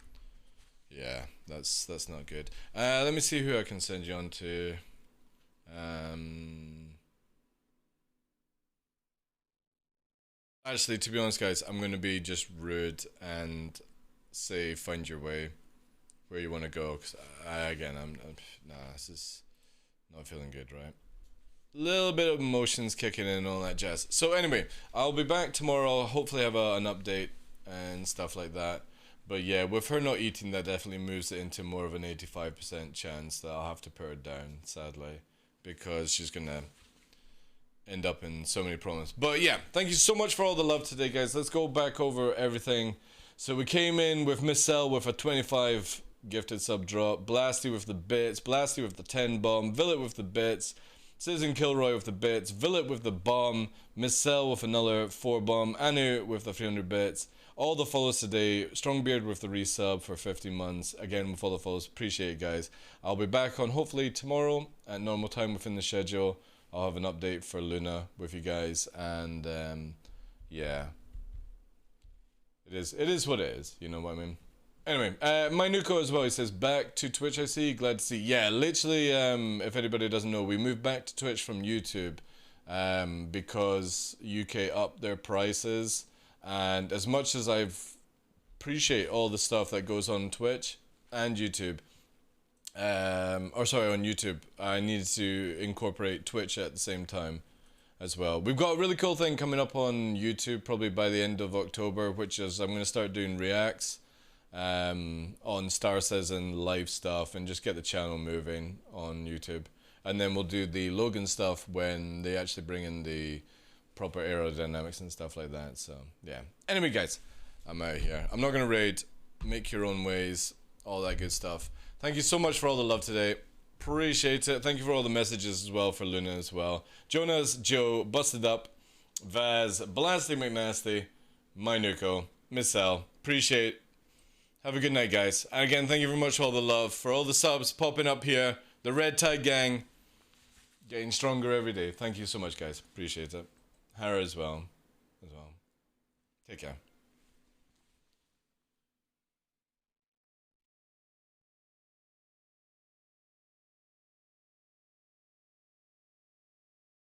yeah, that's not good. Let me see who I can send you on to. Actually, to be honest, guys, I'm gonna be just rude and say find your way where you want to go. Cause I'm nah, this is not feeling good, right? Little bit of emotions kicking in and all that jazz. So anyway, I'll be back tomorrow. Hopefully have an update and stuff like that. But yeah, with her not eating, that definitely moves it into more of an 85% chance that I'll have to put her down, sadly, because she's gonna end up in so many problems. But yeah, thank you so much for all the love today, guys. Let's go back over everything. So we came in with Miss Cell with a 25 gifted sub drop, Blasty with the bits, Blasty with the 10 bomb, Villet with the bits, Citizen Kilroy with the bits, Villet with the bomb, Miss Cell with another 4 bomb, Anu with the 300 bits. All the follows today, Strongbeard with the resub for 50 months, again with all the follows, appreciate it, guys. I'll be back on hopefully tomorrow at normal time within the schedule. I'll have an update for Luna with you guys, and yeah, it is what it is, you know what I mean. Anyway, Minuko as well, he says, back to Twitch, I see, glad to see. Yeah, literally, if anybody doesn't know, we moved back to Twitch from YouTube, because UK upped their prices, and as much as I appreciate all the stuff that goes on Twitch and YouTube, on YouTube, I needed to incorporate Twitch at the same time as well. We've got a really cool thing coming up on YouTube probably by the end of October, which is I'm going to start doing reacts on Star Says and live stuff, and just get the channel moving on YouTube. And then we'll do the Logan stuff when they actually bring in the proper aerodynamics and stuff like that. So yeah, anyway, guys, I'm out here. I'm not going to raid, make your own ways, all that good stuff. Thank you so much for all the love today. Appreciate it. Thank you for all the messages as well for Luna as well. Jonas, Joe, Busted Up, Vaz, Blasty McNasty, Minuko, Miss L. Appreciate. Have a good night, guys. And again, thank you very much for all the love, for all the subs popping up here. The Red Tide Gang getting stronger every day. Thank you so much, guys. Appreciate it. Hara as well. Take care.